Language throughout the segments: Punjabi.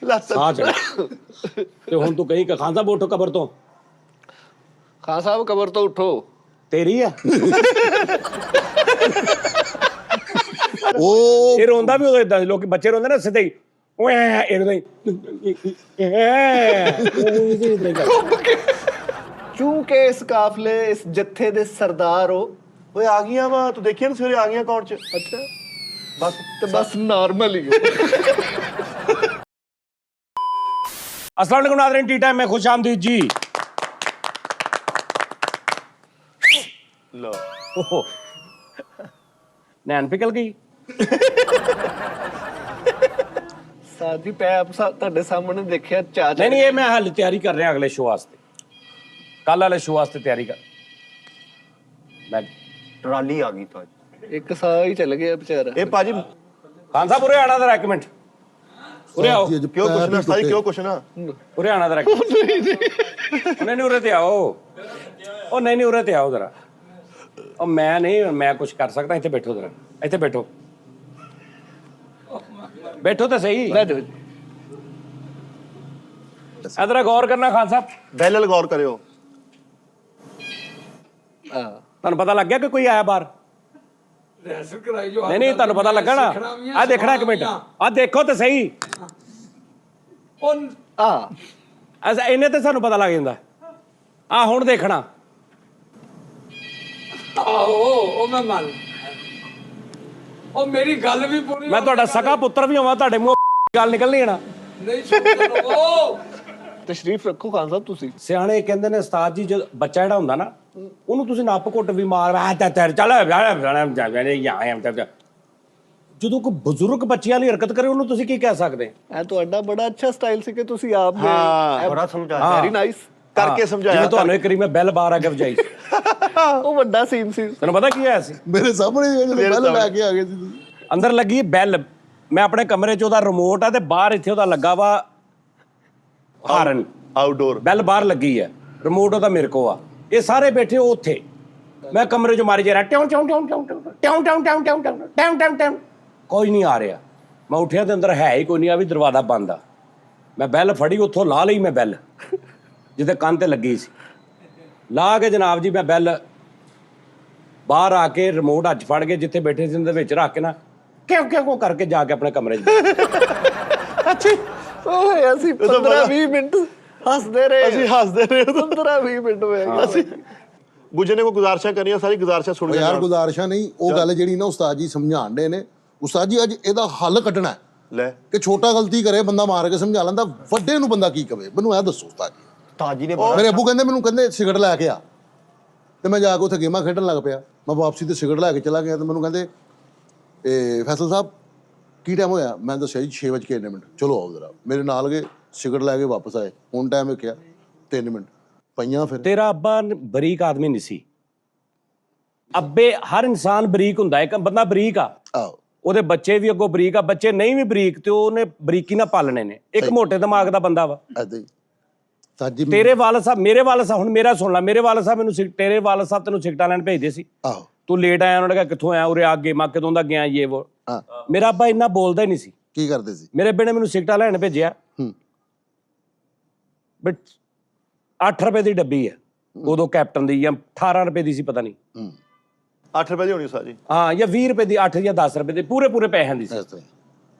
ਸਾਹ ਚੜਿਆ ਤੇ ਹੁਣ ਤੂੰ ਕਹੀਂ ਖਾਨ ਸਾਹਿਬ ਉੱਠੋ ਕਬਰ ਤੋਂ। ਖਾਨ ਸਾਹਿਬ ਕਬਰ ਤੋਂ ਉੱਠੋ। ਤੇਰੀ ਆ ਉਹ ਇਹ ਰੋਂਦਾ ਵੀ ਉਦੋਂ ਏਦਾਂ ਲੋਕ ਬੱਚੇ ਰੋਂਦੇ ਨਾ ਸਿੱਧੇ ਹੀ ਓਏ ਇਹਦਾ ਹੀ ਚੂੰਕਿ ਇਸ ਕਾਫਲੇ ਇਸ ਜੱਥੇ ਦੇ ਸਰਦਾਰ ਹੋ। ਓਏ ਆ ਗਈਆਂ ਵਾ, ਤੂੰ ਦੇਖਿਆ ਨਾ ਸਵੇਰੇ ਆ ਗਈਆਂ ਅਕਾਊਂਟ 'ਚ। ਅੱਛਾ ਬਸ ਤੇ ਬਸ ਨਾਰਮਲ ਹੀ ਹੋ। अस्सलाम वालेकुम नाज़रीन, टी टाइम में खुश आमदीद जी। लो ओहो नैन पिघल गई। ਸਾਥ ਜੀ ਪੈ ਤੁਹਾਡੇ ਸਾਹਮਣੇ ਦੇਖਿਆ ਚਾਚਾ। नहीं नहीं ये मैं हाल तैयारी कर रहा अगले शो वास्ते, कल वाले शो वास्ते तैयारी कर। मैं ट्राली आ गई तो ਇੱਕ ਸਾਹ ਹੀ ਚੱਲ ਗਿਆ ਵਿਚਾਰਾ। ਇਹ ਭਾਜੀ खान साहब उरे आना जरा एक मिनट, उरे आओ। ਕਿਉਂ ਕੁਛ ਸਾਰੀ ਕਿਉਂ ਕੁਛ ਨਾ उरे आना जरा। नहीं नहीं उरे ते आओ, ओ नहीं नहीं उरे ते आओ जरा। ओ मैं नहीं, मैं कुछ कर सकता। इत्थे बैठो जरा, इत्थे बैठो, बैठो तो सही। ਲੈ ਜਾਓ ਜੀ। इधर गौर करना खान साहब, ਬੈਲ ਗੌਰ ਕਰਿਓ। ਹਾਂ ਤੁਹਾਨੂੰ ਪਤਾ ਲੱਗ ਗਿਆ ਕਿ ਕੋਈ ਆਇਆ ਬਾਹਰ? ਨਹੀਂ ਨਹੀਂ ਤੁਹਾਨੂੰ ਪਤਾ ਲੱਗਾ ਨਾ। ਆ ਦੇਖਣਾ ਇੱਕ ਮਿੰਟ, ਆ ਦੇਖੋ ਤੇ ਸਹੀ। ਆ ਐਸਾ ਇਹਨੇ ਤੇ ਸਾਨੂੰ ਪਤਾ ਲੱਗ ਜਾਂਦਾ। ਆ ਹੁਣ ਦੇਖਣਾ। ਉਹ ਮੈਂ ਮੰਨ, ਉਹ ਮੇਰੀ ਗੱਲ ਵੀ ਪੂਰੀ। ਮੈਂ ਤੁਹਾਡਾ ਸਕਾ ਪੁੱਤਰ ਵੀ ਹੋਵਾਂ, ਤੁਹਾਡੇ ਮੂੰਹ ਗੱਲ ਨਿਕਲਣੀ ਹੈ ਨਾ। ਨਹੀਂ ਸੁਣੋ। ਤਸ਼ਰੀਫ ਰੱਖੋ ਖਾਨ ਸਾਹਿਬ ਤੁਸੀਂ। ਸਿਆਣੇ ਕਹਿੰਦੇ ਨੇ ਉਸਤਾਦ ਜੀ, ਜਦੋਂ ਬੱਚਾ ਜਿਹੜਾ ਹੁੰਦਾ ਨਾ ਉਹਨੂੰ ਤੁਸੀਂ ਨੱਪ ਘੁੱਟ ਵੀ ਮਾਰ ਚੱਲ ਜਦੋਂ ਕੋਈ ਬਜ਼ੁਰਗ ਬੱਚਿਆਂ ਲਈ ਹਰਕਤ ਕਰੇ ਉਹਨੂੰ ਤੁਸੀਂ ਕੀ ਕਹਿ ਸਕਦੇ? ਇਹ ਤੁਹਾਡਾ ਬੜਾ ਅੱਛਾ ਸਟਾਈਲ ਸੀ ਕਿ ਤੁਸੀਂ ਆਪ ਹਾਂ बड़ा समझा ਵੈਰੀ ਨਾਈਸ ਕਰਕੇ ਸਮਝਾਇਆ। ਜਿਵੇਂ ਤੁਹਾਨੂੰ ਇੱਕ ਵਾਰੀ ਮੈਂ ਬੈਲ ਬਾਹਰ ਆ ਕੇ ਵਜਾਈ ਸੀ। ਉਹ ਵੱਡਾ ਸੀਨ ਸੀ। ਤੈਨੂੰ ਪਤਾ ਕੀ ਹੋਇਆ ਸੀ? ਮੇਰੇ ਸਾਹਮਣੇ ਪਹਿਲਾਂ ਲੈ ਕੇ ਆ ਗਏ ਸੀ ਤੁਸੀਂ। ਅੰਦਰ ਲੱਗੀ ਬੈਲ, ਮੈਂ ਆਪਣੇ ਕਮਰੇ 'ਚ ਉਹਦਾ ਰਿਮੋਟ ਆ ਤੇ ਬਾਹਰ ਇੱਥੇ ਉਹਦਾ ਲੱਗਾ ਵਾ ਹਾਰਨ। ਆਊਟਡੋਰ ਬੈਲ ਬਾਹਰ ਲੱਗੀ ਹੈ, ਰਿਮੋਟ ਉਹਦਾ ਮੇਰੇ ਕੋ ਆ। ਇਹ ਸਾਰੇ ਬੈਠੇ ਉੱਥੇ, ਮੈਂ ਕਮਰੇ 'ਚ ਮਾਰੀ ਜਾ ਰਿਹਾ ਟਿਉਂ ਟਿਉਂ ਟਿਉਂ ਟਿਉਂ ਟਿਉਂ ਟਿਉਂ ਟਿਉਂ ਟਿਉਂ ਟਿਉਂ ਟਿਉਂ ਟਿਉਂ ਟਿਉਂ ਟਿਉਂ। ਕੋਈ ਨਹੀਂ ਆ ਰਿਹਾ। ਮੈਂ ਉੱਠਿਆ ਤੇ ਅੰਦਰ ਹੈ ਹੀ ਕੋਈ ਨਹੀਂ, ਆ ਵੀ ਦਰਵਾਜ਼ਾ ਬੰਦ ਆ। ਮੈਂ ਬੈਲ ਫੜੀ, ਉੱਥੋਂ ਲਾ ਲਈ ਮੈਂ ਬੈਲ ਜਿੱਥੇ ਕੰਨ ਤੇ ਲੱਗੀ ਸੀ। ਲਾ ਕੇ ਜਨਾਬ ਜੀ ਮੈਂ ਬੈਲ ਬਾਹਰ ਆ ਕੇ ਰਿਮੋਟ ਹੱਥ ਫੜ ਕੇ ਜਿੱਥੇ ਬੈਠੇ ਸੀ ਉਹਦੇ ਵਿੱਚ ਰੱਖ ਕੇ ਨਾ ਕਿਉਂ ਕਿਉਂ ਕਰਕੇ ਜਾ ਕੇ ਆਪਣੇ ਕਮਰੇ 'ਚ। ਅੱਛਾ ਓਏ ਅਸੀਂ 15-20 ਮਿੰਟ ਹੱਸਦੇ ਰਹੇ। ਅਸੀਂ ਹੱਸਦੇ ਰਹੇ। 15-20 ਮਿੰਟ ਹੋਏ ਅਸੀਂ। ਗੁੱਜਰ ਨੇ ਕੋਈ ਗੁਜ਼ਾਰਿਸ਼ਾਂ ਕਰੀਆਂ, ਸਾਰੀ ਗੁਜ਼ਾਰਿਸ਼ਾਂ ਸੁਣ ਕੇ ਯਾਰ ਗੁਜ਼ਾਰਿਸ਼ਾਂ ਨਹੀਂ, ਉਹ ਗੱਲ ਜਿਹੜੀ ਨਾ ਉਸਤਾਦ ਜੀ ਸਮਝਾਣ ਦੇ ਨੇ। ਉਸਤਾਦ ਜੀ ਅੱਜ ਇਹਦਾ ਹੱਲ ਕੱਢਣਾ ਲੈ ਕਿ ਛੋਟਾ ਗਲਤੀ ਕਰੇ ਬੰਦਾ ਮਾਰ ਕੇ ਸਮਝਾ ਲੈਂਦਾ, ਵੱਡੇ ਨੂੰ ਬੰਦਾ ਕੀ ਕਵੇ? ਮੈਨੂੰ ਇਹ ਦੱਸੋ ਉਸਤਾਦ ਜੀ। ताजी ने ਮੇਰੇ ਅੱਬੂ ਕਹਿੰਦੇ ਮੈਨੂੰ, ਕਹਿੰਦੇ ਸਿਗਰਟ ਲੈ ਕੇ ਆ, ਤੇ ਮੈਂ ਜਾ ਕੇ ਉੱਥੇ ਗੇਮਾਂ ਖੇਡਣ ਲੱਗ ਪਿਆ। ਮੈਂ ਵਾਪਸੀ ਤੇ ਸਿਗਰਟ ਲੈ ਕੇ ਚਲਾ ਗਿਆ ਤੇ ਮੈਨੂੰ ਕਹਿੰਦੇ ਇਹ ਫੈਸਲ ਸਾਹਿਬ ਕੀ ਟਾਈਮ ਹੋਇਆ? ਮੈਂ ਦੱਸਿਆ ਜੀ 6:01 ਚਲੋ ਆਓ ਜ਼ਰਾ। ਮੇਰੇ ਨਾਲ ਗਏ, ਸਿਗਰਟ ਲੈ ਕੇ ਵਾਪਸ ਆਏ। ਹੁਣ ਟਾਈਮ ਵੇਖਿਆ 3 ਮਿੰਟ ਪਈਆਂ। ਫਿਰ ਤੇਰਾ ਅੱਬਾ ਬਰੀਕ ਆਦਮੀ ਨਹੀਂ ਸੀ। ਅੱਬੇ ਹਰ ਇਨਸਾਨ ਬਰੀਕ ਹੁੰਦਾ, ਇੱਕ ਬੰਦਾ ਬਰੀਕ ਆ, ਆਓ ਉਹਦੇ ਬੱਚੇ ਵੀ ਅੱਗੋਂ ਬਰੀਕ ਆ। ਬੱਚੇ ਨਹੀਂ ਵੀ ਬਰੀਕ ਤੇ ਉਹਨੇ ਬਰੀਕੀ ਨਾਲ ਪਾਲਣੇ ਨੇ। ਇੱਕ ਮੋਟੇ ਦਿਮਾਗ ਦਾ ਬੰਦਾ ਵਾ। ਏਦਾਂ ਹੀ ਉਸਤਾਦ ਜੀ। ਤੇਰੇ ਵਾਲਦ ਸਾਹਿਬ, ਮੇਰੇ ਵਾਲਦ ਸਾਹਿਬ, ਹੁਣ ਮੇਰਾ ਸੁਣ ਲੈ, ਮੇਰੇ ਵਾਲਦ ਸਾਹਿਬ ਮੈਨੂੰ ਤੇਰੇ ਵਾਲਦ ਸਾਹਿਬ ਤੈਨੂੰ ਸਿਗਰਟਾਂ ਲੈਣ ਭੇਜਦੇ ਸੀ। ਆਹੋ ਤੂੰ ਲੇਟ ਆਇਆ, ਉਹਨਾਂ ਨੇ ਕਿਹਾ ਕਿੱਥੋਂ ਆਇਆ? ਉਰੇ ਆ ਗੇਮਾਂ ਕਿਦੋਂ ਦਾ ਗਿਆ ਇਹ ਉਹ। ਹਾਂ ਮੇਰਾ ਅੱਬਾ ਇੰਨਾ ਬੋਲਦਾ ਹੀ ਨਹੀਂ ਸੀ। ਕੀ ਕਰਦੇ ਸੀ? ਮੇਰੇ ਅੱਬੇ ਨੇ ਮੈਨੂੰ ਸਿਗਰਟਾਂ ਲੈਣ ਭੇਜਿਆ। ਹੂੰ ਬਟ 8 ਰੁਪਏ ਦੀ ਡੱਬੀ ਹੈ ਉਦੋਂ ਕੈਪਟਨ ਦੀ, ਜਾਂ 18 ਰੁਪਏ ਦੀ ਸੀ ਪਤਾ ਨਹੀਂ। ਹੂੰ 8 ਰੁਪਏ ਦੀ ਹੋਣੀ ਸਾਜੀ। ਹਾਂ ਜਾਂ 20 ਰੁਪਏ ਦੀ, 8 ਜਾਂ 10 ਰੁਪਏ ਦੇ ਪੂਰੇ ਪੈਸਿਆਂ ਦੀ ਸੀ। ਇਸ ਤਰ੍ਹਾਂ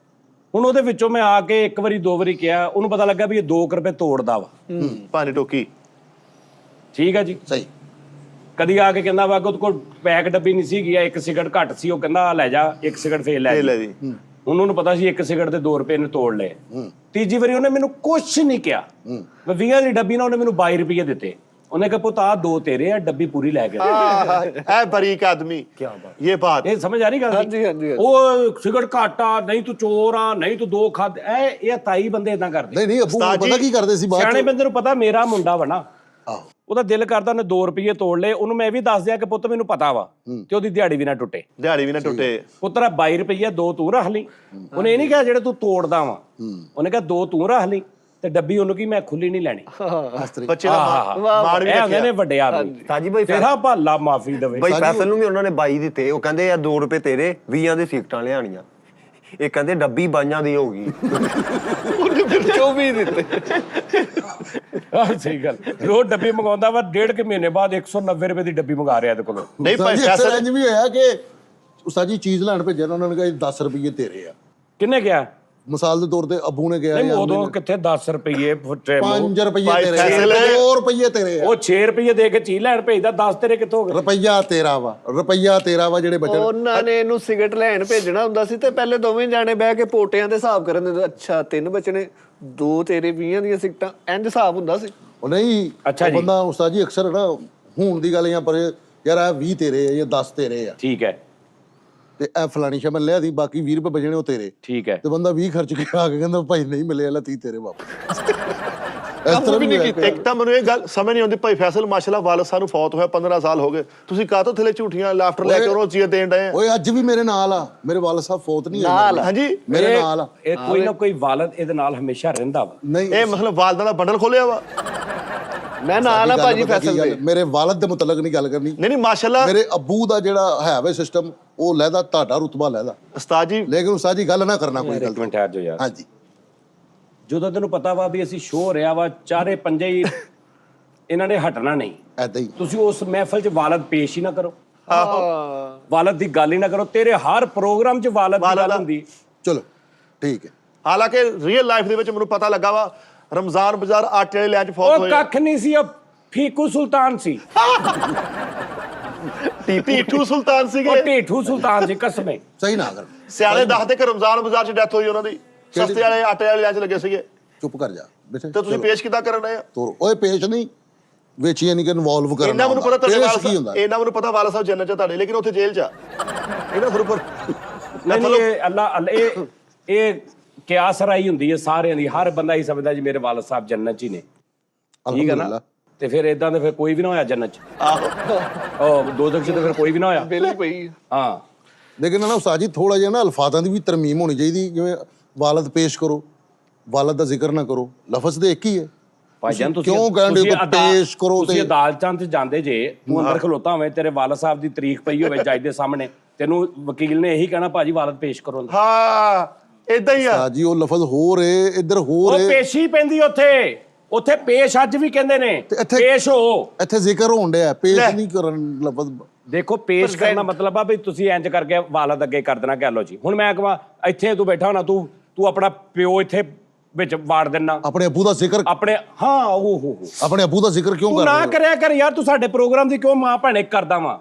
ਹੁਣ ਉਹਦੇ ਵਿੱਚੋਂ ਮੈਂ ਆ ਕੇ ਇੱਕ ਵਾਰੀ ਦੋ ਵਾਰੀ ਕਿਹਾ, ਉਹਨੂੰ ਪਤਾ ਲੱਗਾ ਵੀ ਇਹ 2 ਰੁਪਏ ਤੋੜਦਾ ਵਾ। ਭਾਨੀ ਟੋਕੀ ਠੀਕ ਹੈ ਜੀ। ਸਹੀ। ਕਦੀ ਆ ਕੇ ਕਹਿੰਦਾ ਵਾ ਕਿ ਉਹਦੇ ਕੋਲ ਪੈਕ ਡੱਬੀ ਨਹੀਂ ਸੀਗੀ, ਇੱਕ ਸਿਗਰਟ ਘੱਟ ਸੀ, ਉਹ ਕਹਿੰਦਾ ਆ ਲੈ ਜਾ ਇੱਕ ਸਿਗਰਟ ਫੇਰ ਲੈ ਲੈ ਜੀ। ਜੀ। ਹੁਣ ਉਹਨੂੰ ਪਤਾ ਸੀ ਇੱਕ ਸਿਗਰਟ ਦੇ 2 ਰੁਪਏ ਨੇ ਤੋੜ ਲਏ। ਤੀਜੀ ਵਾਰੀ ਉਹਨੇ ਮੈਨੂੰ ਕੁਛ ਨਹੀਂ ਕਿਹਾ। ਮੈਂ 20 ਦੀ ਡੱਬੀ ਨਾਲ ਉਹਨੇ ਮੈਨੂੰ 22 ਰੁਪਏ ਦਿੱਤੇ। ਉਹਨੇ ਕਿਹਾ ਪੁੱਤ ਆ 2 ਤੇਰੇ ਆ, ਡੱਬੀ ਪੂਰੀ ਲੈ ਗਿਆ। ਐ ਬਰੀਕ ਆਦਮੀ। ਕੀ ਬਾਤ, ਇਹ ਬਾਤ ਇਹ ਸਮਝ ਆ ਰਹੀ ਗੱਲ? ਹਾਂਜੀ ਹਾਂਜੀ। ਉਹ ਸਿਗਰਟ ਘਾਟਾ ਨਹੀਂ, ਤੂੰ ਚੋਰ ਆ ਨਹੀਂ, ਤੂੰ 2 ਖਾਦ। ਇਹ ਤਾਈ ਬੰਦੇ ਇਦਾਂ ਕਰਦੇ। ਨਹੀਂ ਨਹੀਂ ਅੱਬੂ ਪਤਾ ਕੀ ਕਰਦੇ ਸੀ ਬਾਅਦ ਸਿਆਣੇ ਬੰਦੇ ਨੂੰ ਪਤਾ ਮੇਰਾ ਮੁੰਡਾ ਵਾ ਨਾ, ਆਹੋ ਉਹਦਾ ਦਿਲ ਕਰਦਾ ਉਹਨੇ 2 ਰੁਪਏ ਤੋੜ ਲਏ। ਉਹਨੂੰ ਮੈਂ ਇਹ ਵੀ ਦੱਸ ਦਿਆਂ ਕਿ ਪੁੱਤ ਮੈਨੂੰ ਪਤਾ ਵਾ ਤੇ ਉਹਦੀ ਦਿਹਾੜੀ ਵੀ ਨਾ ਟੁੱਟੇ। ਦਿਹਾੜੀ ਵੀ ਨਾ ਟੁੱਟੇ। ਪੁੱਤਰਾ 22 ਰੁਪਏ 2 ਤੂੰ ਰੱਖ ਲਈ। ਉਹਨੇ ਇਹ ਨਹੀਂ ਕਿਹਾ ਜਿਹੜੇ ਤੂੰ ਤੋੜਦਾ ਵਾ, ਉਹਨੇ ਕਿਹਾ 2 ਤੂੰ ਰੱਖ ਲਈ ਤੇ ਡੱਬੀ ਉਹਨੂੰ ਕੀ ਮੈਂ ਖੁੱਲੀ ਨਹੀਂ ਲੈਣੀ। ਬੱਚੇ ਦਾ ਮਾਣ ਵੀ ਇਹ ਹੁੰਦੇ ਨੇ ਵੱਡੇ ਆਦਮੀ। ताजी भाई ਤੇਰਾ ਭਾਲਾ ਮਾਫੀ ਦੇਵੇ। भाई फैसल ਨੂੰ ਵੀ ਉਹਨਾਂ ਨੇ 22 ਦਿੱਤੇ। ਉਹ ਕਹਿੰਦੇ ਯਾਰ 2 ਰੁਪਏ ਤੇਰੇ, 20 ਦੇ ਸਿਗਰਟਾਂ ਲਿਆਣੀਆਂ। ਇਹ ਕਹਿੰਦੇ ਡੱਬੀ ਬਾਈਆਂ ਦੀ ਹੋਊਗੀ। 24 ਦਿੱਤੇ। ਆਹ ਸਹੀ ਗੱਲ, ਰੋਜ਼ ਡੱਬੀ ਮੰਗਾਉਂਦਾ ਵਾ, 1.5 ਮਹੀਨੇ ਬਾਅਦ 190 ਰੁਪਏ ਦੀ ਡੱਬੀ ਮੰਗਾ ਰਿਹਾ ਇਹਦੇ ਕੋਲੋਂ। ਨਹੀਂ ਭਾਈ ਉਸਤਾਦ ਜੀ ਅਕਸਰ ਫੈਸਲ ਇੰਝ ਵੀ ਹੋਇਆ ਕਿ ਉਸਤਾਦ ਜੀ ਚੀਜ਼ ਲੈਣ ਭੇਜਿਆ ਤਾਂ ਉਹਨਾਂ ਨੇ ਕਿਹਾ 10 ਰੁਪਏ ਤੇਰੇ ਆ। ਕਿੰਨੇ ਗਿਆ? ਮਿਸਾਲ ਦੇ ਤੌਰ ਤੇ ਅੱਬੂ ਨੇ ਕਿਹਾ ਨਹੀਂ ਉਦੋਂ ਕਿੱਥੇ 10 ਰੁਪਏ 5 ਰੁਪਏ ਭਾਈ ਤੇਰੇ ਫੈਸਲ ਆ, ਹੈ। 2 ਰੁਪਏ ਤੇਰੇ ਆ। ਉਹ 6 ਰੁਪਏ ਦੇ ਕੇ ਚੀਜ਼ ਲੈਣ ਭੇਜਦਾ, 10 ਤੇਰੇ ਕਿੱਥੋਂ ਗਏ? ਰੁਪਈਆ ਤੇਰਾ ਵਾ, ਰੁਪਈਆ ਤੇਰਾ ਵਾ ਜਿਹੜੇ ਬਚਣ। ਉਹਨਾਂ ਨੇ ਇਹਨੂੰ ਸਿਗਰਟ ਲੈਣ ਭੇਜਣਾ ਹੁੰਦਾ ਸੀ ਤੇ ਪਹਿਲੇ ਦੋਵੇਂ ਜਾਣੇ ਬਹਿ ਕੇ ਪੋਟਿਆਂ ਦੇ ਹਿਸਾਬ ਕਰਨ ਦੇ। ਅੱਛਾ 3 ਬਚਣੇ, 2 ਤੇਰੇ 20 ਦੀਆਂ ਸਿਗਰਟਾਂ, ਇੰਜ ਹਿਸਾਬ ਹੁੰਦਾ ਸੀ। ਉਹ ਨਹੀਂ ਅੱਛਾ ਉਹ ਜੀ। ਬੰਦਾ ਉਸਤਾਦ ਜੀ ਅਕਸਰ ਨਾ ਹੁਣ ਦੀ ਗੱਲ ਜਾਂ ਪਰ ਯਾਰ ਆ 20 ਤੇਰੇ ਆ ਜਾਂ 10 ਤੇਰੇ ਆ ਠੀਕ ਹੈ, ਤੇ ਇਹ ਫਲਾਣੀ ਸ਼ਾ ਮੈਂ ਲਿਆ ਦੀ, ਬਾਕੀ 20 ਰੁਪਏ ਬਚਣੇ ਉਹ ਤੇਰੇ। ਠੀਕ ਹੈ। ਤੇ ਬੰਦਾ 20 ਖਰਚ ਕੇ ਆ ਕੇ ਕਹਿੰਦਾ ਭਾਈ ਨਹੀਂ ਮਿਲਿਆ, ਲੈ 30 ਤੇਰੇ ਵਾਪਸ। ਇਸ ਤਰ੍ਹਾਂ ਵੀ ਨਹੀਂ ਕੀਤਾ। ਇੱਕ ਤਾਂ ਮੈਨੂੰ ਇਹ ਗੱਲ ਸਮਝ ਨਹੀਂ ਆਉਂਦੀ ਭਾਈ ਫੈਸਲ ਮਾਸ਼ਾਅੱਲਾ ਵਾਲਦ ਸਾਹਿਬ ਨੂੰ ਫੌਤ ਹੋਇਆ 15 ਸਾਲ ਹੋ ਗਏ, ਤੁਸੀਂ ਕਾਹਤੋਂ ਥੱਲੇ ਝੂਠੀਆਂ ਲਾਫਟਰ ਲੈ ਕੇ ਉਹਨੂੰ ਚੀਜ਼ ਦੇਣ ਡਏ ਆ? ਓਏ ਅੱਜ ਵੀ ਮੇਰੇ ਨਾਲ ਆ, ਮੇਰੇ ਵਾਲਦ ਸਾਹਿਬ ਫੌਤ ਨਹੀਂ ਹੋਏ ਨਾਲ ਮੇਰੇ। ਹਾਂਜੀ ਮੇਰੇ ਨਾਲ ਆ। ਇਹ ਕੋਈ ਨਾ ਕੋਈ ਵਾਲਦ ਇਹਦੇ ਨਾਲ ਹਮੇਸ਼ਾ ਰਹਿੰਦਾ ਵਾ। ਨਹੀਂ ਇਹ ਮਤਲਬ ਵਾਲਦਾਂ ਦਾ ਬੰਡਲ ਖੋਲਿਆ ਵਾ? ਮੈਂ ਨਾਲ ਆ ਗੱਲ ਭਾਜੀ ਪਤਾ ਕੀ ਫੈਸਲ ਗੱਲ, ਦੇ। ਮੇਰੇ ਵਾਲਦ ਦੇ ਮੁਤਲਕ ਨਹੀਂ ਗੱਲ ਕਰਨੀ। ਨਹੀਂ ਮਾਸ਼ਾਅੱਲਾ ਮੇਰੇ ਅੱਬੂ ਦਾ ਜਿਹੜਾ ਹੈ ਵੇ ਸਿਸਟਮ ਉਹ ਲਹਿਦਾ, ਤੁਹਾਡਾ ਰੁਤਬਾ ਲਹਿਦਾ। ਉਸਤਾਦ ਜੀ ਲੇਕਿਨ ਉਸਤਾਦ ਜੀ ਗੱਲ ਨਾ ਕਰਨਾ ਕੋਈ ਇੱਕ ਗਲਤ। ਮਿੰਟ ਠਹਿਰ ਜਾਓ ਯਾਰ। ਹਾਂਜੀ ਜਦੋਂ ਤੈਨੂੰ ਪਤਾ ਵਾ ਵੀ ਅਸੀਂ ਸ਼ੋਅ ਰਿਹਾ ਵਾ, ਚਾਰੇ ਪੰਜੇ ਹੀ ਇਹਨਾਂ ਨੇ ਹਟਣਾ ਨਹੀਂ, ਐਦਾਂ ਹੀ। ਤੁਸੀਂ ਉਸ ਮਹਿਫਲ 'ਚ ਵਾਲਦ ਪੇਸ਼ ਹੀ ਨਾ ਕਰੋ, ਵਾਲਦ ਦੀ ਗੱਲ ਹੀ ਨਾ ਕਰੋ। ਤੇਰੇ ਹਰ ਪ੍ਰੋਗਰਾਮ 'ਚ ਵਾਲਦ ਦੀ ਗੱਲ ਹੁੰਦੀ। ਚਲੋ ਠੀਕ ਹੈ। ਹਾਲਾਂਕਿ ਰੀਅਲ ਲਾਈਫ ਦੇ ਵਿੱਚ ਮੈਨੂੰ ਪਤਾ ਲੱਗਾ ਵਾ ਰਮਜ਼ਾਨ ਬਾਜ਼ਾਰ ਆਟੇ ਵਾਲੇ ਲੈਣ ਚ ਫੌਤ ਉਹ ਹੋਏ। ਕੱਖ ਨਹੀਂ ਸੀ, ਉਹ ਫੀਕੂ ਸੁਲਤਾਨ ਸੀ। ਟੀਟੂ ਸੁਲਤਾਨ ਉਹ ਸੀਗੇ। ਢੀਠੂ ਸੁਲਤਾਨ ਸੀ ਕਸਮੇ। ਸਹੀ ਨਾ ਕਰ, ਸਿਆਣੇ ਦੱਸਦੇ ਕਿ ਰਮਜ਼ਾਨ ਬਾਜ਼ਾਰ ਚ ਡੈਥ ਹੋਈ ਉਹਨਾਂ ਦੀ, ਸਸਤੇ ਵਾਲੇ ਆਟੇ ਵਾਲੇ ਲੈਣ ਚ ਲੱਗੇ ਸੀਗੇ, ਚੁੱਪ ਕਰ ਜਾ ਬੇਟੇ। ਤੇ ਤੁਸੀਂ ਪੇਸ਼ ਕਿੱਦਾਂ ਕਰਨ ਡਏ ਆ? ਤੋਰ ਓਏ ਪੇਸ਼ ਨਹੀਂ ਵਿੱਚ ਯਾਨੀ ਕਿ ਇਨਵੋਲਵ ਕਰਨਾ। ਇਹਨਾਂ ਮੈਨੂੰ ਪਤਾ ਤੁਹਾਡੇ ਪੇਸ਼ ਵਾਲਾ ਕੀ ਹੁੰਦਾ? ਇਹਨਾਂ ਮੈਨੂੰ ਪਤਾ ਵਾਲਾ ਸਾਹਿਬ ਜੰਨਤ ਚ ਤੁਹਾਡੇ, ਲੇਕਿਨ ਉੱਥੇ ਜੇਲ੍ਹ ਚ ਆ। ਇਹਨਾਂ ਫਿਰ ਨਹੀਂ ਨਹੀਂ, ਇਹ ਅੱਲਾ ਇਹ ਕਿਆਸ ਰਾਈ ਹੁੰਦੀ ਹੈ ਸਾਰਿਆਂ ਦੀ। ਹਰ ਬੰਦਾ ਹੀ ਸਮਝਦਾ ਜੀ ਮੇਰੇ ਵਾਲਦ ਸਾਹਿਬ ਜੰਨਤ 'ਚ ਹੀ ਨੇ, ਠੀਕ ਹੈ ਨਾ? ਅਲਹਮਦੁਲਿਲਾ। ਤੇ ਫਿਰ ਇਦਾਂ ਦੇ ਫਿਰ ਕੋਈ ਵੀ ਨਾ ਹੋਇਆ ਜੰਨਤ 'ਚ। ਆਹੋ ਉਹ ਦੋਜ਼ਖ 'ਚ ਤੇ ਫਿਰ ਕੋਈ ਵੀ ਨਾ ਹੋਇਆ। ਬਿੱਲ ਪਈ। ਹਾਂ ਲੇਕਿਨ ਨਾ ਉਸਤਾਦ ਜੀ ਥੋੜਾ ਜਿਹਾ ਨਾ ਅਲਫਾਜ਼ਾਂ ਦੀ ਵੀ ਤਰਮੀਮ ਹੋਣੀ ਚਾਹੀਦੀ। ਜਿਵੇਂ ਵਾਲਦ ਪੇਸ਼ ਕਰੋ, ਵਾਲਦ ਦਾ ਜ਼ਿਕਰ ਨਾ ਕਰੋ, ਲਫ਼ਜ਼ ਦੇ ਇੱਕ ਹੀ ਹੈ। ਭਾਈਜਾਨ ਕਿਉਂ ਕਹਿੰਦੇ ਹੋ ਪੇਸ਼ ਕਰੋ? ਤੁਸੀਂ ਤੇ ਅਦਾਲਤਾਂ 'ਚ ਜਾਂਦੇ ਜੇ, ਤੂੰ ਅੰਦਰ ਖਲੋਤਾ ਹੋਵੇਂ, ਤੇਰੇ ਵਾਲਦ ਸਾਹਿਬ ਦੀ ਤਾਰੀਖ ਪਈ ਹੋਵੇ ਜੱਜ ਦੇ ਸਾਹਮਣੇ, ਤੈਨੂੰ ਵਕੀਲ ਨੇ ਇਹੀ ਕਹਿਣਾ ਭਾਜੀ ਵਾਲਦ ਪੇਸ਼ ਕਰੋ। ਹਾਂ ਇਦਾਂ ਹੀ ਆ। ਉਸਤਾਦ ਜੀ ਉਹ ਲਫ਼ਜ਼ ਹੋ ਰਹੇ, ਇੱਧਰ ਹੋ ਉਹ ਰਹੇ, ਪੇਸ਼ੀ ਪੈਂਦੀ ਉੱਥੇ ਪੇਸ਼ ਅੱਜ ਵੀ ਕਹਿੰਦੇ ਨੇ, ਇੱਥੇ- ਪੇਸ਼ ਹੋ। ਇੱਥੇ ਜ਼ਿਕਰ ਹੋਣ ਡਿਆ, ਪੇਸ਼ ਨਹੀਂ ਕਰਨ ਲਫ਼ਜ਼। ਦੇਖੋ ਪੇਸ਼ ਕਰਨਾ ਮਤਲਬ ਆ ਵੀ ਤੁਸੀਂ ਇੰਜ ਕਰਕੇ ਵਾਲਦ ਅੱਗੇ ਕਰ ਦੇਣਾ। ਕਹਿ ਲਓ ਜੀ ਹੁਣ ਮੈਂ ਕਹਾਂ ਇੱਥੇ ਤੂੰ ਬੈਠਾ ਹੋਣਾ, ਤੂੰ ਆਪਣਾ ਪਿਓ ਇੱਥੇ ਵਿੱਚ ਵਾੜ ਦੇਣਾ ਆਪਣੇ ਅੱਬੂ ਦਾ ਜ਼ਿਕਰ, ਆਪਣੇ। ਹਾਂ ਉਹ ਆਪਣੇ ਅੱਬੂ ਦਾ ਜ਼ਿਕਰ ਕਿਉਂ ਤੂੰ ਕਰ ਨਾ ਰਹੇ ਹੋ? ਕਰਿਆ ਕਰ ਯਾਰ, ਤੂੰ ਸਾਡੇ ਪ੍ਰੋਗਰਾਮ ਦੀ ਕਿਉਂ ਮਾਂ ਭੈਣੇ ਕਰਦਾ ਵਾਂ?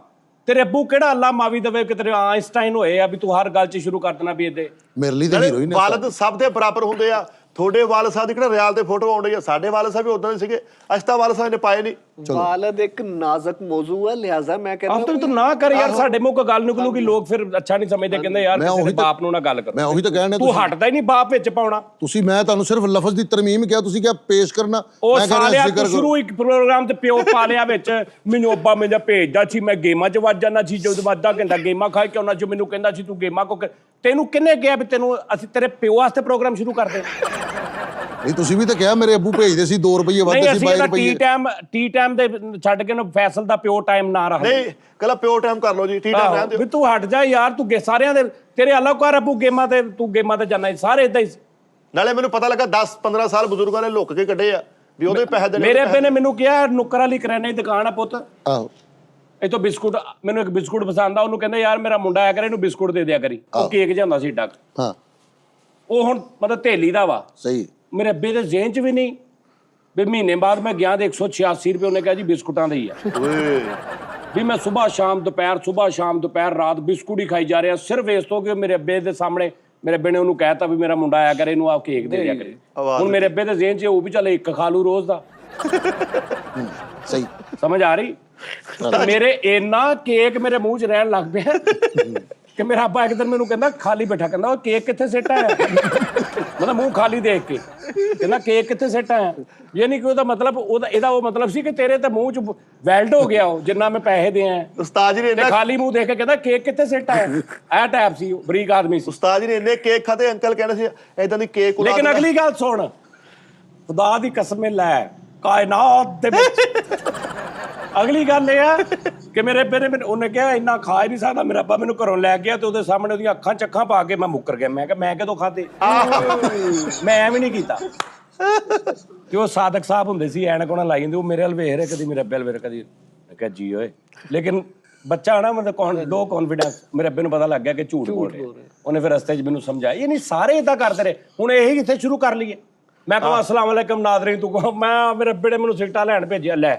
ਤੇਰੇ ਅੱਬੂ ਕਿਹੜਾ ਅੱਲਾ ਮਾਵੀ ਦਵੇ ਕਿ ਤੇਰੇ ਆਇਨਸਟਾਈਨ ਹੋਏ ਆ ਵੀ ਤੂੰ ਹਰ ਗੱਲ 'ਚ ਸ਼ੁਰੂ ਕਰ ਦੇਣਾ ਵੀ ਇਹਦੇ। ਮੇਰੇ ਲਈ ਤਾਂ ਹੀਰੋ ਹੀ ਨੇ। ਵਾਲਦ ਸਭ ਦੇ ਬਰਾਬਰ ਹੁੰਦੇ ਆ। ਤੁਹਾਡੇ ਵਾਲਦ ਸਾਹਿਬ ਦੀ ਕਿਹੜਾ ਰਿਆਲ ਤੇ ਫੋਟੋ ਆਉਣ ਡਈ ਆ? ਸਾਡੇ ਵਾਲਦ ਸਾਹਿਬ ਵੀ ਉਦਾਂ ਦੇ ਸੀਗੇ। ਅਸੀਂ ਤਾਂ ਵਾਲਦ ਸਾਹਿਬ ਨੇ ਪਾਏ ਨਹੀਂ। ਵਾਲਦ ਇੱਕ ਨਾਜ਼ੁਕ ਮੌਜੂ ਹੈ, ਲਿਹਾਜ਼ਾ ਮੈਂ ਆਪ ਕਹਿੰਦਾ ਤੂੰ ਨਾ ਕਰ ਯਾਰ, ਸਾਡੇ ਮੂੰਹ ਕੋ ਗੱਲ ਨਿਕਲੂਗੀ, ਲੋਕ ਫਿਰ ਅੱਛਾ ਨਹੀਂ ਸਮਝਦੇ, ਕਹਿੰਦੇ ਯਾਰ ਮੈਂ ਕਿਸੇ ਦੇ ਉਹੀ ਤਾਂ- ਬਾਪ ਨੂੰ ਨਾ ਗੱਲ ਕਰੋ। ਮੈਂ ਉਹੀ ਤਾਂ ਕਹਿਣ ਡਿਆ, ਤੂੰ ਤੁਸੀਂ- ਹਟਦਾ ਹੀ ਨਹੀਂ ਬਾਪ ਵਿੱਚ ਪਾਉਣਾ। ਤੁਸੀਂ, ਮੈਂ ਤੁਹਾਨੂੰ ਸਿਰਫ ਲਫ਼ਜ਼ ਦੀ ਤਰਮੀਮ ਕਿਹਾ, ਤੁਸੀਂ ਕਿਹਾ ਪੇਸ਼ ਕਰਨਾ। ਉਹ ਮੈਂ ਕਹਿ ਰਿਹਾ ਸਾਲਿਆ ਜ਼ਿਕਰ ਤੂੰ ਸ਼ੁਰੂ ਇੱਕ ਪ੍ਰੋਗਰਾਮ ਤੇ ਪਿਓ ਪਾ ਲਿਆ ਵਿੱਚ, ਮੈਨੂੰ ਅੱਬਾ ਮੈਨੂੰ ਭੇਜਦਾ ਸੀ, ਮੈਂ ਗੇਮਾਂ 'ਚ ਵੱਜ ਜਾਂਦਾ ਸੀ, ਜਦੋਂ ਅੱਧਾ ਘੰਟਾ ਗੇਮਾਂ ਖਾ ਕੇ ਆਉਣਾ ਸੀ, ਮੈਨੂੰ ਕਹਿੰਦਾ ਸੀ ਤੂੰ ਗੇਮਾਂ ਕੋ। ਤੈਨੂੰ ਕਿਹਨੇ ਕਿਹਾ ਵੀ ਤੈਨੂੰ ਅਸੀਂ ਤੇਰੇ ਪਿਓ ਵਾਸਤੇ ਪ੍ਰੋਗਰਾਮ ਸ਼ੁਰੂ ਕਰਦੇ? ਨਹੀਂ ਤੁਸੀਂ ਵੀ ਤਾਂ ਕਿਹਾ ਮੇਰੇ ਅੱਬੂ ਭੇਜਦੇ ਸੀ 2 ਰੁਪਏ ਵੱਧ ਨਹੀਂ ਸੀ, ਅਸੀਂ 22 ਇਹਦਾ ਰੁਪਏ। ਟੀ ਟਾਈਮ ਦੇ ਛੱਡ ਕੇ ਨਾ ਫੈਸਲ ਦਾ ਪਿਓ ਟਾਈਮ ਨਾ ਰੱਖ। ਨਹੀਂ ਕੱਲਾ ਪਿਓ ਟਾਈਮ ਕਰ ਲਓ ਜੀ, ਟੀ ਟਾਈਮ ਰਹਿਣ ਦਿਓ। ਵੀ ਤੂੰ ਹਟ ਜਾ ਯਾਰ, ਤੂੰ ਸਾਰਿਆਂ ਦੇ ਤੇਰੇ ਅੱਲਾ ਕਰ ਅੱਬੂ ਗੇਮਾਂ ਤੇ, ਤੂੰ ਗੇਮਾਂ ਤੇ ਜਾਣਾ, ਸਾਰੇ ਇਦਾਂ ਹੀ। ਨਾਲੇ ਮੈਨੂੰ ਪਤਾ ਲੱਗਾ 10-15 ਸਾਲ ਬਜ਼ੁਰਗਾਂ ਨੇ ਲੁੱਕ ਕੇ ਕੱਢੇ ਆ ਵੀ ਉਹਦੇ ਪੈਸੇ ਦੇਣੇ। ਮੇਰੇ ਅੱਬੇ ਨੇ ਮੈਨੂੰ ਕਿਹਾ ਨੁੱਕਰ ਵਾਲੀ ਕਰਿਆਨੇ ਦੀ ਦੁਕਾਨ ਆ ਪੁੱਤ, ਆਹੋ ਇਥੋਂ ਬਿਸਕੁਟ, ਮੈਨੂੰ ਇੱਕ ਬਿਸਕੁਟ ਪਸੰਦ ਆ, ਉਹਨੂੰ ਕਹਿੰਦੇ ਯਾਰ ਮੇਰਾ ਮੁੰਡਾ ਆਇਆ ਕਰੇ, ਇਹਨੂੰ ਬਿਸਕੁਟ ਦੇ ਦਿਆ ਕਰੀ। ਉਹ ਕੇਕ ਜਿਹਾ ਹੁੰਦਾ ਸੀ ਡੱਕ, ਹਾਂ ਉਹ ਹੁਣ ਮਤਲਬ ਥੇਲੀ ਦਾ ਵਾ। ਸਹੀ। ਮੇਰੇ ਅੱਬੇ ਦੇ ਜ਼ਿਹਨ 'ਚ ਵੀ ਨਹੀਂ ਵੀ ਮਹੀਨੇ ਬਾਅਦ ਮੈਂ ਗਿਆ ਤੇ 186 ਰੁਪਏ ਉਹਨੇ ਕਿਹਾ ਜੀ ਬਿਸਕੁਟਾਂ ਦੇ ਹੀ ਆ। ਓਏ ਵੀ ਮੈਂ ਸਵੇਰ ਸ਼ਾਮ ਦੁਪਹਿਰ ਰਾਤ ਬਿਸਕੁਟ ਹੀ ਖਾਈ ਜਾ ਰਿਹਾ, ਸਿਰਫ ਇਸ ਤੋਂ ਕਿ ਮੇਰੇ ਅੱਬੇ ਦੇ ਸਾਹਮਣੇ ਮੇਰੇ ਅੱਬੇ ਨੇ ਉਹਨੂੰ ਕਹਿਤਾ ਵੀ ਮੇਰਾ ਮੁੰਡਾ ਆਇਆ ਕਰੇ, ਇਹਨੂੰ ਆ ਕੇਕ ਦੇ ਦਿਆ ਕਰੇ। ਹੁਣ ਮੇਰੇ ਅੱਬੇ ਦੇ ਜ਼ਿਹਨ 'ਚ ਉਹ ਵੀ ਚੱਲ ਇੱਕ ਖਾ ਲੂ ਰੋਜ਼ ਦਾ। ਸਹੀ। ਸਮਝ ਆ ਰਹੀ? ਤੇ ਮੇਰੇ ਇੰਨਾ ਕੇਕ ਮੇਰੇ ਮੂੰਹ 'ਚ ਰਹਿਣ ਲੱਗ ਪਿਆ ਕਿ ਮੇਰਾ ਅੱਬਾ ਇੱਕ ਦਿਨ ਮੈਨੂੰ ਕਹਿੰਦਾ ਖਾਲੀ ਬੈਠਾ, ਕਹਿੰਦਾ ਉਹ ਕੇਕ ਕਿੱਥੇ ਸਿੱਟਾ ਹੈ? ਮਤਲਬ ਮੂੰਹ ਖਾਲੀ ਦੇਖ ਕੇ ਕਹਿੰਦਾ ਕੇਕ ਕਿੱਥੇ ਸਿੱਟਾ ਹੈ? ਇਹ ਨਹੀਂ ਕਿ ਉਹਦਾ ਮਤਲਬ ਇਹਦਾ ਉਹ ਮਤਲਬ ਸੀ ਕਿ ਤੇਰੇ ਤੇ ਮੂੰਹ 'ਚ ਵੈਲਡ ਹੋ ਗਿਆ ਉਹ ਜਿੰਨਾ ਮੈਂ ਪੈਸੇ ਦੇ ਆ। ਉਸਤਾਦ ਜੀ ਨੇ ਤੇ ਖਾਲੀ ਮੂੰਹ ਦੇਖ ਕੇ ਕਹਿੰਦਾ ਕੇਕ ਕਿੱਥੇ ਸਿੱਟਾ ਹੈ? ਇਹ ਟਾਈਪ ਸੀ, ਬਰੀਕ ਆਦਮੀ ਸੀ। ਉਸਤਾਦ ਜੀ ਨੇ ਇੰਨੇ ਕੇਕ ਖਾਦੇ, ਅੰਕਲ ਕਹਿੰਦੇ ਸੀ ਏਦਾਂ ਦੀ ਕੇਕ ਉਡਾ ਲੇਕਿਨ ਅਗਲੀ ਗੱਲ ਸੁਣ, ਖੁਦਾ ਦੀ ਕਸਮ ਲੈ, ਕਾਇਨਾਤ ਦੇ ਵਿੱਚ ਅਗਲੀ ਗੱਲ ਇਹ ਆ ਕਿ ਮੇਰੇ ਅੱਬੇ ਨੇ ਉਹਨੇ ਕਿਹਾ ਇੰਨਾ ਖਾ ਹੀ ਨਹੀਂ ਸਕਦਾ, ਮੇਰਾ ਅੱਬਾ ਮੈਨੂੰ ਘਰੋਂ ਲੈ ਗਿਆ ਤੇ ਉਹਦੇ ਸਾਹਮਣੇ ਉਹਦੀਆਂ ਅੱਖਾਂ ਚੱਖਾਂ ਪਾ ਕੇ ਮੈਂ ਮੁੱਕਰ ਗਿਆ। ਮੈਂ ਕਿਹਾ ਮੈਂ ਕਦੋਂ ਖਾਦੇ, ਮੈਂ ਐਵੇਂ ਨਹੀਂ ਕੀਤਾ। ਤੇ ਉਹ ਸਾਦਕ ਸਾਹਿਬ ਹੁੰਦੇ ਸੀ, ਐਨਕ ਉਹਨਾਂ ਲਾਈ ਜਾਂਦੇ, ਉਹ ਮੇਰੇ ਵੱਲ ਵੇਖ ਰਹੇ, ਕਦੀ ਮੇਰੇ ਅੱਬੇ ਵੱਲ ਵੇਖ, ਕਦੀ। ਮੈਂ ਕਿਹਾ ਜੀ ਓਏ, ਲੇਕਿਨ ਬੱਚਾ ਨਾ ਮਤਲਬ ਲੋ ਕੌਨਫੀਡੈਂਸ, ਮੇਰੇ ਅੱਬੇ ਨੂੰ ਪਤਾ ਲੱਗ ਗਿਆ ਕਿ ਝੂਠ ਬੋਲ ਰਿਹਾ। ਉਹਨੇ ਫਿਰ ਰਸਤੇ 'ਚ ਮੈਨੂੰ ਸਮਝਾਇਆ, ਇਹ ਨਹੀਂ ਸਾਰੇ ਇਦਾਂ ਕਰਦੇ ਰਹੇ, ਹੁਣ ਇਹੀ ਕਿੱਥੇ ਸ਼ੁਰੂ ਕਰ ਲਈਏ। ਮੈਂ ਕਹਾਂ ਅਸਲਾਮ ਵਾਲੇਕਮ ਨਾਜ਼ਰੀਨ, ਤੂੰ ਕਹੋ ਮੈਂ ਮੇਰੇ ਅੱਬੇ ਨੇ ਮੈਨੂੰ ਸਿਗਰਟਾਂ ਲੈਣ ਭੇਜਿਆ। ਲੈ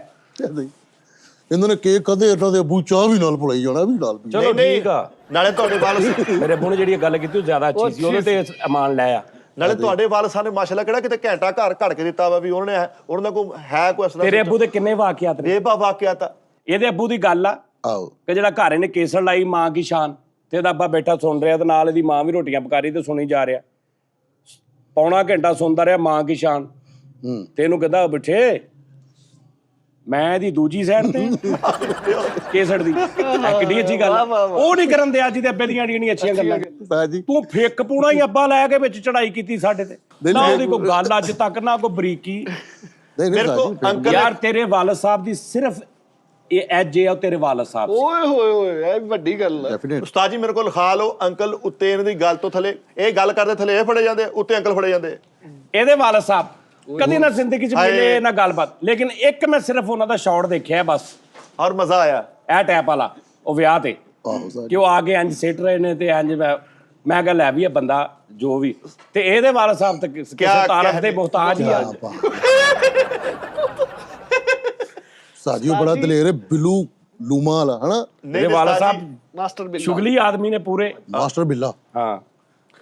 ਇਹਨਾਂ ਨੇ ਕੇਕ ਕਦੇ ਇਹਨਾਂ ਦੇ ਅੱਬੂ ਚਾਹ ਵੀ ਨਾਲ ਪਿਲਾਈ ਜਾਣਾ, ਵੀ ਨਾਲ ਪੀ। ਚਲੋ ਠੀਕ ਆ। ਨਾਲੇ ਤੁਹਾਡੇ ਵਾਲਦ ਮੇਰੇ ਅੱਬੂ ਨੇ ਜਿਹੜੀ ਗੱਲ ਕੀਤੀ ਉਹ ਜ਼ਿਆਦਾ ਅੱਛੀ ਸੀ, ਉਹਦੇ ਤੇ ਅਮਾਨ ਲੈ ਆ। ਨਾਲੇ ਤੁਹਾਡੇ ਵਾਲਸਾਂ ਨੇ ਮਾਸ਼ਾਅੱਲਾ ਕਿਹੜਾ ਕਿਤੇ ਘੰਟਾ ਘਰ ਘੜ ਕੇ ਦਿੱਤਾ ਵਾ ਵੀ ਉਹਨਾਂ ਦਾ ਕੋਈ ਹੈ ਕੋਈ ਅਸਲਾ। ਤੇਰੇ ਅੱਬੂ ਦੇ ਕਿੰਨੇ ਵਾਕਿਆਤ ਨੇ? ਬੇਬਾ ਵਾਕਿਆ ਤਾਂ ਇਹਦੇ ਅੱਬੂ ਦੀ ਗੱਲ ਆ ਆਓ ਕਿ ਜਿਹੜਾ ਘਰ ਇਹਨੇ ਕੇਸਰ ਲਾਈ ਮਾਂ ਕੀ ਸ਼ਾਨ, ਤੇ ਇਹਦਾ ਅੱਬਾ ਬੈਠਾ ਸੁਣ ਰਿਹਾ ਤੇ ਨਾਲ ਇਹਦੀ ਮਾਂ ਵੀ ਰੋਟੀਆਂ ਪਕਾ ਰਹੀ ਤੇ ਸੁਣੀ ਜਾ ਰਿਹਾ। ਪੌਣਾ ਘੰਟਾ ਸੁਣਦਾ ਰਿਹਾ ਮਾਂ ਕੀ ਸ਼ਾਨ, ਤੇ ਇਹਨੂੰ ਕਹਿੰਦਾ ਬਿਠੇ ਮੈਂ ਇਹਦੀ ਦੂਜੀ ਸਾਈਡ ਤੇ ਕੇਸਰ ਦੀ। ਕਿੱਡੀ ਅੱਛੀ ਗੱਲ, ਉਹ ਨਹੀਂ ਕਰਨ ਦਿਆ ਜਿਹਦੇ ਅੱਬੇ ਦੀਆਂ ਜਿਹੜੀਆਂ ਅੱਛੀਆਂ ਗੱਲਾਂ। ਬਾਜੀ ਤੂੰ ਫੇਕ ਪੂਣਾ ਹੀ ਅੱਬਾ ਲੈ ਕੇ ਵਿੱਚ ਚੜਾਈ ਕੀਤੀ ਸਾਡੇ ਤੇ, ਨਾ ਉਹਦੀ ਕੋਈ ਗੱਲ ਅੱਜ ਤੱਕ, ਨਾ ਕੋਈ ਬਰੀਕੀ। ਨਹੀਂ ਮੇਰੇ ਕੋ ਨਹੀਂ ਅੰਕਲ ਯਾਰ ਤੇਰੇ ਵਾਲਦ ਸਾਹਿਬ ਦੀ ਸਿਰਫ ਇਹ ਐਜ ਆ, ਤੇਰੇ ਵਾਲਦ ਸਾਹਿਬ। ਓਏ ਹੋਏ ਹੋਏ, ਇਹ ਵੱਡੀ ਗੱਲ ਹੈ। ਡੈਫੀਨਿਟ ਉਸਤਾਦ ਜੀ ਮੇਰੇ ਕੋਲ ਲਿਖਾ ਲਓ, ਅੰਕਲ ਉੱਤੇ ਇਹਨਾਂ ਦੀ ਗੱਲ ਤੋਂ ਥੱਲੇ ਇਹ ਗੱਲ ਕਰਦੇ, ਥੱਲੇ ਇਹ ਫੜੇ ਜਾਂਦੇ, ਉੱਤੇ ਅੰਕਲ ਫੜੇ ਜਾਂਦੇ। ਇਹਦੇ ਵਾਲਦ ਸਾਹਿਬ ਕਦੀ ਨਾ ਜ਼ਿੰਦਗੀ 'ਚ ਮਿਲੇ ਨਾ ਗੱਲਬਾਤ, ਲੇਕਿਨ ਇੱਕ ਮੈਂ ਸਿਰਫ ਉਹਨਾਂ ਦਾ ਸ਼ਾਟ ਦੇਖਿਆ ਬਸ, ਔਰ ਮਜ਼ਾ ਆਇਆ। ਇਹ ਟੈਪ ਵਾਲਾ ਉਹ ਵਿਆਹ ਤੇ, ਆਹੋ ਸਰ ਕਿ ਉਹ ਆ ਕੇ ਇੰਜ ਸਿੱਟ ਰਹੇ ਨੇ ਤੇ ਇੰਜ ਮੈਂ ਕਿਹਾ ਲੈ ਵੀ ਇਹ ਬੰਦਾ ਜੋ ਵੀ, ਤੇ ਇਹਦੇ ਵਾਲਦ ਸਾਹਿਬ ਤੇ ਕਿਸੇ ਤਾਰਫ ਦੇ ਮੁਹਤਾਜ ਹੀ ਆ। ਸਾਜੀ ਉਹ ਬੜਾ ਦਲੇਰ ਹੈ, ਬਿੱਲੂ ਲੂਮਾ ਵਾਲਾ ਹਨਾ, ਇਹਦੇ ਵਾਲਦ ਸਾਹਿਬ ਮਾਸਟਰ ਬਿੱਲਾ ਸ਼ੁਗਲੀ ਆਦਮੀ ਨੇ ਪੂਰੇ। ਮਾਸਟਰ ਬਿੱਲਾ। ਹਾਂ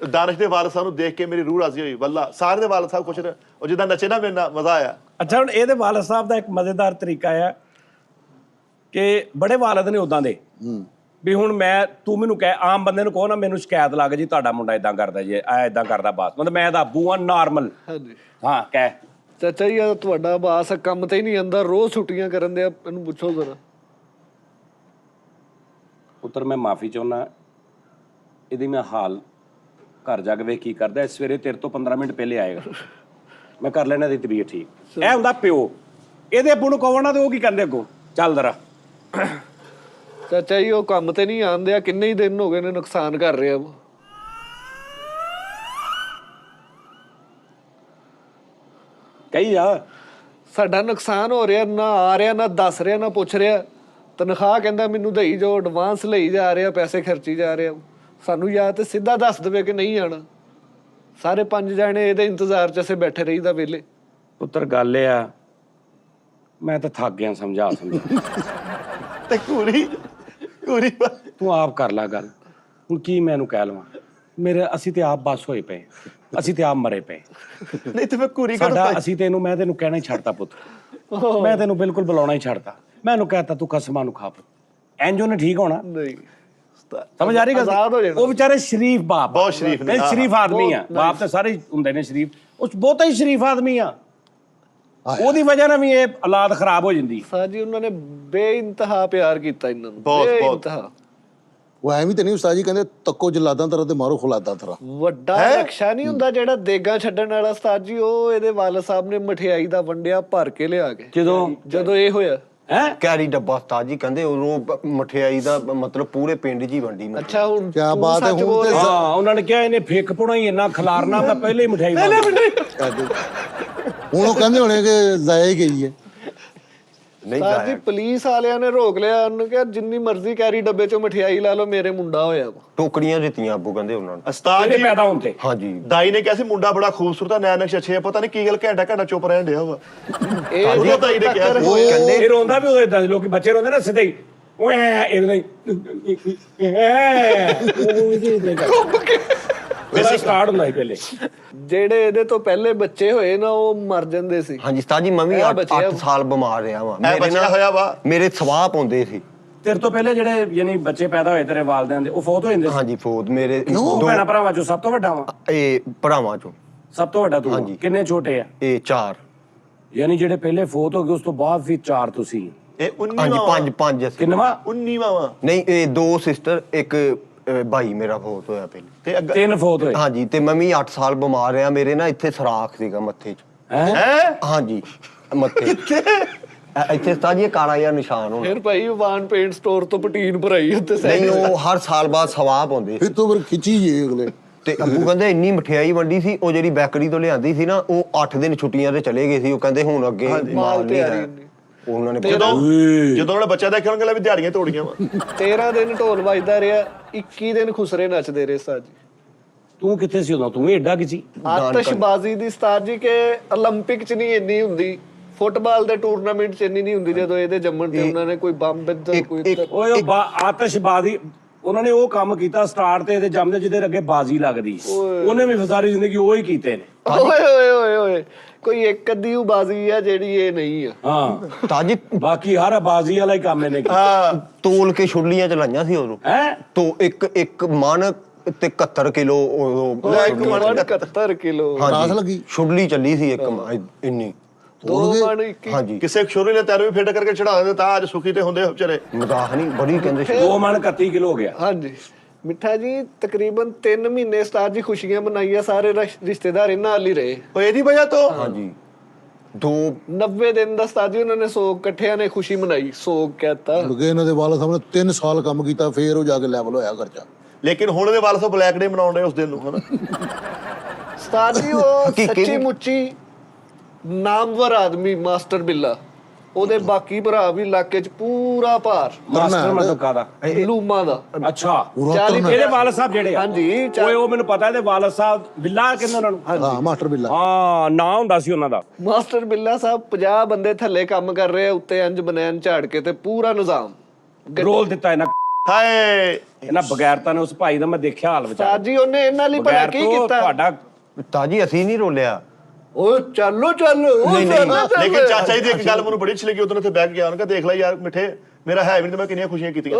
ਦਾਨਿਸ਼ ਦੇ ਵਾਲਦ ਸਾਹਿਬ ਨੂੰ ਦੇਖ ਕੇ ਮੇਰੀ ਰੂਹ ਰਾਜ਼ੀ ਹੋਈ। ਵੱਲਾ ਸਾਰੇ ਦੇ ਵਾਲਦ ਸਾਹਿਬ ਕੁਛ ਉਹ ਜਿੱਦਾਂ ਨੱਚੇ ਨਾ, ਮੇਰੇ ਨਾਲ ਮਜ਼ਾ ਆਇਆ। ਅੱਛਾ, ਹੁਣ ਇਹਦੇ ਵਾਲਦ ਸਾਹਿਬ ਦਾ ਇੱਕ ਮਜ਼ੇਦਾਰ ਤਰੀਕਾ ਆ ਕਿ ਬੜੇ ਵਾਲਦ ਨੇ ਉਦਾਂ ਦੇ ਵੀ ਹੁਣ ਤੂੰ ਮੈਨੂੰ ਕਹਿ, ਆਮ ਬੰਦੇ ਨੂੰ ਕਹੋ ਨਾ ਮੈਨੂੰ ਸ਼ਿਕਾਇਤ ਲੱਗ ਜੀ ਤੁਹਾਡਾ ਮੁੰਡਾ ਇਦਾਂ ਕਰਦਾ ਜੀ, ਆ ਇਦਾਂ ਕਰਦਾ, ਬਾਤ ਮਤਲਬ ਮੈਂ ਇਹਦਾ ਅੱਬੂ ਆ ਨਾਰਮਲ। ਹਾਂਜੀ ਹਾਂ ਕਹਿ ਚਾਚਾ ਜੀ, ਤੁਹਾਡਾ ਬਾਸ ਕੰਮ ਤੇ ਹੀ ਨਹੀਂ ਆਂਦਾ, ਰੋਜ਼ ਛੁੱਟੀਆਂ ਕਰਨ ਦੇ, ਇਹਨੂੰ ਪੁੱਛੋ ਜ਼ਰਾ। ਪੁੱਤਰ ਮੈਂ ਮਾਫੀ ਚਾਹੁੰਦਾ, ਇਹਦੀ ਮੈਂ ਹਾਲ ਘਰ ਜਾ ਕੇ ਵੇਖ ਕੀ ਕਰਦਾ। ਸਵੇਰੇ ਤੇਰੇ ਤੋਂ 15 ਮਿੰਟ ਪਹਿਲੇ ਆਏਗਾ, ਮੈਂ ਕਰ ਲੈਣਾ ਦੀ ਤਬੀਅਤ ਠੀਕ। ਇਹ ਹੁੰਦਾ ਪਿਓ, ਇਹਦੇ ਅੱਬੂ ਨੂੰ ਕਹੋ ਨਾ ਤੇ ਉਹ ਕੀ ਕਹਿੰਦੇ ਅੱਗੋਂ ਚੱਲ ਜ਼ਰਾ। ਚਾਚਾ ਜੀ ਉਹ ਕੰਮ ਤੇ ਨਹੀਂ ਆਂਦੇ ਆ, ਕਿੰਨੇ ਹੀ ਦਿਨ ਹੋ ਗਏ ਨੇ ਨੁਕਸਾਨ ਕਰ ਰਿਹਾ ਉਹ। ਕਹੀ ਜਾ ਸਾਡਾ ਨੁਕਸਾਨ ਹੋ ਰਿਹਾ, ਨਾ ਆ ਰਿਹਾ, ਨਾ ਦੱਸ ਰਿਹਾ, ਨਾ ਪੁੱਛ ਰਿਹਾ। ਤਨਖਾਹ ਕਹਿੰਦਾ ਮੈਨੂੰ ਦੇਈ ਜੋ, ਐਡਵਾਂਸ ਲਈ ਜਾ ਰਿਹਾ, ਪੈਸੇ ਖਰਚੀ ਜਾ ਰਿਹਾ। ਸਾਨੂੰ ਜਾਂ ਤੇ ਸਿੱਧਾ ਦੱਸ ਦੇਵੇ ਕਿ ਨਹੀਂ ਆਣਾ। ਸਾਰੇ 5 ਜਾਣੇ ਇਹਦੇ ਇੰਤਜ਼ਾਰ 'ਚ ਅਸੀਂ ਬੈਠੇ ਰਹੀਦਾ ਵੇਲੇ। ਪੁੱਤਰ ਗੱਲ ਇਹ ਆ, ਮੈਂ ਤਾਂ ਥੱਕ ਗਿਆ ਸਮਝਾ ਤੇ ਘੂਰੀ ਤੂੰ ਆਪ ਕਰ ਲੈ ਗੱਲ। ਹੁਣ ਕੀ ਮੈਂ ਇਹਨੂੰ ਕਹਿ ਲਵਾਂ, ਅਸੀਂ ਤੇ ਆਪ ਬਸ ਹੋਏ ਪਏ, ਅਸੀਂ ਤੇ ਆਪ ਮਰੇ ਪਏ। ਨਹੀਂ ਤੇ ਮੈਂ ਘੂਰੀ ਸਾਡਾ ਅਸੀਂ ਮੈਂ ਤੈਨੂੰ ਕਹਿਣਾ ਹੀ ਛੱਡਤਾ ਪੁੱਤ, ਮੈਂ ਤੈਨੂੰ ਬਿਲਕੁਲ ਬੁਲਾਉਣਾ ਹੀ ਛੱਡਤਾ। ਮੈਂ ਇਹਨੂੰ ਕਹਿਤਾ ਤੂੰ ਕਸਮਾਂ ਨੂੰ ਖਾ ਪੁੱਤ, ਇੰਜ ਉਹਨੇ ਠੀਕ ਹੋਣਾ। ਨਹੀਂ ਸਮਝ ਆ ਰਹੀ ਗੱਲ? ਆਜ਼ਾਦ ਹੋ ਜਾਣਾ। ਉਹ ਵਿਚਾਰੇ ਸ਼ਰੀਫ ਬਾਪ, ਬਹੁਤ ਸ਼ਰੀਫ ਨੇ, ਸ਼ਰੀਫ ਆਦਮੀ ਆ। ਬਾਪ ਤੇ ਸਾਰੇ ਹੁੰਦੇ ਨੇ ਸ਼ਰੀਫ, ਉਹ ਬਹੁਤਾ ਹੀ ਸ਼ਰੀਫ ਆਦਮੀ ਆ। ਉਹਦੀ ਵਜ੍ਹਾ ਨਾਲ ਵੀ ਇਹ ਔਲਾਦ ਖਰਾਬ ਹੋ ਜਾਂਦੀ। ਸਾਜੀ ਉਹਨਾਂ ਨੇ ਬੇਇੰਤਹਾ ਪਿਆਰ ਕੀਤਾ ਇਹਨਾਂ ਨੂੰ, ਬਹੁਤ। ਬੇਇੰਤਹਾ। ਉਹ ਐਵੇਂ ਤਾਂ ਨਹੀਂ ਉਸਤਾਦ ਜੀ ਕਹਿੰਦੇ ਤੱਕੋ ਜਲਾਦਾਂ ਤਰ੍ਹਾਂ ਤੇ ਮਾਰੋ ਖੁਲਾਦਾਂ ਤਰ੍ਹਾਂ। ਵੱਡਾ ਰਕਸ਼ਾ ਨਹੀਂ ਹੁੰਦਾ ਜਿਹੜਾ ਦੇਗਾ ਛੱਡਣ ਵਾਲਾ ਉਸਤਾਦ ਜੀ, ਉਹ ਇਹਦੇ ਵਾਲਦ ਸਾਹਿਬ ਨੇ ਮਠਿਆਈ ਦਾ ਵੰਡਿਆ ਭਰ ਕੇ ਲਿਆ ਕੇ। ਜਦੋਂ ਇਹ ਹੋਇਆ ਹੈ ਕੈਰੀ ਡੱਬਾ ਉਸਤਾਦ ਜੀ ਕਹਿੰਦੇ ਉਦੋਂ ਮਠਿਆਈ ਦਾ ਮਤਲਬ ਪੂਰੇ ਪਿੰਡ 'ਚ ਹੀ ਵੰਡੀ। ਅੱਛਾ ਹੁਣ ਕਿਆ ਤੂੰ ਬਾਤ ਹੈ, ਸੱਚ ਹੁਣ ਬੋਲ। ਤੇ ਹਾਂ, ਉਹਨਾਂ ਨੇ ਕਿਹਾ ਇਹਨੇ ਫੇਕ ਪੁਣਾ ਹੀ ਇੰਨਾ ਖਿਲਾਰਨਾ, ਮੈਂ ਪਹਿਲੇ ਹੀ ਮਠਿਆਈ ਹੁਣ ਉਹ ਕਹਿੰਦੇ ਹੋਣੇ ਕਿ ਲਾਇਆ ਹੀ ਗਈ ਹੈ। ਨਹੀਂ ਉਸਤਾਦ ਜੀ ਪੁਲਿਸ ਵਾਲਿਆਂ ਨੇ ਰੋਕ ਲਿਆ, ਉਹਨੂੰ ਕਿਹਾ ਜਿੰਨੀ ਮਰਜ਼ੀ ਕੈਰੀ ਡੱਬੇ 'ਚੋਂ ਮਠਿਆਈ ਲਾ ਲਓ, ਮੇਰੇ ਮੁੰਡਾ ਹੋਇਆ ਵਾ। ਟੋਕਰੀਆਂ ਦਿੱਤੀਆਂ ਅੱਬੂ ਕਹਿੰਦੇ ਉਹਨਾਂ ਨੂੰ। ਉਸਤਾਦ ਜੀ ਪੈਦਾ ਹੋਣ ਤੇ। ਹਾਂਜੀ ਦਾਈ ਨੇ ਕਿਹਾ ਸੀ ਮੁੰਡਾ ਬੜਾ ਖੂਬਸੂਰਤ ਆ, ਨੈਣ ਨਕਸ਼ ਅੱਛੇ ਆ, ਪਤਾ ਨਹੀਂ ਕੀ ਗੱਲ ਘੰਟਾ ਚੁੱਪ ਰਹਿਣ ਡਿਆ ਵਾ। ਇਹ ਦਾਈ ਨੇ ਕਿਹਾ ਸੀ। ਇਹ ਰੋਂਦਾ ਵੀ ਉਹਦੇ ਇਦਾਂ ਲੋਕ ਬੱਚੇ ਰੋਂਦੇ ਨਾ ਸਿੱਧੇ ਹੀ ਓਏ ਇਹਦਾ ਮੇਰਾ ਸਟਾਰਟ ਹੁੰਦਾ ਹੀ ਪਹਿਲੇ। ਜਿਹੜੇ ਇਹਦੇ ਤੋਂ ਪਹਿਲੇ ਬੱਚੇ ਹੋਏ ਨਾ, ਉਹ ਮਰ ਜਾਂਦੇ ਸੀ। ਹਾਂਜੀ ਉਸਤਾਦ ਜੀ, ਮੈਂ ਵੀ ਇਹ 8 ਬਚਿਆ। ਸਾਲ ਬਿਮਾਰ ਰਿਹਾ ਵਾਂ। ਇਹ ਬਚਿਆ ਹੋਇਆ ਵਾ। ਮੇਰੇ ਸਵਾਹ ਪਾਉਂਦੇ ਸੀ। ਤੇਰੇ ਤੋਂ ਪਹਿਲੇ ਜਿਹੜੇ ਯਾਨੀ ਬੱਚੇ ਪੈਦਾ ਹੋਏ ਤੇਰੇ ਵਾਲਿਆਂ ਦੇ, ਉਹ ਫੌਤ ਹੋ ਜਾਂਦੇ ਸੀ। ਹਾਂਜੀ ਫੌਤ ਮੇਰੇ ਤੂੰ ਭੈਣਾਂ ਭਰਾਵਾਂ ਚੋਂ ਸਭ ਤੋਂ ਵੱਡਾ ਵਾ? ਇਹ ਭਰਾਵਾਂ ਚੋਂ ਸਭ ਤੋਂ ਵੱਡਾ ਤੂੰ? ਹਾਂਜੀ। ਕਿੰਨੇ ਛੋਟੇ ਆ? ਇਹ 4। ਯਾਨੀ ਜਿਹੜੇ ਪਹਿਲੇ ਫੌਤ ਹੋ ਗਏ ਉਸ ਤੋਂ ਬਾਅਦ ਫਿਰ 4 ਤੁਸੀਂ? ਇਹ 19ਵਾਂ ਹਾਂਜੀ 5 ਅਸੀਂ। ਕਿੰਨਵਾਂ? 19ਵਾਂ ਵਾ। ਨਹੀਂ ਇਹ 2 ਸਿਸਟਰ, ਇੱਕ ਭਾਈ ਮੇਰਾ ਫੌਤ ਹੋਇਆ ਪਹਿਲੇ। ਤੇ 3 ਫੌਤ ਹੋਏ। ਹਾਂਜੀ ਤੇ ਮੈਂ ਵੀ 8 ਸਾਲ ਬਿਮਾਰ ਰਿਹਾ। ਮੇਰੇ ਨਾ ਇੱਥੇ ਸਰਾਖ ਸੀਗਾ ਮੱਥੇ 'ਚ। ਹੈ ਹੈ ਹਾਂਜੀ ਮੱਥੇ ਇੱਥੇ ਉਸਤਾਦ ਜੀ ਇਹ ਕਾਲਾ ਜਿਹਾ ਨਿਸ਼ਾਨ ਹੋਣਾ। ਫਿਰ ਭਾਈ ਵਾਨ ਪੇਂਟ ਸਟੋਰ ਤੋਂ ਪਟੀਨ ਭਰਾਈ ਉੱਤੇ ਨਹੀਂ ਉਹ ਹਰ ਸਾਲ ਬਾਅਦ ਸਵਾਹ ਪਾਉਂਦੇ ਫਿਰ ਤੋਂ ਫਿਰ ਖਿੱਚੀ ਜੇ ਅਗਲੇ। ਤੇ ਅੱਬੂ ਕਹਿੰਦੇ ਇੰਨੀ ਮਠਿਆਈ ਵੰਡੀ ਸੀ, ਉਹ ਜਿਹੜੀ ਬੈਕਰੀ ਤੋਂ ਲਿਆਂਦੀ ਸੀ ਨਾ, ਉਹ 8 ਦਿਨ ਛੁੱਟੀਆਂ ਤੇ ਚਲੇ ਗਏ ਸੀ। ਉਹ ਕਹਿੰਦੇ ਹੁਣ ਅੱਗੇ ਮਾਲ ਨਹੀਂ ਹੈ। ਉਹਨਾਂ ਨੇ ਜਦੋਂ ਉਹਨਾਂ ਨੇ ਬੱਚਾ ਦੇਖਿਆ ਉਹਨਾਂ ਵੀ ਦਿਹਾੜੀਆਂ ਤੋੜੀਆਂ ਵਾ। 13 ਦਿਨ ਢੋਲ ਵੱਜਦਾ ਰਿਹਾ, 21 ਦਿਨ ਖੁਸਰੇ ਨੱਚਦੇ ਰਹੇ ਉਸਤਾਦ ਜੀ। ਤੂੰ ਕਿੱਥੇ ਸੀ ਉਦੋਂ? ਤੂੰ ਵੀ ਐਡਾ ਕੀ ਸੀ? ਆਤਿਸ਼ਬਾਜ਼ੀ ਦੀ ਉਸਤਾਦ ਜੀ ਕਿ 올림픽 ਚ ਨਹੀਂ ਇੰਨੀ ਹੁੰਦੀ, ਫੁੱਟਬਾਲ ਦੇ ਟੂਰਨਾਮੈਂਟ ਚ ਇੰਨੀ ਨਹੀਂ ਹੁੰਦੀ। ਜਦੋਂ ਇਹਦੇ ਜੰਮਣ ਤੇ ਉਹਨਾਂ ਨੇ ਕੋਈ ਬੰਬ ਇੱਧਰ ਕੋਈ ਓਏ ਉਹ ਆਤਿਸ਼ਬਾਜ਼ੀ ਉਹਨਾਂ ਨੇ ਉਹ ਕੰਮ ਕੀਤਾ ਸਟਾਰਟ ਤੇ ਇਹਦੇ ਜੰਮਦੇ ਜਿਹਦੇ ਅੱਗੇ ਬਾਜ਼ੀ ਲੱਗਦੀ। ਉਹਨੇ ਵੀ ਸਾਰੀ ਜ਼ਿੰਦਗੀ ਉਹ ਹੀ ਕੀਤੇ ਨੇ। ਓਏ ਓਏ ਓਏ ਓਏ ਕੋਈ ਇੱਕ ਅੱਧੀ ਬਾਜ਼ੀ ਆ ਜਿਹੜੀ ਇਹ ਨਹੀਂ ਆ। ਹਾਂ ਤਾਜੀ ਬਾਕੀ ਹਰ ਬਾਜ਼ੀ ਵਾਲਾ ਹੀ ਕੰਮ ਇਹਨੇ ਕੀਤਾ। ਹਾਂ ਤੋਲ ਕੇ ਛੁੱਲੀਆਂ ਚਲਾਈਆਂ ਸੀ ਉਦੋਂ। ਹੈ ਤੋ ਇੱਕ ਮਣ ਤੇ 71 ਕਿਲੋ ਲੈ ਇੱਕ ਮਣ 71 ਕਿਲੋ ਰਾਸ ਲੱਗੀ। ਛੁੱਲੀ ਚੱਲੀ ਸੀ ਇੱਕ ਇੰਨੀ। 2 ਮਣ 21। ਹਾਂਜੀ ਕਿਸੇ ਸ਼ੋਰੀ ਨੇ ਤੈਨੂੰ ਵੀ ਫਿੱਟ ਕਰਕੇ ਚੜਾ ਦਿੰਦੇ ਤਾਂ ਅੱਜ ਸੁਖੀ ਤੇ ਹੁੰਦੇ ਵਿਚਾਰੇ। ਮਜ਼ਾਕ ਨਹੀਂ, ਬੜੀ ਕਹਿੰਦੇ ਸੀ। 2 ਮਣ 31 ਕਿਲੋ ਹੋ ਗਿਆ। ਹਾਂਜੀ ਮਿੱਠਾ ਜੀ ਤਕਰੀਬਨ 3 ਮਹੀਨੇ ਉਸਤਾਦ ਜੀ ਖੁਸ਼ੀਆਂ ਮਨਾਈਆਂ, ਸਾਰੇ ਰਿਸ਼ਤੇਦਾਰ ਇਹਨਾਂ ਨਾਲ ਹੀ ਰਹੇ। ਉਹ ਇਹਦੀ ਵਜ੍ਹਾ ਤੋਂ ਹਾਂਜੀ 90 ਦਿਨ ਦਾ ਉਸਤਾਦ ਜੀ ਉਹਨਾਂ ਨੇ ਸੋਗ ਇਕੱਠਿਆਂ ਨੇ ਖੁਸ਼ੀ ਮਨਾਈ। ਸੋਗ ਕਹਤਾ ਮੁਰਗੇ ਇਹਨਾਂ ਦੇ ਵਾਲਾ ਸਾਹਮਣੇ 3 ਸਾਲ ਕੰਮ ਕੀਤਾ, ਫੇਰ ਉਹ ਜਾ ਕੇ ਲੈਵਲ ਹੋਇਆ ਖਰਚਾ। ਲੇਕਿਨ ਹੁਣ ਇਹਦੇ ਵਾਲ ਸੋ ਬਲੈਕ ਡੇ ਮਨਾਉਣ ਰਹੇ ਉਸ ਦਿਨ ਨੂੰ ਹਨਾ। ਉਸਤਾਦ ਜੀ ਉਹ ਸੱਚੀ ਮੁੱਚੀ ਨਾਮਵਰ ਆਦਮੀ ਮਾਸਟਰ ਬਿੱਲਾ, ਉਹਦੇ ਬਾਕੀ ਭਰਾ ਵੀ ਇਲਾਕੇ 'ਚ ਪੂਰਾ ਭਾਰ ਮਾਸਟਰ ਮਤਲਬ ਕਾਦਾ? ਲੂਮਾ ਦਾ। ਅੱਛਾ 40 ਇਹਦੇ ਵਾਲਦ ਸਾਹਿਬ ਜਿਹੜੇ ਆ? ਹਾਂਜੀ ਓਏ ਉਹ ਮੈਨੂੰ ਪਤਾ ਇਹਦੇ ਵਾਲਦ ਸਾਹਿਬ ਬਿੱਲਾ ਕਹਿੰਦੇ ਉਹਨਾਂ ਨੂੰ। ਹਾਂ ਮਾਸਟਰ ਬਿੱਲਾ। ਹਾਂ ਨਾਂ ਹੁੰਦਾ ਸੀ ਉਹਨਾਂ ਦਾ। ਮਾਸਟਰ ਬਿੱਲਾ ਸਾਹਿਬ 50 ਬੰਦੇ ਥੱਲੇ ਕੰਮ ਕਰ ਰਹੇ ਆ, ਉੱਤੇ ਇੰਜ ਬਨੈਣ ਝਾੜ ਕੇ ਤੇ ਪੂਰਾ ਨਿਜ਼ਾਮ ਰੋਲ ਦਿੱਤਾ ਇਹਨਾਂ ਹਾਏ ਇਹਨਾਂ ਬਗੈਰਤਾ ਨੇ ਉਸ ਭਾਈ ਦਾ। ਮੈਂ ਦੇਖਿਆ ਹਾਲ ਵਿਚਾਰ। ਉਸਤਾਦ ਜੀ ਉਹਨੇ ਇਹਨਾਂ ਲਈ ਭਲਾ ਕੀ ਕੀਤਾ? ਤੁਹਾਡਾ ਤਾਜੀ ਅਸੀਂ ਨਹੀਂ ਰੋਲਿਆ। ਉਹ ਚੱਲੋ ਲੇਕਿਨ ਚਾਚਾ ਜੀ ਦੀ ਇੱਕ ਗੱਲ ਮੈਨੂੰ ਬੜੀ ਅੱਛੀ ਲੱਗੀ। ਉਦੋਂ ਉੱਥੇ ਬੈਠ ਗਿਆ ਉਹਨਾਂ ਕਾ ਦੇਖ ਲੈ ਯਾਰ ਮਿੱਠੇ ਮੇਰਾ ਹੈ ਵੀ ਨਹੀਂ, ਮੈਂ ਕਿੰਨੀਆਂ ਖੁਸ਼ੀਆਂ ਕੀਤੀਆਂ।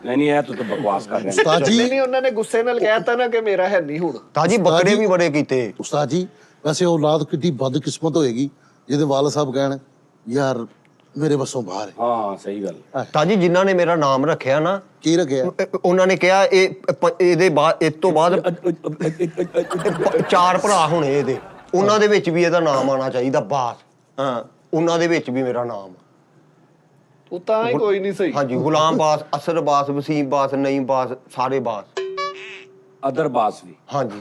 ਨਹੀਂ ਇਹ ਤੂੰ ਤਾਂ ਬਕਵਾਸ ਕਰ ਰਿਹਾ। ਉਸਤਾਦ ਜੀ ਨਹੀਂ ਉਹਨਾਂ ਨੇ ਗੁੱਸੇ ਨਾਲ ਕਹਿਤਾ ਨਾ ਕਿ ਮੇਰਾ ਹੈ ਨਹੀਂ ਹੁਣ। ਤਾਜੀ ਬੱਕਰੇ ਵੀ ਬੜੇ ਕੀਤੇ। ਉਸਤਾਦ ਜੀ ਵੈਸੇ ਔਲਾਦ ਕਿੱਡੀ ਬਦਕਿਸਮਤ ਹੋਏਗੀ ਜਿਹਦੇ ਵਾਲਾ ਸਾਹਿਬ ਕਹਿਣ ਯਾਰ ਮੇਰੇ ਵੱਸੋਂ ਬਾਹਰ ਹੈ। ਹਾਂ ਸਹੀ ਗੱਲ। ਤਾਜੀ ਜਿਨ੍ਹਾਂ ਨੇ ਮੇਰਾ ਨਾਮ ਰੱਖਿਆ ਨਾ, ਕੀ ਰੱਖਿਆ? ਉਹਨਾਂ ਨੇ ਕਿਹਾ ਇਹਦੇ ਬਾਅਦ ਇਸ ਤੋਂ ਬਾਅਦ 4 ਭਰਾ ਹੋਣੇ ਇਹਦੇ, ਉਹਨਾਂ ਦੇ ਵਿੱਚ ਵੀ ਇਹਦਾ ਨਾਮ ਆਣਾ ਚਾਹੀਦਾ ਬਾਸ। ਹਾਂ ਉਹਨਾਂ ਦੇ ਵਿੱਚ ਵੀ ਮੇਰਾ ਨਾਮ। ਉਹ ਤਾਂ ਹੀ ਕੋਈ ਨਹੀਂ ਸਹੀ। ਹਾਂਜੀ ਗੁਲਾਮ ਬਾਸ, ਅਸਰ ਬਾਸ, ਵਸੀਮ ਬਾਸ, ਨਈਮ ਬਾਸ, ਸਾਰੇ ਬਾਸ। ਅਦਰ ਬਾਸ ਵੀ। ਹਾਂਜੀ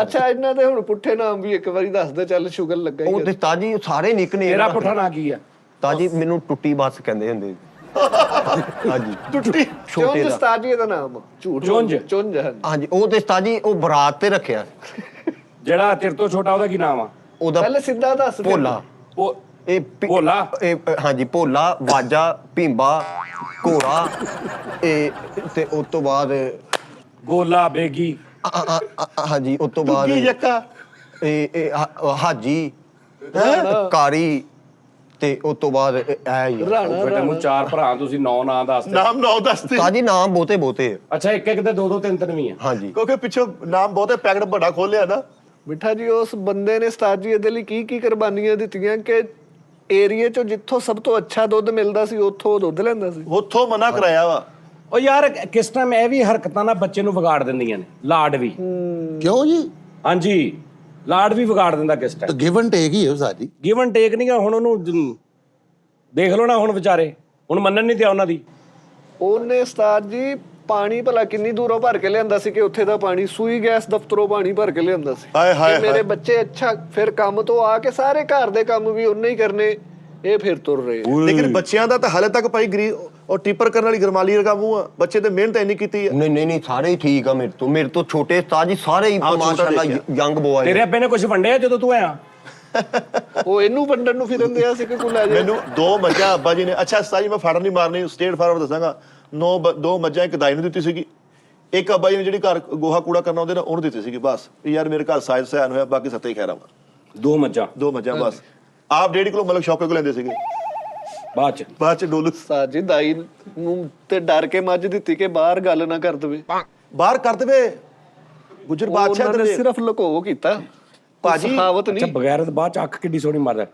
ਅੱਛਾ ਇਹਨਾਂ ਦੇ ਹੁਣ ਪੁੱਠੇ ਨਾਮ ਵੀ ਇੱਕ ਵਾਰੀ ਦੱਸ ਦੇ, ਚੱਲ ਸ਼ੁਗਰ ਲੱਗਾ ਉਹ ਹੀ ਤੇ ਤਾਜੀ ਸਾਰੇ ਨਿਕਨੇ। ਤੇਰਾ ਪੁੱਠਾ ਨਾਂ ਕੀ ਆ? ਤਾਜੀ ਮੈਨੂੰ ਟੁੱਟੀ ਬੱਸ ਕਹਿੰਦੇ ਹੁੰਦੇ ਸੀ। ਹਾਂਜੀ ਟੁੱਟੀ ਛੋਟੇ ਚੁੰਝ ਦਾ। ਉਸਤਾਦ ਜੀ ਦਾ ਨਾਮ ਝੂਠ ਚੁੰਝ। ਚੁੰਝ ਹਾਂਜੀ। ਹਾਂਜੀ ਉਹ ਤੇ ਤਾਜੀ ਉਹ ਬਰਾਤ ਤੇ ਰੱਖਿਆ ਜਿਹੜਾ ਤੇਰੇ ਤੋਂ ਛੋਟਾ ਉਹਦਾ ਕੀ ਨਾਮ ਆ? ਉਹਦਾ ਪਹਿਲੇ ਸਿੱਧਾ ਦੱਸ ਫਿਰ। ਭੋਲਾ। ਉਹ ਇਹ ਭੋਲਾ? ਹਾਂਜੀ ਭੋਲਾ, ਵਾਜਾ, ਭੀਂਬਾ, ਘੋੜਾ, ਇਹ ਤੇ ਉਸ ਤੋਂ ਬਾਅਦ ਗੋਲਾ ਬੇਗੀ। ਹਾਂਜੀ ਉਸ ਤੋਂ ਬਾਅਦ ਕੀ ਜੱਕਾ ਇਹ ਹਾਜੀ ਕਾਰੀ ਤੇ ਉਸ ਤੋਂ ਬਾਅਦ ਐ ਹੀ ਬੇਟੇ ਨੂੰ 4 ਭਰਾ ਤੁਸੀਂ 9 ਨਾਂ ਦੱਸਦੇ। ਨਾਮ ਨਾ ਦੱਸਦੇ ਤਾਜੀ ਨਾਮ ਬਹੁਤੇ ਅੱਛਾ ਇੱਕ ਇੱਕ ਤੇ 2 3 ਵੀ ਆ। ਹਾਂਜੀ ਕਿਉਂਕਿ ਪਿੱਛੋਂ ਨਾਮ ਬਹੁਤੇ ਪੈਕਟ ਵੱਡਾ ਖੋਲਿਆ ਨਾ। ਮਿੱਠਾ ਜੀ ਉਸ ਬੰਦੇ ਨੇ ਉਸਤਾਦ ਜੀ ਇਹਦੇ ਲਈ ਕੀ ਕੁਰਬਾਨੀਆਂ ਦਿੱਤੀਆਂ ਕਿ ਏਰੀਏ ਚੋਂ ਜਿੱਥੋਂ ਸਭ ਤੋਂ ਅੱਛਾ ਦੁੱਧ ਮਿਲਦਾ ਸੀ ਉੱਥੋਂ ਦੁੱਧ ਲੈਂਦਾ ਸੀ। ਉੱਥੋਂ ਮਨਾ ਕਰਾਇਆ ਵਾ। ਉਹ ਯਾਰ ਕਿਸ ਟਾਈਮ ਇਹ ਵੀ ਹਰਕਤਾਂ ਨਾਲ ਬੱਚੇ ਨੂੰ ਵਿਗਾੜ ਦਿੰਦੀਆਂ ਨੇ। ਲਾਡ ਵੀ। ਕਿਉਂ ਜੀ? ਹਾਂਜੀ ਲਾਡ ਵੀ ਵਿਗਾੜ ਦਿੰਦਾ ਕਿਸ ਟਾਈਮ। ਤਾਂ ਗਿਵ ਐਂਡ ਟੇਕ ਹੀ ਹੈ ਉਸਤਾਦ ਜੀ। ਗਿਵ ਐਂਡ ਟੇਕ ਨਹੀਂ ਗਾ। ਹੁਣ ਉਹਨੂੰ ਦੇਖ ਲਓ ਨਾ, ਹੁਣ ਵਿਚਾਰੇ ਹੁਣ ਮੰਨਣ ਨਹੀਂ ਦਿਆ ਉਹਨਾਂ ਦੀ। ਉਹਨੇ ਉਸਤਾਦ ਜੀ ਪਾਣੀ ਭਲਾ ਕਿੰਨੀ ਦੂਰੋਂ ਭਰ ਕੇ ਲਿਆਂਦਾ ਸੀ ਕਿ ਉੱਥੇ ਦਾ ਪਾਣੀ ਸੂਈ ਗੈਸ ਦਫ਼ਤਰੋਂ ਪਾਣੀ ਭਰ ਕੇ ਲਿਆਂਦਾ ਸੀ। ਹਾਏ ਹਾਏ ਮੇਰੇ ਬੱਚੇ ਅੱਛਾ ਫਿਰ ਕੰਮ ਤੋਂ ਆ ਕੇ ਸਾਰੇ ਘਰ ਦੇ ਕੰਮ ਵੀ ਉਹਨੇ ਹੀ ਕਰਨੇ, ਇਹ ਫਿਰ ਤੁਰ ਰਹੇ। ਲੇਕਿਨ ਬੱਚਿਆਂ ਦਾ ਤਾਂ ਹਾਲੇ ਤੱਕ ਭਾਈ ਉਹ ਟਿੱਪਰ ਕਰਨ ਵਾਲੀ ਗਰਮਾਲੀ ਵਰਗਾ ਮੂੰਹ ਆ। ਬੱਚੇ ਤੇ ਮਿਹਨਤ ਇੰਨੀ ਕੀਤੀ ਆ। ਨਹੀਂ ਸਾਰੇ ਹੀ ਠੀਕ ਆ। ਮੇਰੇ ਤੋਂ ਛੋਟੇ ਤਾਜੀ ਸਾਰੇ ਹੀ ਮਾਸ਼ਾਅੱਲਾ ਯੰਗ ਬੋਏ। ਤੇਰੇ ਅੱਬੇ ਨੇ ਕੁਝ ਵੰਡਿਆ ਜਦੋਂ ਤੂੰ ਆਇਆ? ਉਹ ਇਹਨੂੰ ਵੰਡਣ ਨੂੰ ਫਿਰਨ ਦਿਆ ਸੀ ਕਿ ਕੋਈ ਲੈ ਜਾ। ਮੈਨੂੰ 2 ਮੱਝਾਂ ਅੱਬਾ ਜੀ ਨੇ, ਅੱਛਾ ਸਾਜੀ ਮੈਂ ਫੜ ਨਹੀਂ ਮਾਰਨੀ, ਸਟੇਟ ਫਾਰਮ ਦੱਸਾਂਗਾ। 2 ਮੱਝਾਂ ਇੱਕ ਦਾਈ ਨੂੰ ਦਿੱਤੀ ਸੀਗੀ, ਇੱਕ ਅੱਬਾ ਜੀ ਨੇ ਜਿਹੜੀ ਘਰ ਗੋਹਾ ਕੂੜਾ ਕਰਨਾ ਉਹਦੇ ਨਾਲ ਉਹਨੂੰ ਦਿੱਤੀ ਸੀਗੀ। ਬਸ ਯਾਰ ਮੇਰੇ ਘਰ ਸਾਇਦ ਸਹਿਨ ਹੋਇਆ, ਬਾਕੀ ਸੱਤੇ ਹੀ ਖੈਰਾ ਵਾ। 2 ਮੱਝਾਂ 2 ਮੱਝਾਂ ਬਸ। ਆਪ 1.5 ਕਿਲੋ ਮਤਲਬ ਸ਼ੌਕੇ ਕੋ ਲੈਂਦੇ ਸੀਗੇ। ਬਾਅਦ ਚ ਡੋਲੂ ਉਸਤਾਦ ਜੀ ਦਾਈ ਨੂੰ ਤੇ ਡਰ ਕੇ ਮੱਝ ਦਿੱਤੀ ਕਿ ਬਾਹਰ ਗੱਲ ਨਾ ਕਰ ਦਵੇ। ਬਾਹਰ ਕਰ ਦੇਵੇ। ਗੁੱਜਰ ਬਾਦਸ਼ਾਹ ਉਹਨਾਂ ਨੇ ਦੇ ਸਿਰਫ ਲੁਕੋ ਕੀਤਾ ਭਾਜੀ। ਸਖਾਵਤ ਅੱਛਾ ਨਹੀਂ। ਬਗੈਰ ਬਾਅਦ ਚ ਅੱਖ ਕਿੱਡੀ ਸੋਹਣੀ ਮਾਰਦਾ।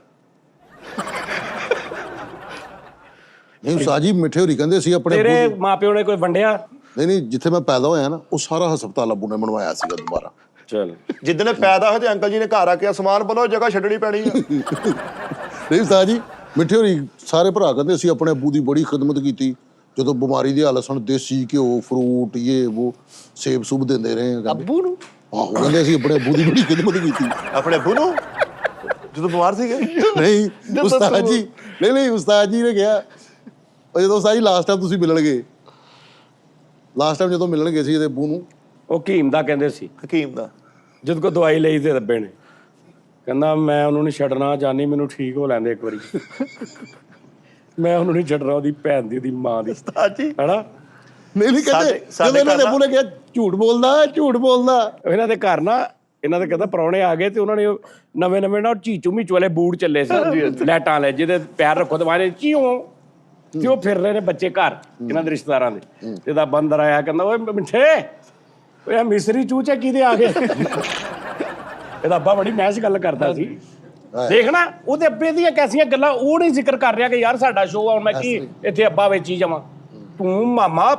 ਨਹੀਂ ਉਸਤਾਦ ਜੀ ਮਿੱਠੇ ਹੋਰੀ ਕਹਿੰਦੇ ਸੀ ਆਪਣੇ ਤੇਰੇ ਮਾਪਿਓ ਨੇ ਕੋਈ ਵੰਡਿਆ? ਨਹੀਂ ਜਿੱਥੇ ਮੈਂ ਪੈਦਾ ਹੋਇਆ ਨਾ ਉਹ ਸਾਰਾ ਹਸਪਤਾਲ ਅੱਬੂ ਨੇ ਬਣਵਾਇਆ ਸੀਗਾ ਦੁਬਾਰਾ। ਚਲ ਜਿੱਦਣ ਪੈਦਾ ਹੋਏ ਤੇ ਅੰਕਲ ਜੀ ਨੇ ਘਰ ਆ ਕੇ ਸਮਾਨ ਬਣਾਓ, ਜਗ੍ਹਾ ਛੱਡਣੀ ਪੈਣੀ ਆ। ਨਹੀਂ ਉਸਤਾਦ ਜੀ, ਮਿੱਠੇ ਹੋਰੀ ਸਾਰੇ ਭਰਾ ਕਹਿੰਦੇ ਅਸੀਂ ਆਪਣੇ ਅੱਬੂ ਦੀ ਬੜੀ ਖਿਦਮਤ ਕੀਤੀ, ਜਦੋਂ ਬਿਮਾਰੀ ਦੀ ਹਾਲਤ ਸਾਨੂੰ ਦੇਸੀ ਘਿਓ, ਫਰੂਟ, ਉਹ ਸੇਬ ਸੂਬ ਦਿੰਦੇ ਰਹੇ ਆ। ਅੱਬੂ ਨੂੰ ਆਹੋ, ਕਹਿੰਦੇ ਅਸੀਂ ਆਪਣੇ ਅੱਬੂ ਦੀ ਬੜੀ ਖਿਦਮਤ ਕੀਤੀ। ਆਪਣੇ ਅੱਬੂ ਨੂੰ ਜਦੋਂ ਬਿਮਾਰ ਸੀਗੇ? ਨਹੀਂ ਉਸਤਾਦ ਜੀ, ਨਹੀਂ ਉਸਤਾਦ ਜੀ ਨੇ ਕਿਹਾ, ਉਹ ਜਦੋਂ ਉਸਤਾਦ ਜੀ ਲਾਸਟ ਟਾਈਮ ਤੁਸੀਂ ਮਿਲਣ ਗਏ, ਲਾਸਟ ਟਾਈਮ ਜਦੋਂ ਮਿਲਣ ਗਏ ਸੀ ਇਹਦੇ ਅੱਬੂ ਨੂੰ, ਉਹ ਹਕੀਮ ਦਾ ਕਹਿੰਦੇ ਸੀ, ਹਕੀਮ ਦਾ ਜਦ ਕੋ ਦਵਾਈ ਲਈ ਤੇ ਰੱਬੇ ਨੇ ਕਹਿੰਦਾ ਮੈਂ ਉਹਨੂੰ ਨਹੀਂ ਛੱਡਣਾ, ਜਾਨੀ ਮੈਨੂੰ ਠੀਕ ਹੋ ਲੈਂਦੇ ਇੱਕ ਵਾਰੀ। ਮੈਂ ਉਹਨੂੰ ਨਹੀਂ ਛੱਡਣਾ, ਉਹਦੀ ਭੈਣ ਦੀ, ਉਹਦੀ ਮਾਂ ਦੀ, ਉਸਤਾਦ ਜੀ ਹੈਨਾ। ਨਹੀਂ ਕਹਿੰਦੇ ਜਦੋਂ ਇਹਨਾਂ ਦੇ ਅੱਬੂ ਨੇ ਕਿਹਾ ਝੂਠ ਬੋਲਦਾ, ਝੂਠ ਬੋਲਦਾ। ਇਹਨਾਂ ਦੇ ਘਰ ਨਾ, ਇਹਨਾਂ ਦੇ ਕਹਿੰਦਾ ਪ੍ਰਾਹੁਣੇ ਆ ਗਏ ਤੇ ਉਹਨਾਂ ਨੇ ਨਵੇਂ ਨਾ ਝੀਚੂ ਮੀਚੂ ਵਾਲੇ ਬੂਟ ਚੱਲੇ ਸੀ, ਲੈਟਾਂ ਵਾਲੇ, ਜਿਹਦੇ ਪੈਰ ਰੱਖੋ ਤੇ ਵਾਲੇ ਚੀਓ, ਤੇ ਉਹ ਫਿਰ ਰਹੇ ਨੇ ਬੱਚੇ ਘਰ ਇਹਨਾਂ ਦੇ ਰਿਸ਼ਤੇਦਾਰਾਂ ਦੇ। ਤੇ ਇਹਦਾ ਬੰਦਰ ਆਇਆ, ਕਹਿੰਦਾ ਓਏ ਮਿੱਠੇ, ਓਏ ਆ ਮਿਸਰੀ ਚੂਚੇ ਕਿਹਦੇ ਆ ਗਏ? ਇਹਦਾ ਅੱਬਾ ਬੜੀ ਮਹਿਸ਼ ਗੱਲ ਕਰਦਾ ਸੀ। ਦੇਖਣਾ ਉਹਦੇ ਅੱਬੇ ਦੀਆਂ ਕੈਸੀਆਂ ਗੱਲਾਂ, ਉਹ ਨਹੀਂ ਜ਼ਿਕਰ ਕਰ ਰਿਹਾ ਕਿ ਯਾਰ ਸਾਡਾ ਸ਼ੋਅ ਆ, ਹੁਣ ਮੈਂ ਕੀ ਇੱਥੇ ਅੱਬਾ ਵੇਚੀ ਜਾਵਾਂ। ਤੂੰ ਮਾਮਾ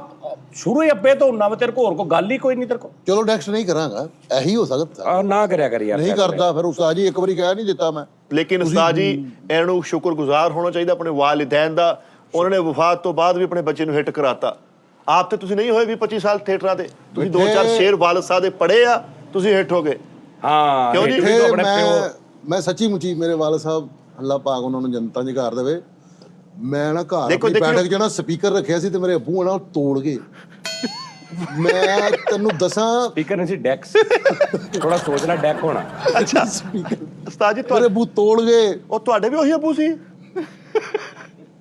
ਸ਼ੁਰੂ ਹੀ ਅੱਬੇ ਤੋਂ ਹੁੰਨਾ ਵਾ, ਤੇਰੇ ਕੋਲ ਹੋਰ ਕੋਈ ਗੱਲ ਹੀ ਕੋਈ ਨਹੀਂ ਤੇਰੇ ਕੋਲ। ਚਲੋ ਨੈਕਸਟ ਨਹੀਂ ਕਰਾਂਗਾ, ਇਹੀ ਹੋ ਸਕਦਾ। ਨਾ ਕਰਿਆ ਕਰ ਯਾਰ, ਨਹੀਂ ਕਰਦਾ ਫਿਰ ਉਸਤਾਦ ਜੀ, ਇੱਕ ਵਾਰੀ ਕਹਿ ਨਹੀਂ ਦਿੱਤਾ ਮੈਂ। ਲੇਕਿਨ ਉਸਤਾਦ ਜੀ ਇਹਨਾਂ ਨੂੰ ਸ਼ੁਕਰਗੁਜ਼ਾਰ ਹੋਣਾ ਚਾਹੀਦਾ ਆਪਣੇ ਵਾਲਿਦੈਨ ਦਾ, ਉਹਨਾਂ ਨੇ ਵਫਾਤ ਤੋਂ ਬਾਅਦ ਵੀ ਆਪਣੇ ਬੱਚੇ ਨੂੰ ਹਿੱਟ ਕਰਾਤਾ। ਆਪ ਤੇ ਤੁਸੀਂ ਨਹੀਂ ਹੋਏ 20-25 ਸਾਲ ਥੀਏਟਰਾਂ ਤੇ, ਤੁਸੀਂ 2-4 ਸ਼ੇਰ ਵਾਲਿਦ ਸਾਹਿਬ ਦੇ ਪੜ੍ਹੇ ਆ, ਤੁਸੀਂ ਹਿੱਟ ਹੋ ਗਏ। ਹਾਂ ਕਿਉਂ ਜੀ? ਇੱਥੇ ਵੀ ਆਪਣੇ ਪਿਓ ਮੈਂ ਸੱਚੀ ਮੁੱਚੀ, ਮੇਰੇ ਵਾਲਦ ਸਾਹਿਬ ਅੱਲਾਹ ਪਾਕ ਉਹਨਾਂ ਨੂੰ ਜੰਨਤਾਂ 'ਚ ਘਰ ਦੇਵੇ, ਮੈਂ ਨਾ ਘਰ ਦੇਖੋ, ਆਪਣੀ ਬੈਠਕ 'ਚ ਨਾ ਸਪੀਕਰ ਰੱਖਿਆ ਸੀ ਤੇ ਮੇਰੇ ਅੱਬੂ ਨਾ ਤੋੜ ਗਏ। ਮੈਂ ਤੈਨੂੰ ਦੱਸਾਂ, ਸਪੀਕਰ ਨਹੀਂ ਸੀ, ਡੈਕਸ। ਥੋੜਾ ਸੋਚ ਲੈ, ਡੈਕ ਹੋਣਾ। ਅੱਛਾ ਸਪੀਕਰ ਉਸਤਾਦ ਜੀ ਮੇਰੇ ਅੱਬੂ ਤੋੜ ਗਏ। ਉਹ ਤੁਹਾਡੇ ਵੀ ਉਹੀ ਅੱਬੂ ਸੀ?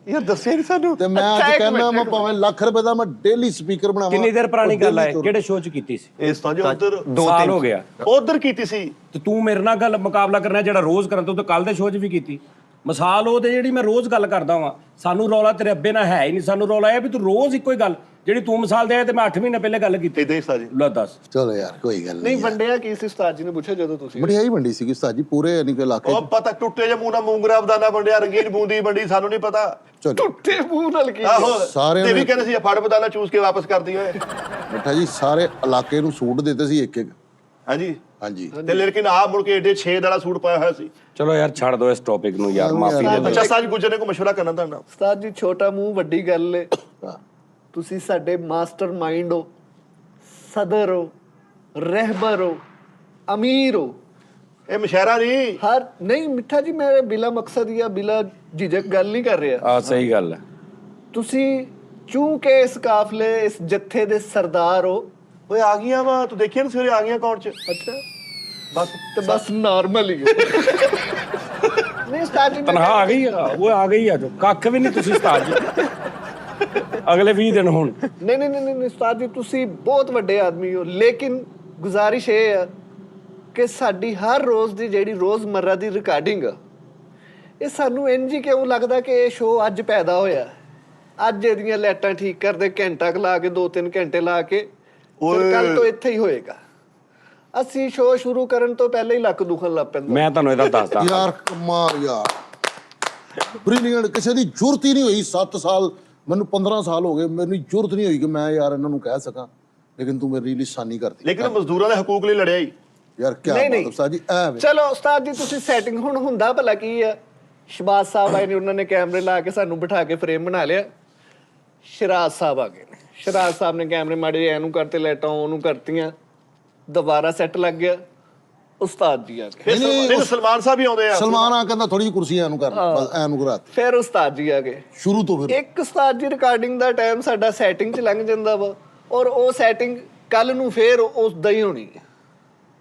ਯਾਰ ਦੱਸਿਆ ਨਹੀਂ ਸਾਨੂੰ। ਤੇ ਮੈਂ ਅੱਜ ਕਹਿੰਦਾ, ਮੈਂ ਭਾਵੇਂ ਲੱਖ ਰੁਪਏ ਦਾ ਮੈਂ ਡੇਲੀ ਸਪੀਕਰ ਬਣਾਵਾਂ। ਕਿੰਨੀ ਦੇਰ ਪੁਰਾਣੀ ਗੱਲ ਹੈ? ਕਿਹੜੇ ਸ਼ੋਅ 'ਚ ਕੀਤੀ ਸੀ? ਇਸ ਤਾਂ ਜੀ ਉਧਰ ਸਾਲ ਹੋ ਗਿਆ। ਉਧਰ ਕੀਤੀ ਸੀ। ਤੇ ਤੂੰ ਮੇਰੇ ਨਾਲ ਗੱਲ ਮੁਕਾਬਲਾ ਕਰਨਾ ਜਿਹੜਾ ਰੋਜ਼ ਕਰਨ ਤੋਂ, ਕੱਲ ਦੇ ਸ਼ੋਅ 'ਚ ਵੀ ਕੀਤੀ। ਮਿਸਾਲ ਉਹ ਤੇ ਜਿਹੜੀ ਮੈਂ ਰੋਜ਼ ਗੱਲ ਕਰਦਾ ਵਾਂ। ਸਾਨੂੰ ਰੌਲਾ ਤੇਰੇ ਅੱਬੇ ਨਾਲ ਹੈ ਹੀ ਨਹੀਂ, ਸਾਨੂੰ ਰੌਲਾ ਇਹ ਵੀ ਤੂੰ ਰੋਜ਼ ਇੱਕੋ ਹੀ ਗੱਲ, ਜਿਹੜੀ ਤੂੰ ਮਿਸਾਲ ਦੇ ਆਇਆ ਤੇ ਮੈਂ 8 ਮਹੀਨੇ ਪਹਿਲੇ ਗੱਲ ਕੀਤੀ। ਇਦਾਂ ਹੀ ਉਸਤਾਦ ਜੀ। ਲੈ ਦੱਸ। ਚਲੋ ਯਾਰ ਕੋਈ ਗੱਲ ਨਹੀਂ ਨਹੀਂ। ਵੰਡਿਆ ਕੀ ਸੀ ਉਸਤਾਦ ਜੀ ਨੇ ਪੁੱਛਿਆ ਜਦੋਂ ਤੁਸੀਂ? ਮਠਿਆਈ ਵੰਡੀ ਸੀਗੀ ਉਸਤਾਦ ਜੀ, ਪੂਰੇ ਯਾਨੀ ਕਿ ਇਲਾਕੇ ਉਹ ਪਤਾ ਟੁੱਟੇ ਜੇ ਮੂੰਹ ਨਾਲ ਮੂੰਗਰਾ ਬਦਾਨਾ ਵੰਡਿਆ, ਰੰਗੀਨ ਬੂੰਦੀ ਵੰਡੀ, ਸਾਨੂੰ ਨਹੀਂ ਪਤਾ। ਚਲੋ ਟੁੱਟੇ ਮੂੰਹ ਨਾਲ ਕੀ? ਆਹੋ ਸਾਰਿਆਂ ਤੇ ਵੀ ਨੇ- ਕਹਿੰਦੇ ਸੀ ਫੜ ਬਦਾਨਾ ਚੂਸ ਕੇ ਵਾਪਸ ਕਰਦੀ ਓਏ। ਮਿੱਠਾ ਜੀ ਸਾਰੇ ਇਲਾਕੇ ਨੂੰ ਸੂਟ ਦਿੱਤੇ ਸੀ ਇੱਕ ਇੱਕ। ਹਾਂਜੀ ਹਾਂਜੀ ਤੇ ਲੇਕਿਨ ਆਹ ਮੁੜ ਕੇ ਏਡੇ 6 ਵਾਲਾ ਸੂਟ ਪਾਇਆ ਹੋਇਆ ਸੀ। ਚਲੋ ਯਾਰ ਛੱਡ ਦੋ ਇਸ ਟੌਪਿਕ ਨੂੰ ਯਾਰ, ਮਾਫੀ ਦੇ ਅੱਛਾ ਦੇ। ਸਾਜ ਗੁਜਰਨੇ ਕੋ ਮਸ਼ਵਰਾ ਕਰਨਾ ਤੁਹਾਡਾ। ਉਸਤਾਦ ਜੀ ਛੋਟਾ ਮੂੰਹ ਵੱਡੀ ਗੱਲ ਏ। ਹਾਂ। ਤੁਸੀਂ ਸਾਡੇ ਮਾਸਟਰ ਮਾਈਂਡ ਹੋ, ਸਦਰ ਹੋ, ਰਹਿਬਰ ਹੋ, ਅਮੀਰ ਹੋ। ਇਹ ਮਸ਼ਾਇਰਾ ਨਹੀਂ। ਹਰ ਨਹੀਂ ਮਿੱਠਾ ਜੀ, ਮੈਂ ਬਿਲਾ ਮਕਸਦ ਜਾਂ ਬਿਲਾ ਝਿਜਕ ਗੱਲ ਨਹੀਂ ਕਰ ਰਿਹਾ। ਸਹੀ ਗੱਲ ਹੈ। ਤੁਸੀਂ ਚੂੰਕਿ ਇਸ ਕਾਫਲੇ, ਇਸ ਜੱਥੇ ਦੇ ਸਰਦਾਰ ਹੋ। ਓਏ ਆ ਗਈਆਂ ਵਾ, ਤੂੰ ਦੇਖਿਆ ਨਾ ਸਵੇਰੇ ਆ ਗਈਆਂ ਅਕਾਊਂਟ 'ਚ। ਅੱਛਾ ਬਸ ਤੇ ਬਸ ਨਾਰਮਲ ਹੀ ਨਹੀਂ ਉਸਤਾਦ ਜੀ, ਤਨਖਾਹ ਆ ਗਈ ਆ, ਉਹ ਆ ਗਈ ਆ ਜੋ ਕੱਖ ਵੀ ਨਹੀਂ ਤੁਸੀਂ ਉਸਤਾਦ ਜੀ ਅਗਲੇ 20 ਦਿਨ ਹੁਣ। ਨਹੀਂ ਉਸਤਾਦ ਜੀ, ਤੁਸੀਂ ਬਹੁਤ ਵੱਡੇ ਆਦਮੀ ਹੋ, ਲੇਕਿਨ ਗੁਜ਼ਾਰਿਸ਼ ਇਹ ਹੈ ਕਿ ਸਾਡੀ ਹਰ ਰੋਜ਼ ਦੀ ਜਿਹੜੀ ਰੋਜ਼ਮਰਰਾ ਦੀ ਰਿਕਾਰਡਿੰਗ ਆ, ਇਹ ਸਾਨੂੰ ਇੰਝ ਹੀ ਕਿਉਂ ਲੱਗਦਾ ਕਿ ਇਹ ਸ਼ੋਅ ਅੱਜ ਪੈਦਾ ਹੋਇਆ, ਅੱਜ ਇਹਦੀਆਂ ਲਾਈਟਾਂ ਠੀਕ ਕਰਦੇ, ਘੰਟਾ ਲਾ ਕੇ 2-3 ਘੰਟੇ ਲਾ ਕੇ ਫਿਰ ਕੱਲ ਤੋਂ ਇੱਥੇ ਹੀ ਹੋਏਗਾ। ਅਸੀਂ ਸ਼ੋਅ ਸ਼ੁਰੂ ਕਰਨ ਤੋਂ ਪਹਿਲਾਂ ਹੀ ਲੱਕ ਦੁਖਣ ਲੱਗ ਪੈਂਦਾ। ਮੈਂ ਤੁਹਾਨੂੰ ਇਹਦਾ ਦੱਸਦਾ ਯਾਰ ਕਮਾਲ ਯਾਰ, ਬ੍ਰਿਲੀਅੰਟ। ਕਿਸੇ ਦੀ ਜ਼ਰੂਰਤ ਹੀ ਨਹੀਂ ਹੋਈ 7 ਸਾਲ, ਮੈਨੂੰ 15 ਸਾਲ ਹੋ ਗਏ, ਮੈਨੂੰ ਜ਼ਰੂਰਤ ਨਹੀਂ ਹੋਈ ਕਿ ਮੈਂ ਯਾਰ ਇਹਨਾਂ ਨੂੰ ਕਹਿ ਸਕਾਂ, ਲੇਕਿਨ ਤੂੰ ਮੇਰੀ ਲਿਸਾਨੀ ਕਰਤੀ। ਲੇਕਿਨ ਮਜ਼ਦੂਰਾਂ ਦੇ ਹਕੂਕ ਲਈ ਲੜਿਆ ਹੀ ਯਾਰ ਕੀ ਬਾਤ ਉਸਤਾਦ ਜੀ। ਐਵੇਂ ਚਲੋ ਉਸਤਾਦ ਜੀ, ਤੁਸੀਂ ਸੈਟਿੰਗ ਹੁਣ ਹੁੰਦਾ ਭਲਾ ਕੀ ਆ? ਸ਼ਬਾਜ਼ ਸਾਹਿਬ ਆਏ ਨੇ, ਉਹਨਾਂ ਨੇ ਕੈਮਰੇ ਲਾ ਕੇ ਸਾਨੂੰ ਬਿਠਾ ਕੇ ਫਰੇਮ ਬਣਾ ਲਿਆ। ਸ਼ਰਾਜ਼ ਸਾਹਿਬ ਆ ਗਏ ਨੇ, ਸ਼ਰਾਜ਼ ਸਾਹਿਬ ਨੇ ਕੈਮਰੇ ਮਾੜੇ ਇਹਨੂੰ ਕਰਤੇ, ਲਾਈਟਾਂ ਉਹਨੂੰ ਕਰਤੀਆਂ, ਦੁਬਾਰਾ ਸੈੱਟ ਲੱਗ ਗਿਆ। ਉਸਤਾਦ ਜੀ ਆ ਗਏ। ਫਿਰ ਸਲਮਾਨ ਸਾਹਿਬ ਹੀ ਆਉਂਦੇ ਆ। ਸਲਮਾਨ ਆ ਕਹਿੰਦਾ ਥੋੜੀ ਜਿਹੀ ਕੁਰਸੀ ਐਨੂੰ ਕਰ, ਬਸ ਐਨੂੰ ਕਰਾ। ਫਿਰ ਉਸਤਾਦ ਜੀ ਆ ਗਏ ਸ਼ੁਰੂ ਤੋਂ ਫਿਰ ਇੱਕ ਉਸਤਾਦ ਜੀ ਰਿਕਾਰਡਿੰਗ ਦਾ ਟਾਈਮ ਸਾਡਾ ਸੈਟਿੰਗ 'ਚ ਲੰਘ ਜਾਂਦਾ ਵਾ, ਔਰ ਉਹ ਸੈਟਿੰਗ ਕੱਲ ਨੂੰ ਫੇਰ ਉਸਦਾ ਹੀ ਹੋਣੀ ਹੈ।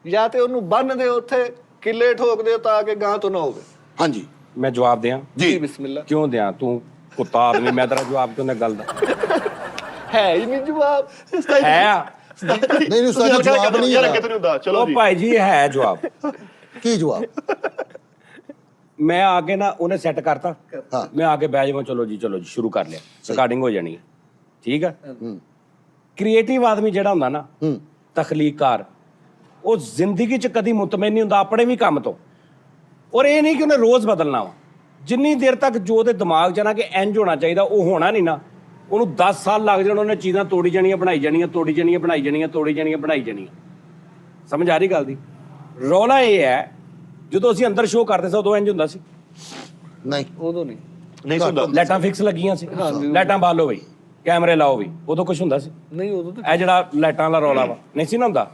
ਜਾਂ ਤੇ ਉਹਨੂੰ ਬੰਨ ਦਿਓ ਉੱਥੇ, ਕਿੱਲੇ ਠੋਕ ਦਿਓ ਤਾਂ ਕਿ ਗਾਂ ਤੋਂ ਨਾ ਹੋਵੇ। ਹਾਂਜੀ ਮੈਂ ਜਵਾਬ ਦਿਆਂ ਜੀ ਬਿਸਮਿਲ੍ਲਾ। ਕਿਉਂ ਦਿਆਂ? ਤੂੰ ਕੁੱਤਾ ਆਦਮੀ, ਮੈਂ ਤੇਰਾ ਜਵਾਬ ਕਿਉਂ ਨਾ ਗੱਲ ਦਾ ਹੈ ਹੀ ਨਹੀਂ ਜਵਾਬ। ਹੈ ਆ। ਨਹੀਂ ਉਸਤਾਦ ਜੀ ਜਵਾਬ ਨਹੀਂ ਯਾਰ ਹੈ। ਕਿਤੇ ਨਹੀਂ ਹੁੰਦਾ। ਚਲੋ ਉਹ ਜੀ ਭਾਈ ਜੀ ਹੈ ਜਵਾਬ। ਕੀ ਜਵਾਬ? ਮੈਂ ਆ ਕੇ ਨਾ ਉਹਨੇ ਸੈੱਟ ਕਰਤਾ, ਹਾਂ। ਮੈਂ ਆ ਕੇ ਬਹਿ ਜਾਵਾਂ, ਚਲੋ ਜੀ ਸ਼ੁਰੂ ਕਰ ਲਿਆ, ਰਿਕਾਰਡਿੰਗ ਹੋ ਜਾਣੀ ਹੈ। ਠੀਕ ਹੈ। ਕ੍ਰੀਏਟਿਵ ਆਦਮੀ ਜਿਹੜਾ ਹੁੰਦਾ ਨਾ, ਤਖਲੀਕਕਾਰ, ਉਹ ਜ਼ਿੰਦਗੀ 'ਚ ਕਦੀ ਮੁਤਮਿਨ ਨਹੀਂ ਹੁੰਦਾ ਆਪਣੇ ਵੀ ਕੰਮ ਤੋਂ। ਔਰ ਇਹ ਨਹੀਂ ਕਿ ਉਹਨੇ ਰੋਜ਼ ਬਦਲਣਾ ਵਾ, ਜਿੰਨੀ ਦੇਰ ਤੱਕ ਜੋ ਉਹਦੇ ਦਿਮਾਗ 'ਚ ਨਾ ਕਿ ਇੰਜ ਹੋਣਾ ਚਾਹੀਦਾ, ਉਹ ਹੋਣਾ ਨਹੀਂ ਨਾ, ਉਹਨੂੰ 10 ਸਾਲ ਲੱਗ ਜਾਣ, ਉਹਨੇ ਚੀਜ਼ਾਂ ਤੋੜੀ ਜਾਣੀਆਂ, ਬਣਾਈ ਜਾਣੀਆਂ, ਤੋੜੀ ਜਾਣੀਆਂ, ਬਣਾਈ ਜਾਣੀਆਂ, ਤੋੜੀ ਜਾਣੀਆਂ, ਬਣਾਈ ਜਾਣੀਆਂ। ਸਮਝ ਆ ਰਹੀ ਗੱਲ ਦੀ? ਰੌਲਾ ਇਹ ਹੈ, ਜਦੋਂ ਅਸੀਂ ਅੰਦਰ ਸ਼ੋਅ ਕਰਦੇ ਸੀ ਉਦੋਂ ਇੰਜ ਹੁੰਦਾ ਸੀ। ਨਹੀਂ ਉਦੋਂ ਨਹੀਂ ਨਹੀਂ ਸੁਣਦਾ ਲਾਈਟਾਂ ਫਿਕਸ ਲੱਗੀਆਂ ਸੀ, ਲਾਈਟਾਂ ਬਾਲੋ ਬਈ, ਕੈਮਰੇ ਲਾਓ ਵੀ, ਉਦੋਂ ਕੁਝ ਹੁੰਦਾ ਸੀ? ਨਹੀਂ ਉਦੋਂ ਤਾਂ ਇਹ ਜਿਹੜਾ ਲਾਈਟਾਂ ਵਾਲਾ ਰੌਲਾ ਵਾ ਨਹੀਂ ਸੀ ਨਾ ਹੁੰਦਾ।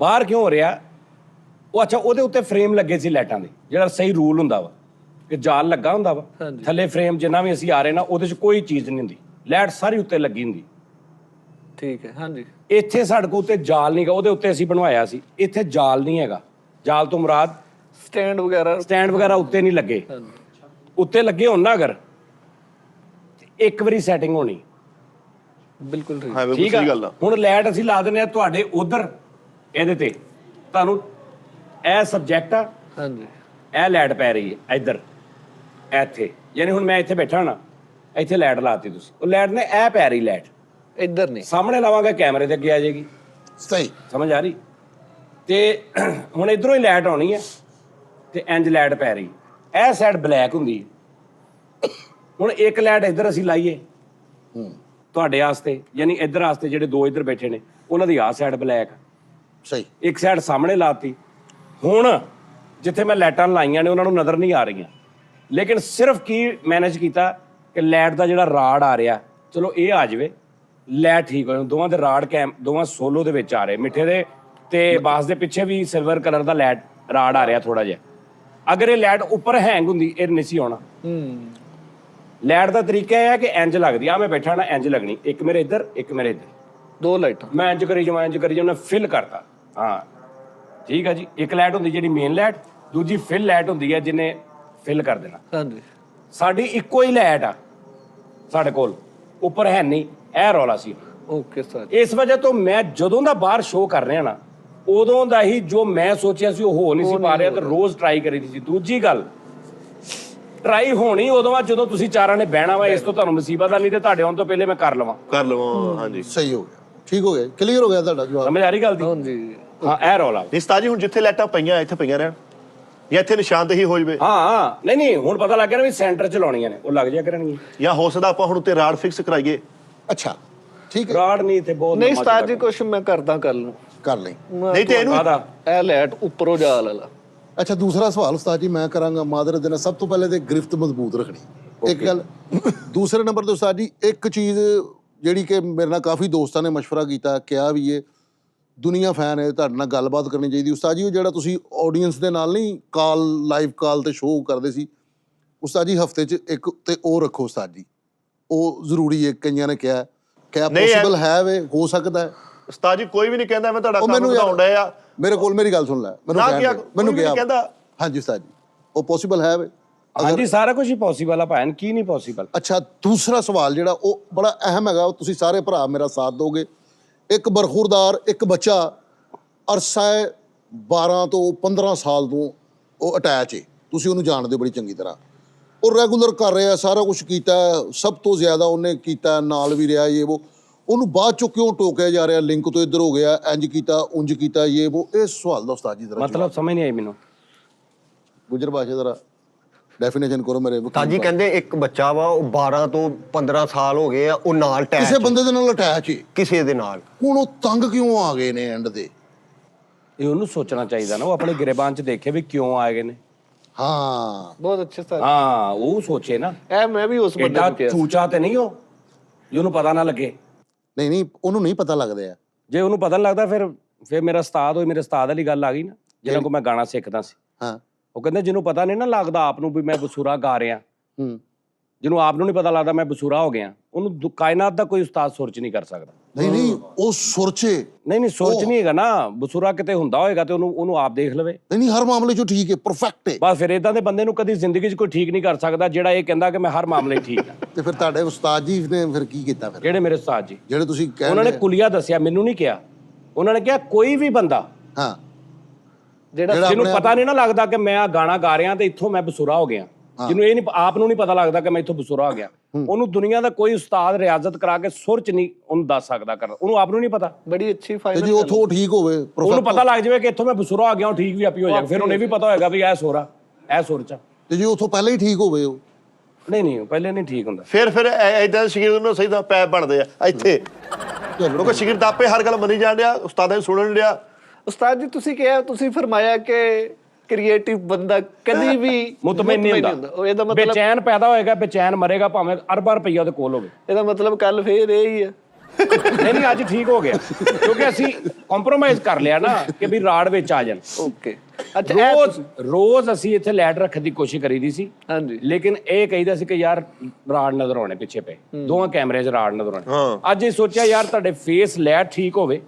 ਬਾਹਰ ਕਿਉਂ ਹੋ ਰਿਹਾ? ਉਹ ਅੱਛਾ ਉਹਦੇ ਉੱਤੇ ਫਰੇਮ ਲੱਗੇ ਸੀ ਲਾਈਟਾਂ ਦੇ, ਜਿਹੜਾ ਸਹੀ ਰੂਲ ਹੁੰਦਾ ਵਾ ਕਿ ਜਾਲ ਲੱਗਾ ਹੁੰਦਾ ਵਾ, ਥੱਲੇ ਫਰੇਮ ਜਿੰਨਾ ਵੀ ਅਸੀਂ ਆ ਰਹੇ ਨਾ ਉਹਦੇ 'ਚ ਕੋਈ ਚੀਜ਼ ਨਹੀਂ ਹੁੰਦੀ, ਲਾਈਟ ਸਾਰੀ ਉੱਤੇ ਲੱਗੀ ਹੁੰਦੀ। ਠੀਕ ਹੈ। ਹਾਂਜੀ ਇੱਥੇ ਸਾਡੇ ਕੋਲ ਉੱਤੇ ਜਾਲ ਨਹੀਂਗਾ, ਉਹਦੇ ਉੱਤੇ ਅਸੀਂ ਬਣਵਾਇਆ ਸੀ, ਇੱਥੇ ਜਾਲ ਨਹੀਂ ਹੈਗਾ। ਜਾਲ ਤੋਂ ਮੁਰਾਦ ਸਟੈਂਡ ਵਗੈਰਾ ਉੱਤੇ ਨਹੀਂ ਲੱਗੇ। ਉੱਤੇ ਲੱਗੇ ਹੋਣ ਨਾ ਅਗਰ ਤੇ ਇੱਕ ਵਾਰੀ ਸੈਟਿੰਗ ਹੋਣੀ। ਬਿਲਕੁਲ ਠੀਕ। ਹਾਂ ਬਿਲਕੁਲ ਠੀਕ ਸਹੀ ਗੱਲ ਆ। ਆ। ਹੁਣ ਲਾਈਟ ਅਸੀਂ ਲਾ ਦਿੰਦੇ ਆ ਤੁਹਾਡੇ ਉਧਰ, ਇਹਦੇ ਤੇ ਤੁਹਾਨੂੰ ਇਹ ਸਬਜੈਕਟ ਆ, ਹਾਂਜੀ ਇਹ ਲਾਈਟ ਪੈ ਰਹੀ ਹੈ ਇੱਧਰ ਇੱਥੇ, ਯਾਨੀ ਹੁਣ ਮੈਂ ਇੱਥੇ ਬੈਠਾ ਨਾ, ਇੱਥੇ ਲਾਈਟ ਲਾਤੀ ਤੁਸੀਂ, ਉਹ ਲਾਈਟ ਨੇ ਇਹ ਪੈ ਰਹੀ ਲਾਈਟ ਇੱਧਰ ਨਹੀਂ, ਸਾਹਮਣੇ ਲਾਵਾਂਗੇ ਕੈਮਰੇ ਤੇ ਅੱਗੇ ਆ ਜਾਏਗੀ। ਸਹੀ ਸਮਝ ਆ ਰਹੀ? ਤੇ ਹੁਣ ਇਧਰੋਂ ਹੀ ਲਾਈਟ ਆਉਣੀ ਹੈ ਤੇ ਇੰਜ ਲਾਈਟ ਪੈ ਰਹੀ, ਇਹ ਸਾਈਡ ਬਲੈਕ ਹੁੰਦੀ ਹੈ। ਹੁਣ ਇੱਕ ਲਾਈਟ ਇੱਧਰ ਅਸੀਂ ਲਾਈਏ ਤੁਹਾਡੇ ਵਾਸਤੇ, ਯਾਨੀ ਇੱਧਰ ਵਾਸਤੇ ਜਿਹੜੇ ਦੋ ਇੱਧਰ ਬੈਠੇ ਨੇ ਉਹਨਾਂ ਦੀ ਆਹ ਸਾਈਡ ਬਲੈਕ, ਸਹੀ ਇੱਕ ਸਾਈਡ ਸਾਹਮਣੇ ਲਾਤੀ। ਹੁਣ ਜਿੱਥੇ ਮੈਂ ਲਾਈਟਾਂ ਲਾਈਆਂ ਨੇ ਉਹਨਾਂ ਨੂੰ ਨਜ਼ਰ ਨਹੀਂ ਆ ਰਹੀਆਂ, ਲੇਕਿਨ ਸਿਰਫ ਕੀ ਮੈਨੇਜ ਕੀਤਾ ਕਿ ਲਾਈਟ ਦਾ ਜਿਹੜਾ ਰਾਡ ਆ ਰਿਹਾ, ਚਲੋ ਇਹ ਆ ਜਾਵੇ, ਲਾਈਟ ਠੀਕ ਹੋ ਜਾਵੇ। ਦੋਵਾਂ ਦੇ ਰਾਡ ਦੋਵਾਂ ਸੋਲੋ ਦੇ ਵਿੱਚ ਆ ਰਹੇ, ਮਿੱਠੇ ਦੇ ਤੇ ਬਾਸ ਦੇ ਪਿੱਛੇ ਵੀ ਸਿਲਵਰ ਕਲਰ ਦਾ ਲਾਈਟ ਰਾਡ ਆ ਰਿਹਾ ਥੋੜਾ ਜਿਹਾ। ਅਗਰ ਇਹ ਲਾਈਟ ਉੱਪਰ ਹੈਂਗ ਹੁੰਦੀ ਇਹ ਨਹੀਂ ਸੀ ਆਉਣਾ। ਲਾਈਟ ਦਾ ਤਰੀਕਾ ਇਹ ਹੈ ਕਿ ਇੰਜ ਲੱਗਦੀ ਆ, ਮੈਂ ਬੈਠਾ ਨਾ ਇੰਜ ਲੱਗਣੀ, ਇੱਕ ਮੇਰੇ ਇੱਧਰ ਇੱਕ ਮੇਰੇ ਇੱਧਰ, ਦੋ ਲਾਈਟਾਂ ਮੈਂ ਇੰਜ ਕਰੀ ਜਾਵਾਂ ਫਿਲ ਕਰਤਾ। ਹਾਂ ਠੀਕ ਆ ਜੀ। ਇੱਕ ਲਾਈਟ ਹੁੰਦੀ ਜਿਹੜੀ ਮੇਨ ਲਾਈਟ, ਦੂਜੀ ਫਿਲ ਲਾਈਟ ਹੁੰਦੀ ਹੈ ਜਿਹਨੇ ਫਿਲ ਕਰ ਦੇਣਾ। ਹਾਂਜੀ ਸਾਡੀ ਇੱਕੋ ਹੀ ਲਾਈਟ ਆ ਸਾਡੇ ਕੋਲ, ਉੱਪਰ ਹੈ ਨਹੀਂ, ਇਹ ਰੌਲਾ ਸੀ। Okay sir. ਇਸ ਵਜ੍ਹਾ ਤੋਂ ਮੈਂ ਜਦੋਂ ਦਾ ਬਾਹਰ ਸ਼ੋਅ ਕਰ ਰਿਹਾ ਨਾ, ਉਦੋਂ ਦਾ ਹੀ ਜੋ ਮੈਂ ਸੋਚਿਆ ਸੀ ਉਹ ਹੋ ਨਹੀਂ ਸੀ ਪਾ ਰਿਹਾ, ਤੇ ਰੋਜ਼ ਟਰਾਈ ਕਰੀ ਦੀ ਸੀ। ਦੂਜੀ ਗੱਲ, ਟਰਾਈ ਹੋਣੀ ਉਦੋਂ ਆ ਜਦੋਂ ਤੁਸੀਂ ਚਾਰਾਂ ਨੇ ਬਹਿਣਾ ਵਾ, ਇਸ ਤੋਂ ਤੁਹਾਨੂੰ ਮੁਸੀਬਤ ਆ, ਨਹੀਂ ਤੇ ਤੁਹਾਡੇ ਆਉਣ ਤੋਂ ਪਹਿਲੇ ਮੈਂ ਕਰ ਲਵਾਂ। ਹਾਂਜੀ ਸਹੀ ਹੋ ਗਿਆ, ਠੀਕ ਹੋ ਗਿਆ, ਕਲੀਅਰ ਹੋ ਗਿਆ ਤੁਹਾਡਾ ਜਵਾਬ। ਸਮਝ ਆ ਰਹੀ ਗੱਲ ਦੀ? ਹਾਂਜੀ ਹਾਂ ਇਹ ਰੌਲਾ। ਨਹੀਂ ਉਸਤਾਦ ਜੀ ਹੁਣ ਜਿੱਥੇ ਲਾਈਟਾਂ ਪਈਆਂ ਇੱਥੇ ਪਈਆਂ ਰਹਿਣ, ਜਾਂ ਇੱਥੇ ਨਿਸ਼ਾਨਦੇਹੀ ਹੋ ਜਵੇ, ਹਾਂ ਨਹੀਂ ਹੁਣ ਪਤਾ ਲੱਗ ਗਿਆ ਨਾ ਵੀ ਸੈਂਟਰ ਚ ਲਾਉਣੀਆਂ ਨੇ, ਉਹ ਲੱਗ ਜਾ ਕਰਨਗੀਆਂ। ਜਾਂ ਹੋ ਸਕਦਾ ਆਪਾਂ ਹੁਣ ਉੱਤੇ ਰਾਡ ਫਿਕਸ ਕਰਾਈਏ। ਅੱਛਾ ਠੀਕ ਹੈ, ਰਾਡ ਨਹੀਂ ਤੇ ਬਹੁਤ ਨਹੀਂ ਉਸਤਾਦ ਜੀ ਕੁਛ ਮੈਂ ਕਰਦਾ ਕੱਲ ਨੂੰ। ਕਰ ਲਈ। ਨਹੀਂ ਤੇ ਇਹਨੂੰ ਆਦਾ ਇਹ ਲਾਈਟ ਉੱਪਰੋਂ ਜਾਲ ਵਾਲਾ। ਅੱਛਾ ਦੂਸਰਾ ਸਵਾਲ ਉਸਤਾਦ ਜੀ ਮੈਂ ਕਰਾਂਗਾ ਮਾਦਰ ਦੇ ਨਾਲ, ਸਭ ਤੋਂ ਪਹਿਲੇ ਤੇ ਗ੍ਰਿਫਤ ਮਜ਼ਬੂਤ ਰੱਖਣੀ, ਇੱਕ ਗੱਲ। ਦੂਸਰੇ ਨੰਬਰ ਤੇ ਉਸਤਾਦ ਜੀ ਇੱਕ ਚੀਜ਼ ਜਿਹੜੀ ਕਿ ਮੇਰੇ ਨਾਲ ਕਾਫੀ ਦੋਸਤਾਂ ਨੇ ਮਸ਼ਵਰਾ ਕੀਤਾ, ਕਿਹਾ ਵੀ ਇਹ ਦੁਨੀਆ ਫੈਨ ਹੈ, ਤੁਹਾਡੇ ਨਾਲ ਗੱਲਬਾਤ ਕਰਨੀ ਚਾਹੀਦੀ। ਉਸਤਾਦ ਜੀ ਉਹ ਜਿਹੜਾ ਤੁਸੀਂ ਆਡੀਅנס ਦੇ ਨਾਲ ਨਹੀਂ ਲਾਈਵ ਕਾਲ ਤੇ ਸ਼ੋਅ ਕਰਦੇ ਸੀ ਉਸਤਾਦ ਜੀ, ਹਫਤੇ 'ਚ ਇੱਕ ਤੇ ਉਹ ਰੱਖੋ ਉਸਤਾਦ ਜੀ, ਉਹ ਜ਼ਰੂਰੀ ਹੈ। ਕਈਆਂ ਨੇ ਕਿਹਾ ਪੋਸੀਬਲ ਹੈ ਵੇ, ਹੋ ਸਕਦਾ ਹੈ। ਉਸਤਾਦ ਜੀ ਕੋਈ ਵੀ ਨਹੀਂ ਕਹਿੰਦਾ ਮੈਂ ਤੁਹਾਡਾ ਉਹ ਕੰਮ ਮੈਨੂੰ ਵਧਾਉਣ ਡਿਆ ਆ। ਮੇਰੇ ਕੋਲ ਮੇਰੀ ਗੱਲ ਸੁਣ ਲੈ, ਮੈਨੂੰ ਕਹਿੰਦਾ ਹਾਂਜੀ ਉਸਤਾਦ ਜੀ ਉਹ ਪੋਸੀਬਲ ਹੈ ਵੇ। ਹਾਂਜੀ ਸਾਰਾ ਕੁਝ ਹੀ ਪੋਸੀਬਲ ਆ ਭਾਣ, ਕੀ ਨਹੀਂ ਪੋਸੀਬਲ। ਅੱਛਾ ਦੂਸਰਾ ਸਵਾਲ ਜਿਹੜਾ ਉਹ ਬੜਾ ਅਹਿਮ ਹੈਗਾ, ਉਹ ਤੁਸੀਂ ਸਾਰੇ ਭਰਾ ਮੇਰਾ ਸਾਥ ਦੋਗੇ। ਇੱਕ ਬਰਖੁਰਦਾਰ ਇੱਕ ਬੱਚਾ ਅਰਸਾ 12 ਤੋਂ 15 ਸਾਲ ਤੋਂ ਉਹ ਅਟੈਚ ਹੈ, ਤੁਸੀਂ ਉਹਨੂੰ ਜਾਣਦੇ ਹੋ ਬੜੀ ਚੰਗੀ ਤਰ੍ਹਾਂ। ਉਹ ਰੈਗੂਲਰ ਕਰ ਰਿਹਾ, ਸਾਰਾ ਕੁਝ ਕੀਤਾ, ਸਭ ਤੋਂ ਜ਼ਿਆਦਾ ਉਹਨੇ ਕੀਤਾ, ਨਾਲ ਵੀ ਰਿਹਾ ਇਹ ਉਹ। ਉਹਨੂੰ ਬਾਅਦ ਚੋਂ ਕਿਉਂ ਟੋਕਿਆ ਜਾ ਰਿਹਾ, ਲਿੰਕ ਤੋਂ ਇੱਧਰ ਹੋ ਗਿਆ, ਇੰਜ ਕੀਤਾ ਉਂਝ ਕੀਤਾ ਇਹ ਉਹ। ਇਹ ਸਵਾਲ ਦਾ ਉਸਤਾਦ ਜੀ ਜ਼ਰਾ ਮਤਲਬ ਸਮਝ ਨਹੀਂ ਆਈ ਮੈਨੂੰ। ਗੁਜਰ ਭਾਸ਼ਾ ਜ਼ਰਾ ਡੈਫੀਨੇਸ਼ਨ ਕਰੋ ਮੇਰੇ। ਉਸਤਾਦ ਜੀ ਕਹਿੰਦੇ ਇੱਕ ਬੱਚਾ ਵਾ, ਉਹ 12 ਤੋਂ 15 ਸਾਲ ਹੋ ਗਏ ਆ, ਉਹ ਨਾਲ ਕਿਸੇ ਅਟੈਚ ਬੰਦੇ ਦੇ ਨਾਲ ਅਟੈਚ ਹੈ, ਕਿਸੇ ਦੇ ਨਾਲ। ਹੁਣ ਉਹ ਤੰਗ ਕਿਉਂ ਆ ਗਏ ਨੇ ਐਂਡ ਦੇ? ਇਹ ਉਹਨੂੰ ਸੋਚਣਾ ਚਾਹੀਦਾ ਨਾ, ਉਹ ਆਪਣੇ ਗਿਰਬਾਨ ਚ ਦੇਖੇ ਵੀ ਕਿਉਂ ਆ ਗਏ ਨੇ। ਹਾਂ ਬਹੁਤ ਅੱਛੇ ਸਰ। ਹਾਂ ਉਹ ਸੋਚੇ ਨਾ, ਇਹ ਮੈਂ ਵੀ ਉਸ ਬੰਦੇ ਐਡਾ ਨੂੰ ਕਿਹਾ। ਚੂਚਾ ਤੇ ਨਹੀਂ ਉਹ ਜੇ ਉਹਨੂੰ ਪਤਾ ਨਾ ਲੱਗੇ। ਨਹੀਂ ਉਹਨੂੰ ਨਹੀਂ ਪਤਾ ਲੱਗਦਾ। ਜੇ ਉਹਨੂੰ ਪਤਾ ਨਹੀਂ ਲੱਗਦਾ ਫਿਰ ਮੇਰਾ ਉਸਤਾਦ ਹੋਏ, ਮੇਰੇ ਉਸਤਾਦ ਵਾਲੀ ਗੱਲ ਆ ਗਈ ਨਾ, ਜਿਹਨਾਂ ਕੋਲ ਮੈਂ ਗਾਣਾ ਸਿੱਖਦਾ ਸੀ। ਹਾਂ ਉਹ ਕਹਿੰਦੇ ਜਿਹਨੂੰ ਪਤਾ ਨਹੀਂ ਨਾ ਲੱਗਦਾ ਆਪ ਨੂੰ ਵੀ ਮੈਂ ਬਸੂਰਾ ਗਾ ਰਿਹਾ, ਜਿਹਨੂੰ ਆਪ ਨੂੰ ਨਹੀਂ ਪਤਾ ਲੱਗਦਾ ਮੈਂ ਬਸੂਰਾ ਹੋ ਗਿਆ, ਉਹਨੂੰ ਕਾਇਨਾਤ ਦਾ ਕੋਈ ਉਸਤਾਦ ਸੁਰ ਚ ਨਹੀਂ ਕਰ ਸਕਦਾ। ਨਹੀਂ ਉਹ ਸੁਰਚੇ ਨਹੀਂ ਸੁਰ ਚ ਨਹੀਂ ਹੈਗਾ ਨਾ, ਬਸੂਰਾ ਕਿਤੇ ਹੁੰਦਾ ਹੋਏਗਾ ਤੇ ਉਹਨੂੰ ਆਪ ਦੇਖ ਲਵੇ। ਨਹੀਂ ਹਰ ਮਾਮਲੇ 'ਚ ਠੀਕ ਹੈ, ਪਰਫੈਕਟ ਹੈ। ਬਸ ਫਿਰ ਇਦਾਂ ਦੇ ਬੰਦੇ ਨੂੰ ਕਦੀ ਜ਼ਿੰਦਗੀ 'ਚ ਕੋਈ ਠੀਕ ਨਹੀਂ ਕਰ ਸਕਦਾ ਜਿਹੜਾ ਇਹ ਕਹਿੰਦਾ ਕਿ ਮੈਂ ਹਰ ਮਾਮਲੇ 'ਚ ਠੀਕ ਹਾਂ। ਤੇ ਫਿਰ ਤੁਹਾਡੇ ਉਸਤਾਦ ਜੀ ਨੇ ਫਿਰ ਕੀ ਕੀਤਾ ਫਿਰ? ਕਿਹੜੇ ਮੇਰੇ ਉਸਤਾਦ ਜੀ? ਜਿਹੜੇ ਤੁਸੀਂ ਉਹਨਾਂ ਨੇ ਕਹਿੰਦੇ ਕੁਲੀਆ ਦੱਸਿਆ, ਮੈਨੂੰ ਨਹੀਂ ਕਿਹਾ। ਉਹਨਾਂ ਨੇ ਕਿਹਾ ਕੋਈ ਵੀ ਬੰਦਾ ਹਾਂ ਜਿਹਨੂੰ ਪਤਾ ਨਹੀਂ ਨਾ ਲੱਗਦਾ ਕਿ ਮੈਂ ਆ ਗਾਣਾ ਗਾ ਰਿਹਾ ਤੇ ਇੱਥੋਂ ਮੈਂ ਬਸੂਰਾ ਹੋ ਗਿਆ, ਜਿਹਨੂੰ ਇਹ ਨਹੀਂ ਆਪ ਨੂੰ ਨਹੀਂ ਪਤਾ ਲੱਗਦਾ ਕਿ ਮੈਂ ਇੱਥੋਂ ਬਸੂਰਾ ਹੋ ਗਿਆ, ਉਹਨੂੰ ਦੁਨੀਆ ਦਾ ਕੋਈ ਉਸਤਾਦ ਰਿਆਜ਼ਤ ਕਰਾ ਕੇ ਸੁਰ ਚ ਨਹੀਂ ਉਹਨੂੰ ਦੱਸ ਸਕਦਾ ਕਰ, ਉਹਨੂੰ ਆਪ ਨੂੰ ਨਹੀਂ ਪਤਾ। ਬੜੀ ਅੱਛੀ ਤੇ ਫਾਈਨਲ ਜੀ ਉਥੋਂ ਠੀਕ ਹੋਵੇ, ਉਹਨੂੰ ਪਤਾ ਲੱਗ ਜਾਵੇ ਕਿ ਇੱਥੋਂ ਮੈਂ ਬਸੂਰਾ ਆ ਗਿਆ, ਉਹ ਠੀਕ ਵੀ ਆਪੀ ਹੋ ਜਾਏਗਾ। ਫਿਰ ਉਹਨੇ ਵੀ ਪਤਾ ਹੋਏਗਾ ਵੀ ਇਹ ਸੁਰ ਆ, ਇਹ ਸੁਰ ਚ। ਤੇ ਜੀ ਉਥੋਂ ਪਹਿਲਾਂ ਹੀ ਠੀਕ ਹੋਵੇ ਉਹ? ਨਹੀਂ ਪਹਿਲੇ ਨਹੀਂ ਠੀਕ ਹੁੰਦਾ। ਫਿਰ ਏਦਾਂ ਸ਼ਗਿਰਦ ਨੂੰ ਸਹੀ ਤਾਂ ਪੈਪ ਬਣਦੇ ਆ ਇੱਥੇ, ਕਿਉਂਕਿ ਸ਼ਗਿਰਦ ਆਪੇ ਹਰ ਗੱਲ ਮੰਨੀ ਜਾਣ ਡਿਆ, ਉਸਤਾਦਾਂ ਨੂੰ ਸੁਣਨ ਡਿਆ। ਉਸਤਾਦ ਜੀ ਤੁਸੀਂ ਕਿਹਾ, ਤੁਸੀਂ ਫਰਮਾਇਆ ਕਿ ਕ੍ਰੀਏਟਿਵ ਬੰਦਾ ਕਦੀ ਵੀ ਮੁਤਮਿਨ ਨਹੀਂ ਹੁੰਦਾ। ਉਹ ਇਹਦਾ ਮਤਲਬ ਬੇਚੈਨ ਪੈਦਾ ਹੋਏਗਾ, ਬੇਚੈਨ ਮਰੇਗਾ, ਭਾਵੇਂ ਅਰਬਾਂ ਰੁਪਈਆ ਉਹਦੇ ਕੋਲ ਹੋਵੇ। ਇਹਦਾ ਮਤਲਬ ਕੱਲ ਫੇਰ ਇਹ ਹੀ ਆ। ਨਹੀਂ ਅੱਜ ਠੀਕ ਹੋ ਗਿਆ, ਕਿਉਂਕਿ ਅਸੀਂ ਕੰਪਰੋਮਾਈਜ਼ ਕਰ ਲਿਆ ਨਾ ਕਿ ਵੀ ਰਾੜ ਵਿੱਚ ਆ ਜਾਣ। ਓਕੇ ਅੱਛਾ ਰੋਜ਼ ਅਸੀਂ ਇੱਥੇ ਲਾਈਟ ਰੱਖਣ ਦੀ ਕੋਸ਼ਿਸ਼ ਕਰੀਦੀ ਸੀ, ਹਾਂਜੀ ਲੇਕਿਨ ਇਹ ਕਹੀਦਾ ਸੀ ਕਿ ਯਾਰ ਰਾੜ ਨਜ਼ਰ ਆਉਣੇ ਪਿੱਛੇ ਪਏ, ਦੋਵਾਂ ਕੈਮਰੇ 'ਚ ਰਾੜ ਨਜ਼ਰ ਆਉਣੇ। ਅੱਜ ਇਹ ਸੋਚਿਆ ਯਾਰ ਤੁਹਾਡੇ ਫੇਸ ਲਾਈਟ ਠੀਕ ਹੋਵੇ,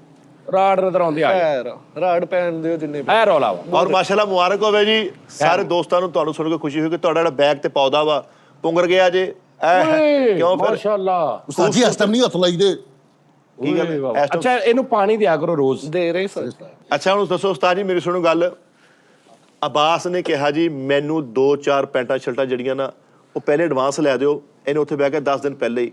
ਰਾੜ ਨਜ਼ਰ ਆਉਂਦੇ ਆ ਜਾਣ। ਰਾੜ ਪੈਣ ਦਿਓ ਜਿੰਨੇ ਇਹ ਰੌਲਾ ਵਾ। ਔਰ ਮਾਸ਼ਾਅੱਲਾ ਮੁਬਾਰਕ ਹੋਵੇ ਜੀ ਸਾਰੇ ਦੋਸਤਾਂ ਨੂੰ, ਤੁਹਾਨੂੰ ਸੁਣ ਕੇ ਖੁਸ਼ੀ ਹੋਈ ਕਿ ਤੁਹਾਡਾ ਜਿਹੜਾ ਬੈਗ ਤੇ ਪੌਦਾ ਵਾ ਪੁੰਗਰ ਗਿਆ ਜੇ। ਕਿਉਂ ਫਿਰ ਮਾਸ਼ਾਅੱਲਾ। ਉਸਤਾਦ ਜੀ ਇਸ ਟਾਈਮ ਨਹੀਂ ਹੱਥ ਲਾਈਦੇ। ਕੀ ਗੱਲ ਹੈ? ਅੱਛਾ ਇਹਨੂੰ ਪਾਣੀ ਦਿਆ ਕਰੋ ਰੋਜ਼। ਦੇ ਰਹੇ ਸਰ। ਅੱਛਾ ਹੁਣ ਦੱਸੋ ਉਸਤਾਦ ਜੀ ਮੇਰੀ ਸੁਣੋ ਗੱਲ। ਅਬਾਸ ਨੇ ਕਿਹਾ ਜੀ ਮੈਨੂੰ 2-4 ਪੈਂਟਾਂ ਸ਼ਰਟਾਂ ਜਿਹੜੀਆਂ ਨਾ ਉਹ ਪਹਿਲੇ ਐਡਵਾਂਸ ਲੈ ਦਿਓ। ਇਹਨੇ ਉੱਥੇ ਬਹਿ ਕੇ 10 ਦਿਨ ਪਹਿਲੇ ਹੀ।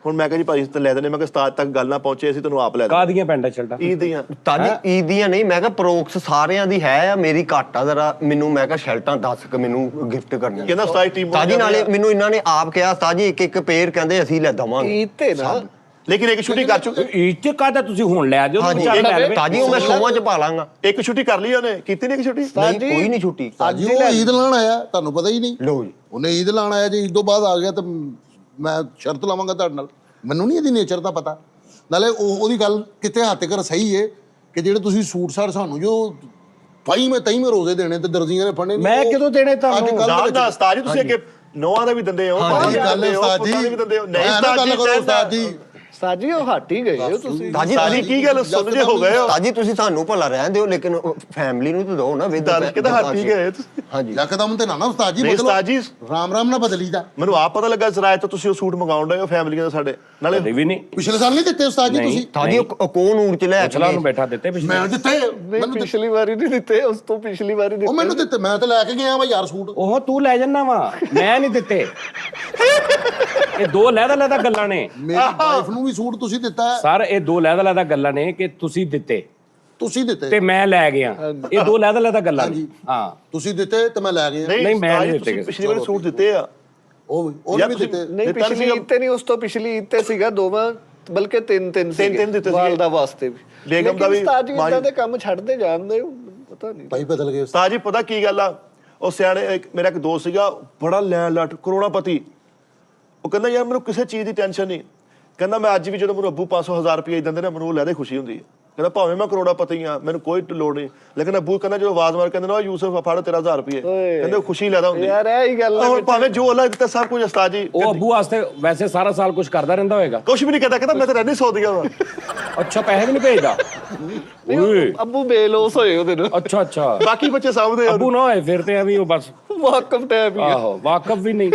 ਹੁਣ ਮੈਂ ਕਿਹਾ ਜੀ ਭਾਜੀ ਤਾਂ ਲੈ ਦੇਣੇ, ਮੈਂ ਕਿਹਾ ਉਸਤਾਦ ਤੱਕ ਗੱਲ ਨਾ ਪਹੁੰਚੇ, ਅਸੀਂ ਤੈਨੂੰ ਆਪ ਲੈ ਦੇਵਾਂਗੇ। ਕਾਹਦੀਆਂ ਪੈਂਟਾਂ ਸ਼ਰਟਾਂ? ਈਦ ਦੀਆਂ। ਤਾਜੀ ਈਦ ਦੀਆਂ ਨਹੀਂ, ਮੈਂ ਕਿਹਾ ਪ੍ਰੋਕਸ ਸਾਰਿਆਂ ਦੀ ਹੈ ਆ, ਮੇਰੀ ਘੱਟ ਆ ਜ਼ਰਾ। ਮੈਨੂੰ ਮੈਂ ਕਿਹਾ ਸ਼ਰਟਾਂ 10 ਕ ਮੈਨੂੰ ਗਿਫਟ ਕਰਨੀਆਂ। ਕਹਿੰਦਾ ਉਸਤਾਦ ਟੀਮ ਤਾਜੀ ਨਾਲੇ ਮੈਨੂੰ ਇਹਨਾਂ ਨੇ ਆਪ ਕਿਹਾ ਤਾਜੀ ਇੱਕ ਪੇਰ ਕਹਿੰਦੇ ਅਸੀਂ ਲੈ ਦਵਾਂਗੇ। ਈਦ ਤੇ ਨਾ ਲੇਕਿਨ ਇੱਕ ਛੁੱਟੀ ਕਰ ਚੁੱਕੇ। ਈਦ ਤੇ ਕਾਹਦਾ ਤੁਸੀਂ ਹੁਣ ਲੈ ਦਿਓ, ਹਾਂਜੀ ਚੱਲ ਲੈ ਲਵੇ। ਤਾਜੀ ਉਹ ਮੈਂ ਸ਼ੋਆਂ 'ਚ ਪਾ ਲਾਂਗਾ। ਇੱਕ ਛੁੱਟੀ ਕਰ ਲਈ ਉਹਨੇ, ਕੀਤੀ ਨਹੀਂ ਇੱਕ ਛੁੱਟੀ? ਨਹੀਂ ਕੋਈ ਨਹੀਂ ਛੁੱਟੀ। ਜੀ ਉਹ ਈਦ ਲਾਣ ਆਇਆ, ਤੁਹਾਨੂੰ ਪਤਾ ਹੀ ਨਹੀਂ। ਲਓ ਜੀ ਉਹਨੇ ਈਦ ਲਾਣ ਆਇਆ ਜੀ, ਈਦ ਤੋਂ ਬਾਅਦ ਆ ਗਿਆ ਤਾਂ ਮੈਂ ਸ਼ਰਤ ਲਾਵਾਂਗਾ ਤੁਹਾਡੇ ਨਾਲ। ਮੈਨੂੰ ਨਹੀਂ ਇਹਦੀ ਨੇਚਰ ਦਾ ਪਤਾ। ਨਾਲੇ ਉਹਦੀ ਗੱਲ ਕਿਤੇ ਹੱਦ ਤੱਕ ਸਹੀ ਹੈ ਕਿ ਜਿਹੜੇ ਤੁਸੀਂ ਸੂਟ ਸਾਟ ਸਾਨੂੰ ਜੋ 22ਵੇਂ ਰੋਜ਼ੇ ਦੇਣੇ ਤੇ ਦਰਜੀਆਂ ਨੇ ਫੜਨੇ। ਮੈਂ ਕਿਦੋਂ ਦੇਣੇ ਤੁਹਾਨੂੰ? ਦਾ ਉਸਤਾਦ ਜੀ ਤੁਸੀਂ ਅੱਗੇ ਨੌਆਂ ਦਾ ਵੀ ਦਿੰਦੇ ਹੋ, ਗੱਲ ਉਸਤਾਦ ਜੀ, ਵੀ ਦਿੰਦੇ ਹੋ। ਨਹੀਂ ਉਸਤਾਦ ਜੀ ਸਾਜੀ ਉਹ ਹਟ ਹੀ ਗਏ ਹੋ ਤੁਸੀਂ। ਤਾਜੀ ਕੀ ਗੱਲ ਸਮਝੇ ਹੋ ਗਏ ਹੋ? ਤਾਜੀ ਤੁਸੀਂ ਸਾਨੂੰ ਭਲਾ ਰਹਿਣ ਦਿਓ, ਲੇਕਿਨ ਫੈਮਿਲੀ ਨੂੰ ਤਾਂ ਦਿਓ ਨਾ। ਦਰਜ ਕਿਤੇ ਹਟ ਹੀ ਗਏ ਤੁਸੀਂ। ਹਾਂਜੀ ਯਕਦਮ ਤੇ ਨਾ ਉਸਤਾਦ ਜੀ, ਨਹੀਂ ਉਸਤਾਦ ਜੀ ਰਾਮ ਨਾ ਬਦਲੀਦਾ। ਮੈਨੂੰ ਆਪ ਪਤਾ ਲੱਗਾ ਜ਼ਰਾਇਤ ਤੋਂ ਤੁਸੀਂ ਉਹ ਸੂਟ ਮੰਗਾਉਣ ਡਏ ਹੋ ਫੈਮਲੀਆਂ ਦੇ ਸਾਡੇ ਨਾਲੇ। ਕਦੇ ਵੀ ਨਹੀਂ। ਪਿਛਲੇ ਸਾਲ ਨਹੀਂ ਦਿੱਤੇ ਉਸਤਾਦ ਜੀ ਤੁਸੀਂ? ਤਾਜੀ ਉਹ ਕੋਨ ਊੜ 'ਚ ਲੈ ਚਲਾ ਨੂੰ ਬੈਠਾ ਦਿੱਤੇ ਪਿਛਲੇ। ਮੈਂ ਦਿੱਤੇ, ਨਹੀਂ ਪਿਛਲੀ ਵਾਰੀ ਨਹੀਂ ਦਿੱਤੇ, ਉਸ ਤੋਂ ਪਿਛਲੀ ਵਾਰੀ ਉਹ ਦਿੱਤੇ। ਮੈਨੂੰ ਦਿੱਤੇ, ਮੈਂ ਤਾਂ ਲੈ ਕੇ ਗਿਆ ਵਾ ਯਾਰ ਸੂਟ। ਉਹ ਤੂੰ ਲੈ ਜੰਨਾ ਵਾ, ਮੈਂ ਨਹੀਂ ਦਿੱਤੇ। ਇਹ ਦੋ ਲਹਿਦਾ ਗੱਲਾਂ ਨੇ। ਮੇਰੀ ਵਾਈਫ ਨੂੰ ਵੀ ਸੂਟ ਤੁਸੀਂ ਦਿੱਤਾ ਹੈ। ਸਰ ਇਹ ਦੋ ਲਹਿਦਾ ਗੱਲਾਂ ਨੇ ਕਿ ਤੁਸੀਂ ਦਿੱਤੇ ਤੁਸੀਂ ਦਿੱਤੇ ਤੇ ਮੈਂ ਲੈ ਗਿਆ। ਇਹ ਦੋ ਲਹਿਦਾ ਗੱਲਾਂ ਨੇ। ਹਾਂ ਤੁਸੀਂ ਦਿੱਤੇ ਤੇ ਮੈਂ ਲੈ ਗਿਆ। ਨਹੀਂ, ਮੈਂ ਨਹੀਂ ਦਿੱਤੇ। ਪਿਛਲੀ ਵਾਰੀ ਸੂਟ ਦਿੱਤੇ ਆ। ਉਹ ਯਾਰ ਵੀ ਤੁਸੀਂ- ਦਿੱਤੇ। ਨਹੀਂ ਪਿਛਲੀ ਈਦ ਤੇ ਨਹੀਂ, ਉਸ ਤੋਂ ਪਿਛਲੀ ਈਦ ਤੇ ਸੀਗਾ ਦੋਵਾਂ, ਬਲਕਿ ਤਿੰਨ ਦਿੱਤੇ ਸੀਗੇ। ਵਾਲਦਾ ਵਾਸਤੇ ਵੀ। ਬੇਗਮ ਦਾ ਵੀ। ਉਸਤਾਦ ਜੀ ਇਦਾਂ ਦੇ ਕੰਮ ਛੱਡਦੇ ਜਾਂਦੇ ਹੋ, ਪਤਾ ਨਹੀਂ। ਭਾਈ ਬਦਲ ਗਏ। ਉਸਤਾਦ ਜੀ ਪਤਾ ਕੀ ਗੱਲ ਆ, ਉਹ ਸਿਆਣੇ ਮੇਰਾ ਇੱਕ ਦੋਸਤ ਸੀਗਾ ਬੜਾ ਲੈਣ ਲੱਟ ਕਰੋੜਾਪਤੀ। ਉਹ ਕਹਿੰਦਾ ਯਾਰ ਮੈਨੂੰ ਕਿਸੇ ਚੀਜ਼ ਦੀ ਟੈਨਸ਼ਨ ਨਹੀਂ। ਕਹਿੰਦਾ ਮੈਂ ਅੱਜ ਵੀ ਜਦੋਂ ਮੈਨੂੰ ਅੱਬੂ 500,000 ਰੁਪਏ ਦਿੰਦੇ ਨਾ ਮੈਨੂੰ ਉਹ ਲੈਦੇ ਖੁਸ਼ੀ ਹੁੰਦੀ ਹੈ। ਕਹਿੰਦਾ ਭਾਵੇਂ ਮੈਂ ਕਰੋੜਾਪਤੀ ਆ, ਮੈਨੂੰ ਕੋਈ ਲੋੜ ਨਹੀਂ, ਲੇਕਿਨ ਅੱਬੂ ਕਹਿੰਦਾ ਜਦੋਂ ਆਵਾਜ਼ ਮਾਰ ਕਹਿੰਦੇ ਨਾ ਯੂਸਫ ਫੜ ਤੇਰਾ 1000 ਰੁਪਏ, ਕਹਿੰਦੇ ਉਹ ਖੁਸ਼ੀ ਲੈਦਾ ਹੁੰਦੀ ਯਾਰ ਇਹ ਹੀ ਗੱਲ ਹੁਣ ਭਾਵੇਂ ਜੋ ਅੱਲਾ ਦਿੱਤਾ ਸਭ ਕੁਝ ਉਸਤਾਦ ਜੀ। ਉਹ ਅੱਬੂ ਵਾਸਤੇ ਵੈਸੇ ਸਾਰਾ ਸਾਲ ਕੁਝ ਕਰਦਾ ਰਹਿੰਦਾ ਹੋਏਗਾ। ਕੁਝ ਵੀ ਨਹੀਂ ਕਹਿੰਦਾ, ਕਹਿੰਦਾ ਮੈਂ ਤਾਂ ਰਹਿਣੀ ਸੌਦੀਆਂ ਵਾ। ਅੱਛਾ ਪੈਸੇ ਵੀ ਨਹੀਂ ਭੇਜਦਾ? ਓਏ ਅੱਬੂ ਬੇਲੋਸ ਹੋਏ ਉਹਦੇ ਨਾਲ। ਅੱਛਾ ਬਾਕੀ ਬੱਚੇ ਸਾਹਮਣੇ ਅੱਬੂ ਨਾ ਹੋਏ ਫਿਰ ਤੇ ਐਵੇਂ ਉਹ ਬਸ ਵਾਕਫ ਟੈਪ ਹੀ ਆ। ਆਹੋ ਵਾਕਫ ਵੀ ਨਹੀਂ।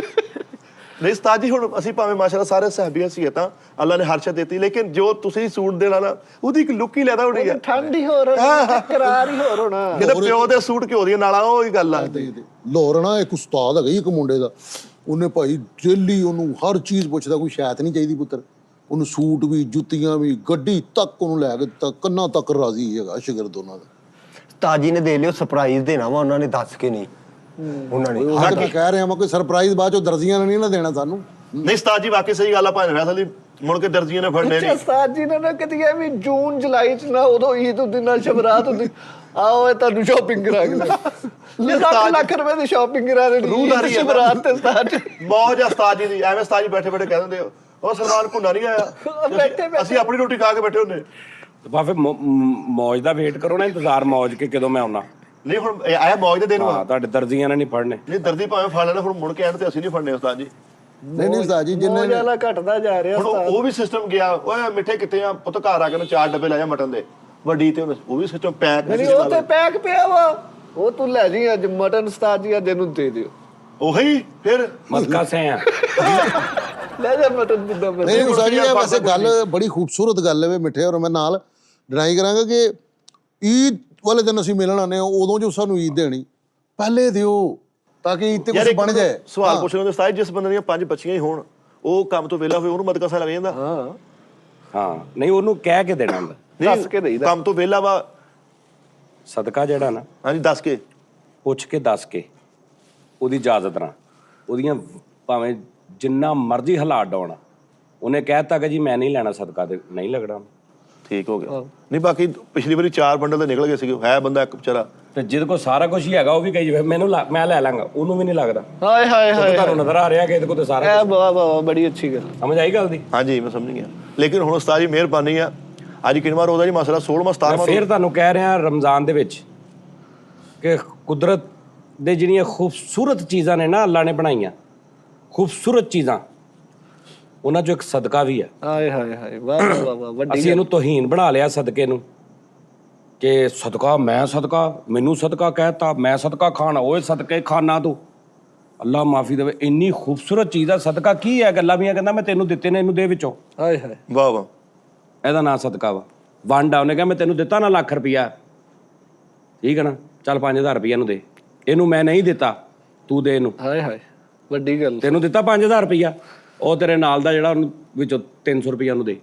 ਨਹੀਂ ਉਸਤਾਦ ਜੀ ਹੁਣ ਅਸੀਂ ਭਾਵੇਂ ਮਾਸ਼ਾਅੱਲਾ ਸਾਰੇ ਸਹਾਬੀਆਂ ਸੀ ਤਾਂ ਅੱਲਾ ਨੇ ਹਰਸ਼ਤ ਦਿੱਤੀ, ਲੇਕਿਨ ਜੋ ਤੁਸੀਂ ਸੂਟ ਦੇਣਾ ਨਾ ਉਹਦੀ ਇੱਕ ਲੁੱਕ ਹੀ ਲੈਦਾ ਹੋਣੀ ਆ। ਠੰਡ ਹੀ ਹੋਰ ਹੋਣੀ, ਕਰਾਰ ਹੀ ਹੋਰ ਹੋਣਾ। ਕਹਿੰਦੇ ਪਿਓ ਦੇ ਸੂਟ ਘਿਓ ਦੀਆਂ ਨਾਲਾਂ, ਉਹ ਹੀ ਗੱਲ ਆ। ਲਾਹੌਰ ਨਾ ਇੱਕ ਉਸਤਾਦ ਹੈਗਾ ਇੱਕ ਮੁੰਡੇ ਦਾ, ਉਹਨੇ ਭਾਈ ਡੇਲੀ ਉਹਨੂੰ ਹਰ ਚੀਜ਼ ਪੁੱਛਦਾ, ਕੋਈ ਸ਼ਾਇਤ ਨਹੀਂ ਚਾਹੀਦੀ ਪੁੱਤਰ। ਉਹਨੂੰ ਸੂਟ ਵੀ, ਜੁੱਤੀਆਂ ਵੀ, ਗੱਡੀ ਤੱਕ ਉਹਨੂੰ ਲੈ ਕੇ ਕੰਨਾਂ ਤੱਕ ਰਾਜ਼ੀ ਹੈਗਾ ਸ਼ਾਗਿਰਦ ਉਹਨਾਂ ਦਾ। ਤਾਜੀ ਨੇ ਦੇ ਲਿਓ, ਸਰਪ੍ਰਾਈਜ਼ ਦੇਣਾ ਵਾ ਉਹਨਾਂ ਨੇ, ਦੱਸ ਕੇ ਨਹੀਂ ਉਹਨਾਂ ਨੇ। ਉਹ ਤਾਂ ਮੈਂ ਕਹਿ ਰਿਹਾ ਮੈਂ ਕੋਈ ਸਰਪ੍ਰਾਈਜ਼ ਬਾਅਦ ਚੋਂ ਦਰਜੀਆਂ ਨੇ ਨਹੀਂ ਨਾ ਦੇਣਾ ਸਾਨੂੰ। ਨਹੀਂ ਉਸਤਾਦ ਜੀ ਵਾਕਈ ਸਹੀ ਗੱਲ ਆ, ਭਾਵੇਂ ਫੈਸਲ ਮੁੜ ਕੇ ਦਰਜੀਆਂ ਨੇ ਫੜਨੇ ਨਹੀਂ। ਉਸਤਾਦ ਜੀ ਨੇ ਨਾ ਕਦੀ ਐ ਵੀ ਜੂਨ ਜੁਲਾਈ ਚ ਨਾ, ਉਦੋਂ ਈਦ ਹੁੰਦੀ ਨਾ ਸ਼ਬਰਾਤ ਹੁੰਦੀ, ਆਓ ਇਹ ਤੁਹਾਨੂੰ ਸ਼ਾਪਿੰਗ ਕਰਾ ਕੇ ਲੱਖ ਰੁਪਏ ਦੀ ਸ਼ਾਪਿੰਗ ਕਰਾ ਦੇਣੀ ਰੂਹਦਾਰੀ ਆ। ਸ਼ਬਰਾਤ ਤੇ ਉਸਤਾਦ ਜੀ। ਮੌਜ ਆ ਉਸਤਾਦ ਜੀ ਦੀ, ਐਵੇਂ ਉਸਤਾਦ ਜੀ ਬੈਠੇ ਬੈਠੇ ਕਹਿ ਦਿੰਦੇ ਹੋ ਉਹ ਸਲਮਾਨ ਭੁੰਨਾ ਨਹੀਂ ਆਇਆ, ਬੈਠੇ ਅਸੀਂ ਆਪਣੀ ਰੋਟੀ ਖਾ ਕੇ ਬੈਠੇ ਹੁੰਦੇ। ਬਾਫੇ ਮੌਜ ਦਾ ਵੇਟ ਕਰੋ ਨਾ, ਇੰਤਜ਼ਾਰ ਮੌਜ ਕੇ ਕਦੋਂ ਮੈਂ ਆਉਣਾ। ਨਹੀਂ ਹੁਣ ਇਹ ਆਇਆ ਮੌਜ ਦੇ ਦਿਨ ਵਾ। ਹਾਂ ਤੁਹਾਡੇ ਦਰਜੀਆਂ ਨੇ ਨਹੀਂ ਫੜਨੇ। ਨਹੀਂ ਦਰਦੀ ਭਾਵੇਂ ਫੜ ਲੈਣਾ, ਹੁਣ ਮੁੜ ਕੇ ਆਣ ਤੇ ਅਸੀਂ ਨਹੀਂ ਫੜਨੇ ਉਸਤਾਦ ਜੀ। ਨਹੀਂ ਉਸਤਾਦ ਜੀ ਜਿੰਨੇ ਮੌਜ ਵਾਲਾ ਘਟਦਾ ਜਾ ਰਿਹਾ ਹੁਣ ਉਸਤਾਦ। ਉਹ ਵੀ ਸਿਸਟਮ ਗਿਆ, ਓਏ ਮਿੱਠੇ ਕਿੱਥੇ ਆ ਪੁੱਤ, ਘਰ ਆ ਕੇ ਨਾ 4 ਡੱਬੇ ਲੈ ਜਾ ਮਟਨ ਦੇ ਵੱਡੀ ਤੇ ਉਹ ਵੀ ਸਿਸਟਮ ਪੈਕ। ਨਹੀਂ ਉਹ ਤੇ ਪੈਕ ਪਿਆ ਵਾ, ਉਹ ਤੂੰ ਲੈ ਜੀ ਅੱਜ ਮਟਨ ਉਸਤਾਦ ਜੀ ਅੱਜ ਇਹਨੂੰ ਦੇ ਦਿਓ। ਉਹੀ ਫਿਰ ਮਤਕਾ ਸੇ ਆ ਲੈ ਜਾ ਮਟਨ ਜਿੱਦਾਂ ਮਰਜ਼ੀ। ਨਹੀਂ ਉਸਤਾਦ ਜੀ ਇਹ ਵੈਸੇ ਗੱਲ ਬੜੀ ਖੂਬਸੂਰਤ ਗੱਲ ਹੈ ਮਿੱਠੇ, ਔਰ ਮੈਂ ਨਾਲ ਡਿਨਾਈ ਕਰਾਂਗਾ ਕਿ ਈਦ ਵਾਲੇ ਦਿਨ ਅਸੀਂ ਮਿਲਣ ਆਨੇ, ਉਦੋਂ ਜੋ ਸਾਨੂੰ ਈਦ ਦੇਣੀ ਪਹਿਲੇ ਦਿਓ ਤਾਂ ਕਿ ਈਦ ਤੇ ਕੁਝ ਬਣ ਜਾਏ। ਸਵਾਲ ਪੁੱਛ ਲੈਂਦੇ ਉਸਤਾਦ, ਜਿਸ ਬੰਦੇ ਦੀਆਂ 5 ਬੱਚੀਆਂ ਹੀ ਹੋਣ, ਉਹ ਕੰਮ ਤੋਂ ਵਿਹਲਾ ਹੋਵੇ, ਉਹਨੂੰ ਮਦਕਾ ਲੱਗ ਜਾਂਦਾ। ਹਾਂ ਨਹੀਂ ਉਹਨੂੰ ਕਹਿ ਕੇ ਦੇਣਾ ਹੁੰਦਾ, ਦੱਸ ਕੇ ਦੇਈਦਾ। ਕੰਮ ਤੋਂ ਵਿਹਲਾ ਵਾ, ਸਦਕਾ ਜਿਹੜਾ ਨਾ ਹਾਂਜੀ ਦੱਸ ਕੇ ਪੁੱਛ ਕੇ ਦੱਸ ਕੇ ਉਹਦੀ ਇਜਾਜ਼ਤ ਨਾਲ, ਉਹਦੀਆਂ ਭਾਵੇਂ ਜਿੰਨਾ ਮਰਜ਼ੀ ਹਾਲਾਤ ਡਾਉਣਾ, ਉਹਨੇ ਕਹਿਤਾ ਕਿ ਜੀ ਮੈਂ ਨਹੀਂ ਲੈਣਾ ਸਦਕਾ ਤੇ ਨਹੀਂ ਲੱਗਣਾ। ਠੀਕ ਹੋ ਗਿਆ। ਨਹੀਂ ਬਾਕੀ ਪਿਛਲੀ ਵਾਰੀ 4 ਬੰਡਲ ਤਾਂ ਨਿਕਲ ਗਏ ਸੀਗੇ, ਹੈ ਬੰਦਾ ਇੱਕ ਵਿਚਾਰਾ। ਤੇ ਜਿਹਦੇ ਕੋਲ ਸਾਰਾ ਕੁਝ ਹੀ ਹੈਗਾ ਉਹ ਵੀ ਕਹੀ ਜਾਵੇ ਮੈਂ ਲੈ ਲਾਂਗਾ, ਉਹਨੂੰ ਵੀ ਨਹੀਂ ਲੱਗਦਾ। ਹਾਏ ਹਾਏ ਹਾਏ, ਤੁਹਾਨੂੰ ਨਜ਼ਰ ਆ ਰਿਹਾ ਕਿ ਇਹਦੇ ਕੋਲ ਤਾਂ ਸਾਰਾ ਇਹ ਵਾਹ ਵਾਹ, ਬੜੀ ਅੱਛੀ ਗੱਲ। ਸਮਝ ਆਈ ਗੱਲ ਦੀ? ਹਾਂਜੀ ਮੈਂ ਸਮਝ ਗਿਆ। ਲੇਕਿਨ ਹੁਣ ਉਸਤਾਦ ਜੀ ਮਿਹਰਬਾਨੀ ਆ, ਅੱਜ ਕਿੰਨਵਾਂ ਰੋਜ਼ਾ ਜੀ ਮਸਲਾ 16ਵਾਂ 17ਵਾਂ ਫਿਰ ਤੁਹਾਨੂੰ ਕਹਿ ਰਿਹਾ ਰਮਜ਼ਾਨ ਦੇ ਵਿੱਚ ਕਿ ਕੁਦਰਤ ਦੇ ਜਿਹੜੀਆਂ ਖੂਬਸੂਰਤ ਚੀਜ਼ਾਂ ਨੇ ਨਾ ਅੱਲਾ ਨੇ ਬਣਾਈਆਂ, ਖੂਬਸੂਰਤ ਚੀਜ਼ਾਂ, ਉਹਨਾਂ 'ਚੋਂ ਇੱਕ ਸਦਕਾ ਵੀ ਹੈ। ਹਾਏ ਹਾਏ ਹਾਏ, ਵਾਹ ਵਾਹ ਵਾਹ, ਵੱਡੀ ਅਸੀਂ ਇਹਨੂੰ ਤੋਹੀਨ ਬਣਾ ਲਿਆ ਸਦਕੇ ਨੂੰ, ਕਿ ਸਦਕਾ, ਮੈਂ ਸਦਕਾ, ਮੈਨੂੰ ਸਦਕਾ ਕਹਿਤਾ, ਮੈਂ ਸਦਕਾ ਖਾਣਾ, ਓਏ ਸਦਕੇ ਖਾਣਾ ਤੂੰ, ਅੱਲਾ ਮਾਫੀ ਦੇਵੇ। ਇੰਨੀ ਖੂਬਸੂਰਤ ਚੀਜ਼ ਆ ਸਦਕਾ। ਕੀ ਹੈ ਗੱਲਾਂ ਵੀਆਂ, ਕਹਿੰਦਾ ਮੈਂ ਤੈਨੂੰ ਦਿੱਤੇ ਨੇ, ਇਹਨੂੰ ਦੇ ਵਿੱਚੋਂ। ਹਾਏ ਹਾਏ, ਵਾਹ ਵਾਹ, ਇਹਦਾ ਨਾਂ ਸਦਕਾ ਵਾ। ਵੰਡ ਆ, ਉਹਨੇ ਕਿਹਾ ਮੈਂ ਤੈਨੂੰ ਦਿੱਤਾ ਨਾ ਲੱਖ ਰੁਪਈਆ, ਠੀਕ ਹੈ ਨਾ, ਚੱਲ 5000 ਰੁਪਈਆ ਨੂੰ ਦੇ, ਇਹਨੂੰ ਮੈਂ ਨਹੀਂ ਦਿੱਤਾ, ਤੂੰ ਦੇ ਇਹਨੂੰ। ਹਾਏ ਹਾਏ, ਵੱਡੀ ਗੱਲ। ਤੈਨੂੰ ਦਿੱਤਾ 5000 ਰੁਪਈਆ, ਉਹ ਤੇਰੇ ਨਾਲ ਦਾ ਜਿਹੜਾ ਉਹਨੂੰ ਵਿੱਚੋਂ 300 ਰੁਪਈਆ ਉਹਨੂੰ ਦੇ,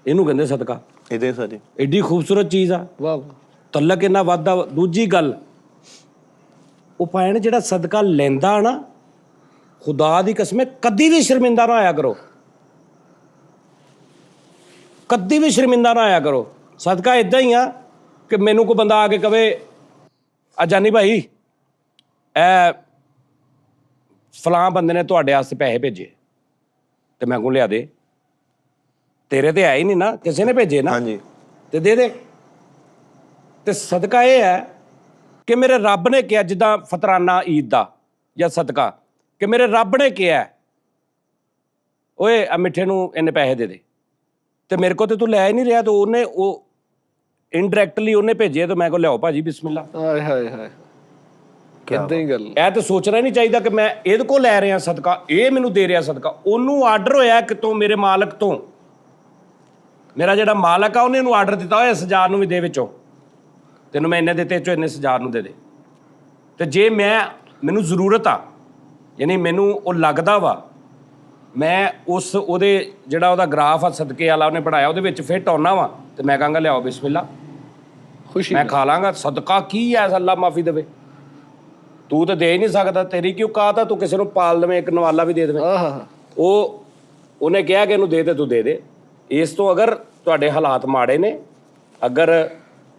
ਇਹਨੂੰ ਕਹਿੰਦੇ ਸਦਕਾ। ਇਦਾਂ ਸਰ ਜੀ, ਐਡੀ ਖੂਬਸੂਰਤ ਚੀਜ਼ ਆ, ਵਾਹ, ਤਲਕ ਇੰਨਾ ਵੱਧਦਾ। ਦੂਜੀ ਗੱਲ, ਉਹ ਭੈਣ ਜਿਹੜਾ ਸਦਕਾ ਲੈਂਦਾ ਨਾ, ਖੁਦਾ ਦੀ ਕਸਮ, ਕਦੀ ਵੀ ਸ਼ਰਮਿੰਦਾ ਨਾ ਆਇਆ ਕਰੋ, ਕਦੀ ਵੀ ਸ਼ਰਮਿੰਦਾ ਨਾ ਆਇਆ ਕਰੋ। ਸਦਕਾ ਇਦਾਂ ਹੀ ਆ ਕਿ ਮੈਨੂੰ ਕੋਈ ਬੰਦਾ ਆ ਕੇ ਕਵੇ, ਆ ਜਾਨੀ ਭਾਈ ਇਹ ਫਲਾਂ ਬੰਦੇ ਨੇ ਤੁਹਾਡੇ ਵਾਸਤੇ ਪੈਸੇ ਭੇਜੇ, ਤੇ ਮੈਂ ਕੋਲ ਲਿਆ ਦੇ, ਤੇਰੇ ਤੇ ਆਏ ਨਹੀਂ ਨਾ, ਕਿਸੇ ਨੇ ਭੇਜੇ ਨਾ, ਹਾਂਜੀ, ਤੇ ਦੇ ਦੇ। ਤੇ ਸਦਕਾ ਇਹ ਹੈ ਕਿ ਮੇਰੇ ਰੱਬ ਨੇ ਕਿਹਾ, ਜਿੱਦਾਂ ਫਤਰਾਨਾ ਈਦ ਦਾ ਜਾਂ ਸਦਕਾ, ਕਿ ਮੇਰੇ ਰੱਬ ਨੇ ਕਿਹਾ ਓਏ ਆ ਮਿੱਠੇ ਨੂੰ ਇੰਨੇ ਪੈਸੇ ਦੇ ਦੇ, ਤੇ ਮੇਰੇ ਕੋਲ ਤੇ ਤੂੰ ਲੈ ਹੀ ਨਹੀਂ ਰਿਹਾ, ਤੇ ਉਹਨੇ ਉਹ ਇਨਡਾਇਰੈਕਟਲੀ ਉਹਨੇ ਭੇਜੇ, ਤੇ ਮੈਂ ਕੋਲ ਲਿਆਓ ਭਾਜੀ ਬਿਸਮਿਲ੍ਲਾ। ਹਾਏ ਹਾਏ ਹਾਏ, ਕਿੱਦਾਂ ਹੀ ਗੱਲ। ਇਹ ਤਾਂ ਸੋਚਣਾ ਨਹੀਂ ਚਾਹੀਦਾ ਕਿ ਮੈਂ ਇਹਦੇ ਕੋਲ ਲੈ ਰਿਹਾ ਸਦਕਾ, ਇਹ ਮੈਨੂੰ ਦੇ ਰਿਹਾ ਸਦਕਾ। ਉਹਨੂੰ ਆਰਡਰ ਹੋਇਆ ਕਿਤੋਂ, ਮੇਰੇ ਮਾਲਕ ਤੋਂ, ਮੇਰਾ ਜਿਹੜਾ ਮਾਲਕ ਆ ਉਹਨੇ ਉਹਨੂੰ ਆਰਡਰ ਦਿੱਤਾ ਹੋਇਆ 1000 ਨੂੰ ਵੀ ਦੇ ਵਿੱਚੋਂ, ਤੈਨੂੰ ਮੈਂ ਇੰਨੇ ਦਿੱਤੇ, ਚੋਂ ਇੰਨੇ 1000 ਨੂੰ ਦੇ ਦੇ। ਤੇ ਜੇ ਮੈਨੂੰ ਜ਼ਰੂਰਤ ਆ, ਯਾਨੀ ਮੈਨੂੰ ਉਹ ਲੱਗਦਾ ਵਾ, ਮੈਂ ਉਹਦੇ ਜਿਹੜਾ ਉਹਦਾ ਗ੍ਰਾਫ ਆ ਸਦਕੇ ਵਾਲਾ ਉਹਨੇ ਬਣਾਇਆ, ਉਹਦੇ ਵਿੱਚ ਫਿੱਟ ਆਉਣਾ ਵਾ, ਤੇ ਮੈਂ ਕਹਾਂਗਾ ਲਿਆਓ ਬਿਸਮਿਲ੍ਲਾ, ਖੁਸ਼ੀ ਮੈਂ ਖਾ ਲਾਂਗਾ। ਸਦਕਾ ਕੀ ਹੈ, ਅੱਲਾ ਮਾਫੀ ਦੇਵੇ। ਤੂੰ ਤਾਂ ਦੇ ਹੀ ਨਹੀਂ ਸਕਦਾ, ਤੇਰੀ ਕਿਉਂ ਕਾਤ ਆ, ਤੂੰ ਕਿਸੇ ਨੂੰ ਪਾਲ ਦੇਵੇਂ, ਇੱਕ ਨਵਾਲਾ ਵੀ ਦੇ ਦੇਵੇਂ। ਆਹ, ਉਹਨੇ ਕਿਹਾ ਕਿ ਇਹਨੂੰ ਦੇ ਦੇ, ਤੂੰ ਦੇ ਦੇ। ਇਸ ਤੋਂ ਅਗਰ ਤੁਹਾਡੇ ਹਾਲਾਤ ਮਾੜੇ ਨੇ, ਅਗਰ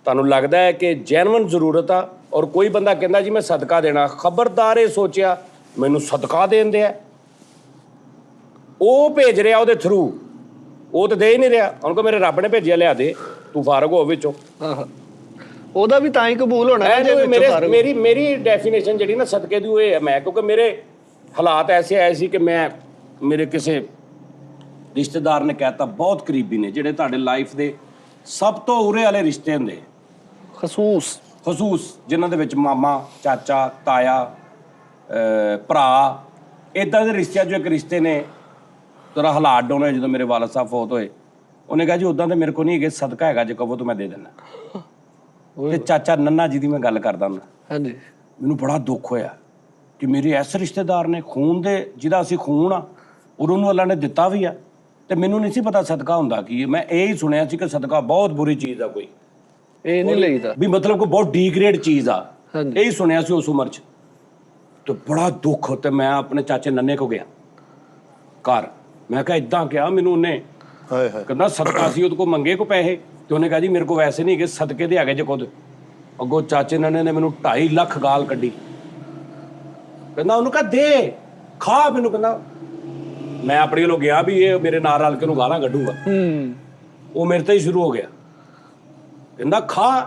ਤੁਹਾਨੂੰ ਲੱਗਦਾ ਹੈ ਕਿ ਜੈਨੂਇਨ ਜ਼ਰੂਰਤ ਆ, ਔਰ ਕੋਈ ਬੰਦਾ ਕਹਿੰਦਾ ਜੀ ਮੈਂ ਸਦਕਾ ਦੇਣਾ, ਖਬਰਦਾਰ ਇਹ ਸੋਚਿਆ ਮੈਨੂੰ ਸਦਕਾ ਦੇਣ ਦਿਆ, ਉਹ ਭੇਜ ਰਿਹਾ ਉਹਦੇ ਥਰੂ, ਉਹ ਤਾਂ ਦੇ ਹੀ ਨਹੀਂ ਰਿਹਾ। ਉਹਨੂੰ ਕਹੋ ਮੇਰੇ ਰੱਬ ਨੇ ਭੇਜਿਆ, ਲਿਆ ਦੇ, ਤੂੰ ਫਾਰਗ ਹੋ ਵਿੱਚੋਂ। ਆਹ, ਉਹਦਾ ਵੀ ਤਾਂ ਹੀ ਕਬੂਲ ਹੋਣਾ ਹੈ ਜੇ ਵਿੱਚੋਂ ਫਾਰਗ। ਮੇਰੀ ਡੈਫੀਨੇਸ਼ਨ ਜਿਹੜੀ ਨਾ ਸਦਕੇ ਦੀ ਉਹ ਇਹ ਹੈ, ਮੈਂ ਕਿਉਂਕਿ ਮੇਰੇ ਹਾਲਾਤ ਐਸੇ ਆਏ ਸੀ ਕਿ ਮੇਰੇ ਕਿਸੇ ਰਿਸ਼ਤੇਦਾਰ ਨੇ ਕਹਿਤਾ, ਬਹੁਤ ਕਰੀਬੀ ਨੇ, ਜਿਹੜੇ ਤੁਹਾਡੇ ਲਾਈਫ ਦੇ ਸਭ ਤੋਂ ਉਰੇ ਵਾਲੇ ਰਿਸ਼ਤੇ ਹੁੰਦੇ, ਖਸੂਸ, ਜਿਨ੍ਹਾਂ ਦੇ ਵਿੱਚ ਮਾਮਾ, ਚਾਚਾ, ਤਾਇਆ, ਭਰਾ, ਇੱਦਾਂ ਦੇ ਰਿਸ਼ਤਿਆਂ 'ਚੋਂ ਇੱਕ ਰਿਸ਼ਤੇ ਨੇ। ਤੇਰਾ ਹਾਲਾਤ ਡਾਊਨ ਹੋਏ ਜਦੋਂ ਮੇਰੇ ਵਾਲਦ ਸਾਹਿਬ ਫੌਤ ਹੋਏ, ਉਹਨੇ ਕਿਹਾ ਜੀ ਉੱਦਾਂ ਤਾਂ ਮੇਰੇ ਕੋਲ ਨਹੀਂ ਹੈਗੇ, ਸਦਕਾ ਹੈਗਾ, ਜੇ ਕਹੋ ਤਾਂ ਮੈਂ ਦੇ ਦਿੰਦਾ। ਤੇ ਚਾਚਾ ਨੰਨਾ ਜੀ ਦੀ ਮੈਂ ਗੱਲ ਕਰਦਾ ਹੁੰਦਾ, ਹਾਂਜੀ, ਮੈਨੂੰ ਬੜਾ ਦੁੱਖ ਹੋਇਆ ਕਿ ਮੇਰੇ ਇਸ ਰਿਸ਼ਤੇਦਾਰ ਨੇ ਖੂਨ ਦੇ, ਜਿਹਦਾ ਅਸੀਂ ਖੂਨ ਆ, ਔਰ ਉਹਨੂੰ ਅੱਲਾ ਨੇ ਦਿੱਤਾ ਵੀ ਆ, ਤੇ ਮੈਨੂੰ ਨਹੀਂ ਸੀ ਪਤਾ ਸਦਕਾ ਹੁੰਦਾ ਕੀ ਹੈ। ਮੈਂ ਇਹ ਹੀ ਸੁਣਿਆ ਸੀ ਕਿ ਸਦਕਾ ਬਹੁਤ ਬੁਰੀ ਚੀਜ਼ ਆ, ਕੋਈ ਇਹ ਨਹੀਂ ਲਈਦਾ ਵੀ, ਮਤਲਬ ਕੋਈ ਬਹੁਤ ਡੀਗ੍ਰੇਡ ਚੀਜ਼ ਆ, ਹਾਂਜੀ। ਇਹ ਹੀ ਸੁਣਿਆ ਸੀ ਉਸ ਉਮਰ 'ਚ। ਤੇ ਬੜਾ ਦੁੱਖ, ਤੇ ਮੈਂ ਆਪਣੇ ਚਾਚੇ ਨੰਨੇ ਕੋ ਗਿਆ ਘਰ, ਮੈਂ ਕਿਹਾ ਇਦਾਂ ਕਿਹਾ ਮੈਨੂੰ ਉਹਨੇ, ਹਾਏ ਹਾਏ, ਕਹਿੰਦਾ ਸਦਕਾ ਸੀ, ਉਹਦੇ ਕੋਲ ਮੰਗੇ ਕੋ ਪੈਸੇ, ਤੇ ਉਹਨੇ ਕਿਹਾ ਜੀ ਮੇਰੇ ਕੋਲ ਵੈਸੇ ਨਹੀਂ ਹੈਗੇ, ਸਦਕੇ ਦੇ ਹੈਗੇ ਜੇ ਖੁਦ। ਅੱਗੋਂ ਚਾਚੇ ਨੰਨੇ ਨੇ ਮੈਨੂੰ 2.5 ਲੱਖ ਗਾਲ ਕੱਢੀ, ਕਹਿੰਦਾ ਉਹਨੂੰ ਕਹ ਦੇ, ਖਾ। ਮੈਨੂੰ ਕਹਿੰਦਾ, ਮੈਂ ਆਪਣੇ ਵੱਲੋਂ ਗਿਆ ਵੀ ਇਹ ਮੇਰੇ ਨਾਲ ਰਲ ਕੇ ਉਹਨੂੰ ਗਾਲਾਂ ਕੱਢੂਗਾ, ਉਹ ਮੇਰੇ ਤੇ ਹੀ ਸ਼ੁਰੂ ਹੋ ਗਿਆ। ਕਹਿੰਦਾ ਖਾ,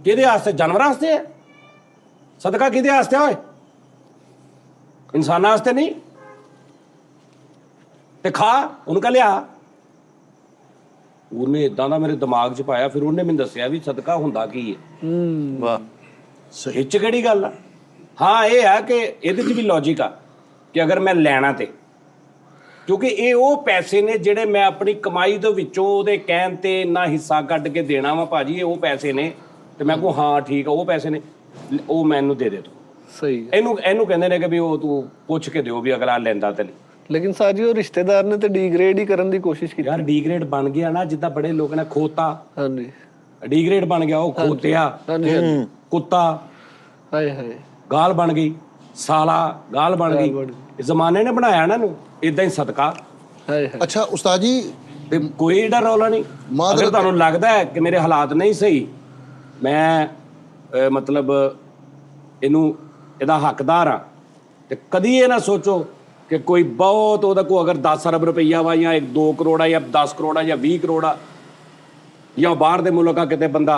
ਕਿਹਦੇ ਵਾਸਤੇ? ਜਾਨਵਰਾਂ ਵਾਸਤੇ ਹੈ ਸਦਕਾ, ਕਿਹਦੇ ਵਾਸਤੇ ਹੋਏ? ਇਨਸਾਨਾਂ ਵਾਸਤੇ ਨਹੀਂ, ਤੇ ਖਾ। ਉਹਨੂੰ ਕਹ ਲਿਆ। ਉਹਨੇ ਇਦਾਂ ਦਾ ਮੇਰੇ ਦਿਮਾਗ 'ਚ ਪਾਇਆ, ਫਿਰ ਉਹਨੇ ਮੈਨੂੰ ਦੱਸਿਆ ਵੀ ਸਦਕਾ ਹੁੰਦਾ ਕੀ ਹੈ। ਵਾਹ, ਇਹ 'ਚ ਕਿਹੜੀ ਗੱਲ ਆ? ਹਾਂ, ਇਹ ਹੈ ਕਿ ਇਹਦੇ 'ਚ ਵੀ ਲੌਜਿਕ ਆ ਕਿ ਅਗਰ ਮੈਂ ਲੈਣਾ, ਤੇ ਕਿਉਂਕਿ ਇਹ ਉਹ ਪੈਸੇ ਨੇ ਜਿਹੜੇ ਮੈਂ ਆਪਣੀ ਕਮਾਈ ਦੇ ਵਿੱਚੋਂ ਉਹਦੇ ਕਹਿਣ ਤੇ ਨਾ ਹਿੱਸਾ ਕੱਢ ਕੇ ਦੇਣਾ ਵਾ ਭਾਜੀ, ਇਹ ਉਹ ਪੈਸੇ ਨੇ, ਤੇ ਮੈਂ ਕਹੂੰ ਹਾਂ ਠੀਕ ਆ, ਉਹ ਪੈਸੇ ਨੇ, ਉਹ ਮੈਨੂੰ ਦੇ ਤੂੰ। ਸਹੀ, ਇਹਨੂੰ ਕਹਿੰਦੇ ਨੇ ਕਿ ਵੀ ਉਹ ਤੂੰ ਪੁੱਛ ਕੇ ਦਿਓ ਵੀ ਅਗਲਾ ਲੈਂਦਾ ਤੇ ਨਹੀਂ। ਲੇਕਿਨ ਸਾਜੀ ਉਹ ਰਿਸ਼ਤੇਦਾਰ ਨੇ ਤੇ ਡੀਗ੍ਰੇਡ ਹੀ ਕਰਨ ਦੀ ਕੋਸ਼ਿਸ਼ ਕੀਤੀ। ਯਾਰ ਡੀਗ੍ਰੇਡ ਬਣ ਗਿਆ ਨਾ, ਜਿੱਦਾਂ ਬੜੇ ਲੋਕ ਨੇ ਖੋਤਾ, ਹਾਂਜੀ, ਡੀਗ੍ਰੇਡ ਬਣ ਗਿਆ, ਉਹ ਖੋਤਿਆ, ਹਾਂਜੀ, ਕੁੱਤਾ, ਹਾਏ ਹਾਏ, ਗਾਲ ਬਣ ਗਈ, ਸਾਲਾ ਗਾਲ ਬਣ ਗਈ। ਇਸ ਜ਼ਮਾਨੇ ਨੇ ਬਣਾਇਆ ਨਾ ਨੂੰ, ਇਦਾਂ ਹੀ ਸਦਕਾ। ਹਾਏ ਹਾਏ, ਅੱਛਾ ਉਸਤਾਦ ਜੀ, ਤੇ ਕੋਈ ਏਡਾ ਰੌਲਾ ਨਹੀਂ। ਅਗਰ ਤੁਹਾਨੂੰ ਲੱਗਦਾ ਹੈ ਕਿ ਮੇਰੇ ਹਾਲਾਤ ਨਹੀਂ ਸਹੀ, ਮੈਂ ਮਤਲਬ ਇਹਦਾ ਹੱਕਦਾਰ ਆ, ਤੇ ਕਦੀ ਇਹ ਨਾ ਸੋਚੋ ਕਿ ਕੋਈ ਬਹੁਤ ਉਹਦਾ ਕੋਈ ਅਗਰ 10 ਅਰਬ ਰੁਪਈਆ ਵਾ ਜਾਂ 2 ਕਰੋੜ ਆ ਜਾਂ 10 ਕਰੋੜ ਆ ਜਾਂ 20 ਕਰੋੜ ਆ, ਜਾਂ ਬਾਹਰ ਦੇ ਮੁਲਕਾਂ ਕਿਤੇ ਬੰਦਾ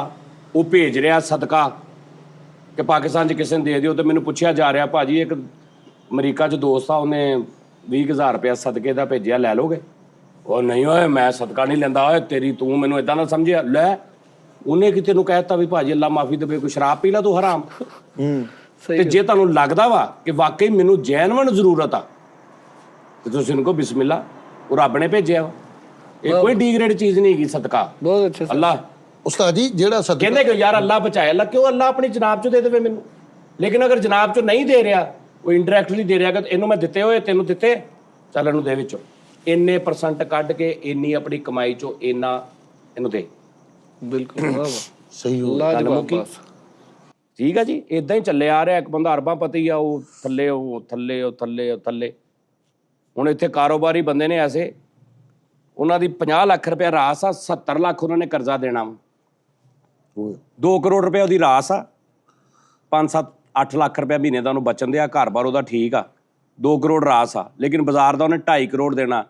ਉਹ ਭੇਜ ਰਿਹਾ ਸਦਕਾ ਕਿ ਪਾਕਿਸਤਾਨ 'ਚ ਕਿਸੇ ਨੂੰ ਦੇ ਦਿਓ। ਤੇ ਮੈਨੂੰ ਪੁੱਛਿਆ ਜਾ ਰਿਹਾ, ਭਾਜੀ ਇੱਕ ਅਮਰੀਕਾ 'ਚ ਦੋਸਤ ਆ, ਉਹਨੇ 20,000 ਰੁਪਇਆ ਸਦਕੇ ਦਾ ਭੇਜਿਆ, ਲੈ ਲੋਗੇ? ਉਹ ਨਹੀਂ ਓਏ ਮੈਂ ਸਦਕਾ ਨਹੀਂ ਲੈਂਦਾ, ਓਏ ਤੇਰੀ ਤੂੰ ਮੈਨੂੰ ਇਦਾਂ ਨਾ ਸਮਝਿਆ। ਲੈ ਉਹਨੇ ਕਿ ਤੈਨੂੰ ਕਹਿ ਦਿੱਤਾ ਵੀ ਭਾਜੀ ਅੱਲਾ ਮਾਫੀ ਦੇਵੇ, ਕੋਈ ਸ਼ਰਾਬ ਪੀ ਲਾ ਤੂੰ ਹਰਾਮ। ਤੇ ਜੇ ਤੁਹਾਨੂੰ ਲੱਗਦਾ ਵਾ ਕਿ ਵਾਕਈ ਮੈਨੂੰ ਜੈਨੂਇਨ ਜ਼ਰੂਰਤ ਆ, ਤੇ ਤੁਸੀਂ ਇਹਨੂੰ ਕਹੋ ਬਿਸਮਿਲ੍ਲਾ, ਉਹ ਰੱਬ ਨੇ ਭੇਜਿਆ ਵਾ। ਇਹ ਕੋਈ ਡੀਗ੍ਰੇਡ ਚੀਜ਼ ਨਹੀਂ ਹੈਗੀ ਸਦਕਾ। ਬਹੁਤ ਅੱਛਾ ਅੱਲਾ ਉਸਤਾਦ ਜੀ ਜਿਹੜਾ ਸਦਕਾ ਕਹਿੰਦੇ ਕਿ ਯਾਰ ਅੱਲਾ ਬਚਾਏ, ਅੱਲਾ ਕਿਉਂ? ਅੱਲਾ ਆਪਣੀ ਜਨਾਬ ਚੋਂ ਦੇ ਦੇਵੇ ਮੈਨੂੰ। ਲੇਕਿਨ ਅਗਰ ਜਨਾਬ ਚੋਂ ਨਹੀਂ ਦੇ ਰਿਹਾ, ਉਹ ਇਨਡਾਇਰੈਕਟਲੀ ਦੇ ਰਿਹਾ ਕਿ ਇਹਨੂੰ ਮੈਂ ਦਿੱਤੇ ਹੋਏ, ਤੈਨੂੰ ਦਿੱਤੇ, ਚੱਲ ਇਹਨੂੰ ਦੇ ਵਿੱਚੋਂ ਇੰਨੇ % ਕੱਢ ਕੇ ਇੰਨੀ ਆਪਣੀ ਕਮਾਈ ਚੋਂ ਇੰਨਾ ਇਹਨੂੰ ਦੇ। ਬਿਲਕੁਲ ਵਾਹ ਵਾਹ ਸਹੀ ਹੋ ਲਾਜਵਾਬ ਬਸ। ਠੀਕ ਆ ਜੀ, ਇਦਾਂ ਹੀ ਚੱਲੇ ਆ ਰਿਹਾ। ਇੱਕ ਬੰਦਾ ਅਰਬਾਂਪਤੀ ਆ, ਉਹ ਥੱਲੇ ਉਹ ਥੱਲੇ ਉਹ ਥੱਲੇ ਉਹ ਥੱਲੇ। ਹੁਣ ਇੱਥੇ ਕਾਰੋਬਾਰੀ ਬੰਦੇ ਨੇ ਐਸੇ, ਉਹਨਾਂ ਦੀ 50 ਲੱਖ ਰੁਪਇਆ ਰਾਸ ਆ, 70 ਲੱਖ ਉਹਨਾਂ ਨੇ ਕਰਜ਼ਾ ਦੇਣਾ ਵਾ। 2 ਕਰੋੜ ਰੁਪਏ ਉਹਦੀ ਰਾਸ ਆ, 5-7-8 ਲੱਖ ਰੁਪਇਆ ਮਹੀਨੇ ਦਾ ਉਹਨੂੰ ਬਚਣ ਦਿਆ, ਘਰ-ਬਾਰ ਉਹਦਾ ਠੀਕ ਆ। 2 ਕਰੋੜ ਰਾਸ ਆ, ਲੇਕਿਨ ਬਾਜ਼ਾਰ ਦਾ ਉਹਨੇ 2.5 ਕਰੋੜ ਦੇਣਾ।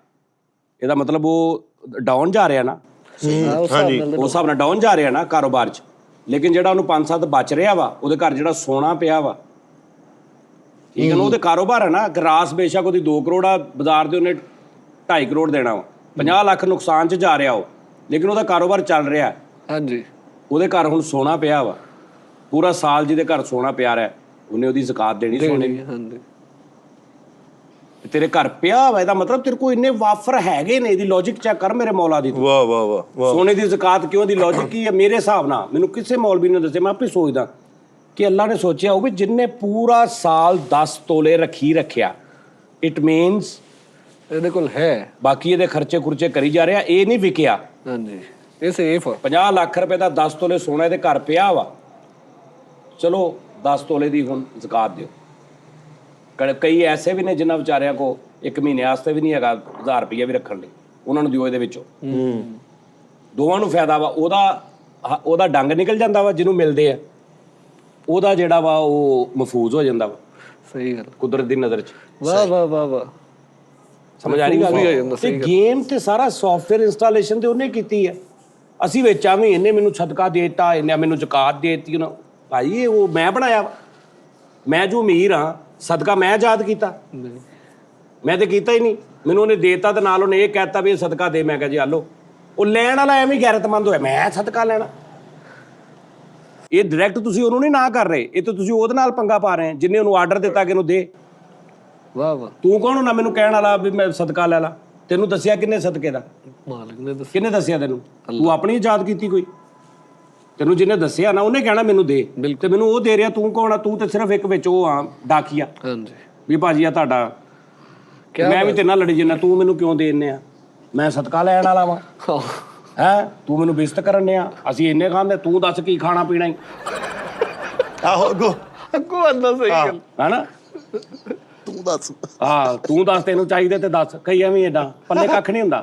ਇਹਦਾ ਮਤਲਬ ਉਹ ਡਾਊਨ ਜਾ ਰਿਹਾ ਨਾ, ਹਾਂਜੀ ਉਸ ਹਿਸਾਬ ਨਾਲ ਡਾਊਨ ਜਾ ਰਿਹਾ ਨਾ ਕਾਰੋਬਾਰ 'ਚ। ਲੇਕਿਨ ਜਿਹੜਾ ਉਹਨੂੰ 5-7 ਬਚ ਰਿਹਾ ਵਾ, ਉਹਦੇ ਘਰ ਜਿਹੜਾ ਸੋਨਾ ਪਿਆ ਵਾ, ਠੀਕ ਹੈ ਨਾ, ਉਹਦੇ ਕਾਰੋਬਾਰ ਹੈ ਨਾ। ਰਾਸ ਬੇਸ਼ੱਕ ਉਹਦੀ 2 ਕਰੋੜ ਆ, ਬਾਜ਼ਾਰ ਦੇ ਉਹਨੇ 2.5 ਕਰੋੜ ਦੇਣਾ ਵਾ, 50 ਲੱਖ ਨੁਕਸਾਨ 'ਚ ਜਾ ਰਿਹਾ ਉਹ, ਲੇਕਿਨ ਉਹਦਾ ਕਾਰੋਬਾਰ ਚੱਲ ਰਿਹਾ। ਹਾਂਜੀ ਉਹਦੇ ਘਰ ਹੁਣ ਸੋਨਾ ਪਿਆ ਵਾ, ਪੂਰਾ ਸਾਲ ਜਿਹਦੇ ਘਰ ਸੋਨਾ ਪਿਆ ਰਿਹਾ, ਉਹਨੇ ਉਹਦੀ ਜ਼ਕਾਤ ਦੇਣੀ ਸੋਨੇ ਦੀ। ਹਾਂਜੀ ਤੇਰੇ ਘਰ ਪਿਆ ਵਾ, ਇਹਦਾ ਮਤਲਬ ਤੇਰੇ ਕੋਲ ਇੰਨੇ ਵਾਫਰ ਹੈਗੇ ਨੇ। ਇਹਦੀ ਲੌਜਿਕ ਚੈੱਕ ਕਰ ਮੇਰੇ ਮੌਲਾ ਦੀ। ਵਾਹ ਵਾਹ ਵਾਹ ਵਾਹ। ਸੋਨੇ ਦੀ ਜ਼ਕਾਤ ਕਿਉਂ ਦੀ ਲੌਜਿਕ ਕੀ ਹੈ? ਮੇਰੇ ਹਿਸਾਬ ਨਾਲ, ਮੈਨੂੰ ਕਿਸੇ ਮੌਲਵੀ ਨੇ ਦੱਸਿਆ, ਮੈਂ ਆਪੇ ਸੋਚਦਾ ਕਿ ਅੱਲਾ ਨੇ ਸੋਚਿਆ ਉਹ ਵੀ ਜਿੰਨੇ ਪੂਰਾ ਸਾਲ 10 ਤੋਲੇ ਰੱਖਿਆ, ਇਟ ਮੀਨਸ ਇਹਦੇ ਕੋਲ ਹੈ। ਬਾਕੀ ਇਹਦੇ ਖਰਚੇ ਖੁਰਚੇ ਕਰੀ ਜਾ ਰਿਹਾ, ਇਹ ਨਹੀਂ ਵਿਕਿਆ। ਹਾਂਜੀ ਇਹ ਸੇਫ ਆ। 50 ਲੱਖ ਰੁਪਏ ਦਾ 10 ਤੋਲੇ ਸੋਨਾ ਇਹਦੇ ਘਰ ਪਿਆ ਵਾ, ਚਲੋ 10 ਤੋਲੇ ਦੀ ਹੁਣ ਜ਼ਕਾਤ ਦਿਓ। ਕਈ ਐਸੇ ਵੀ ਨੇ ਜਿਨ੍ਹਾਂ ਵਿਚਾਰਿਆਂ ਕੋ 1 ਮਹੀਨੇ ਵਾਸਤੇ ਵੀ ਨਹੀਂ ਹੈਗਾ 1000 ਰੁਪਈਆ ਵੀ ਰੱਖਣ ਲਈ, ਉਹਨਾਂ ਨੂੰ ਦਿਓ ਇਹਦੇ ਵਿੱਚੋਂ। ਦੋਵਾਂ ਨੂੰ ਫਾਇਦਾ ਵਾ। ਉਹਦਾ ਡੰਗ ਨਿਕਲ ਜਾਂਦਾ ਵਾ ਜਿਹਨੂੰ ਮਿਲਦੇ ਆ, ਉਹਦਾ ਜਿਹੜਾ ਵਾ ਉਹ ਮਹਿਫੂਜ਼ ਹੋ ਜਾਂਦਾ ਵਾ ਸਹੀ ਗੱਲ, ਕੁਦਰਤ ਦੀ ਨਜ਼ਰ 'ਚ। ਵਾਹ ਵਾਹ ਵਾਹ ਵਾਹ। ਸਮਝ ਆ ਰਹੀ ਗੱਲ? ਤੇ ਗੇਮ ਤੇ ਸਾਰਾ ਸੌਫਟਵੇਅਰ ਇੰਸਟਾਲੇਸ਼ਨ ਤੇ ਉਹਨੇ ਕੀਤੀ ਹੈ। ਅਸੀਂ ਵਿੱਚ ਆਵੇਂ ਇਹਨੇ ਮੈਨੂੰ ਸਦਕਾ ਦੇ ਦਿੱਤਾ, ਇਹਨੇ ਮੈਨੂੰ ਜ਼ਕਾਤ ਦੇ ਦਿੱਤੀ। ਉਹਨਾਂ ਭਾਈ ਇਹ ਉਹ ਮੈਂ ਬਣਾਇਆ ਵਾ। ਮੈਂ ਜੋ ਅਮੀਰ ਹਾਂ, ਸਦਕਾ ਮੈਂ ਯਾਦ ਕੀਤਾ? ਮੈਂ ਤੇ ਕੀਤਾ ਹੀ ਨਹੀਂ। ਮੈਨੂੰ ਉਹਨੇ ਦੇਤਾ ਤੇ ਨਾਲ ਉਹਨੇ ਇਹ ਕਹਿਤਾ ਵੀ ਇਹ ਸਦਕਾ ਦੇ। ਮੈਂ ਕਿਹਾ ਜੀ ਆਲੋ। ਉਹ ਲੈਣ ਵਾਲਾ ਐਵੇਂ ਗੈਰਤਮੰਦ ਹੋਇਆ, ਮੈਂ ਸਦਕਾ ਲੈਣਾ। ਇਹ ਡਾਇਰੈਕਟ ਤੁਸੀਂ ਉਹਨੂੰ ਨਹੀਂ ਨਾ ਕਰ ਰਹੇ, ਇਹ ਤਾਂ ਤੁਸੀਂ ਉਹਦੇ ਨਾਲ ਪੰਗਾ ਪਾ ਰਹੇ ਜਿਹਨੇ ਉਹਨੂੰ ਆਰਡਰ ਦਿੱਤਾ ਕਿ ਇਹਨੂੰ ਦੇ। ਵਾਹ ਵਾਹ। ਤੂੰ ਕੌਣ ਨਾ ਮੈਨੂੰ ਕਹਿਣ ਵਾਲਾ ਵੀ ਮੈਂ ਸਦਕਾ ਲੈ ਲਾ? ਤੈਨੂੰ ਦੱਸਿਆ ਕਿੰਨੇ ਸਦਕੇ ਦਾ? ਮਾਲਕ ਨੇ ਦੱਸਿਆ। ਕਿਹਨੇ ਦੱਸਿਆ ਤੈਨੂੰ? ਤੂੰ ਆਪਣੀ ਇਜਾਦ ਕੀਤੀ ਕੋਈ? ਤੈਨੂੰ ਜਿਹਨੇ ਦੱਸਿਆ ਨਾ ਉਹਨੇ ਕਹਿਣਾ ਮੈਨੂੰ ਦੇ, ਤੇ ਮੈਨੂੰ ਉਹ ਦੇ ਰਿਹਾ। ਤੂੰ ਕੌਣ ਆ? ਤੂੰ ਤੇ ਸਿਰਫ ਇੱਕ ਵਿੱਚ ਉਹ ਆ ਡਾਕੀਆ ਹਾਂਜੀ ਵੀ ਭਾਜੀ ਆ ਤੁਹਾਡਾ, ਮੈਂ ਵੀ ਤੇਰੇ ਨਾਲ ਲੜੀ ਜਿੰਨਾ, ਤੂੰ ਮੈਨੂੰ ਕਿਉਂ ਦੇ ਦਿੰਨੇ ਆ? ਮੈਂ ਸਦਕਾ ਲੈਣ ਵਾਲਾ ਵਾਂ ਹੈ? ਤੂੰ ਮੈਨੂੰ ਬਿਸਤ ਕਰਨ ਆ, ਅਸੀਂ ਇੰਨੇ ਖਾਂਦੇ, ਤੂੰ ਦੱਸ ਕੀ ਖਾਣਾ ਪੀਣਾ ਹੀ? ਆਹੋ ਅੱਗੋਂ ਆਂਦਾ ਸਹੀ ਗੱਲ ਹੈ ਨਾ? ਤੂੰ ਦੱਸ। ਹਾਂ ਤੂੰ ਦੱਸ, ਤੈਨੂੰ ਚਾਹੀਦੇ ਤੇ ਦੱਸ। ਕਈ ਐਵੇਂ ਏਦਾਂ ਪੱਲੇ ਕੱਖ ਨਹੀਂ ਹੁੰਦਾ।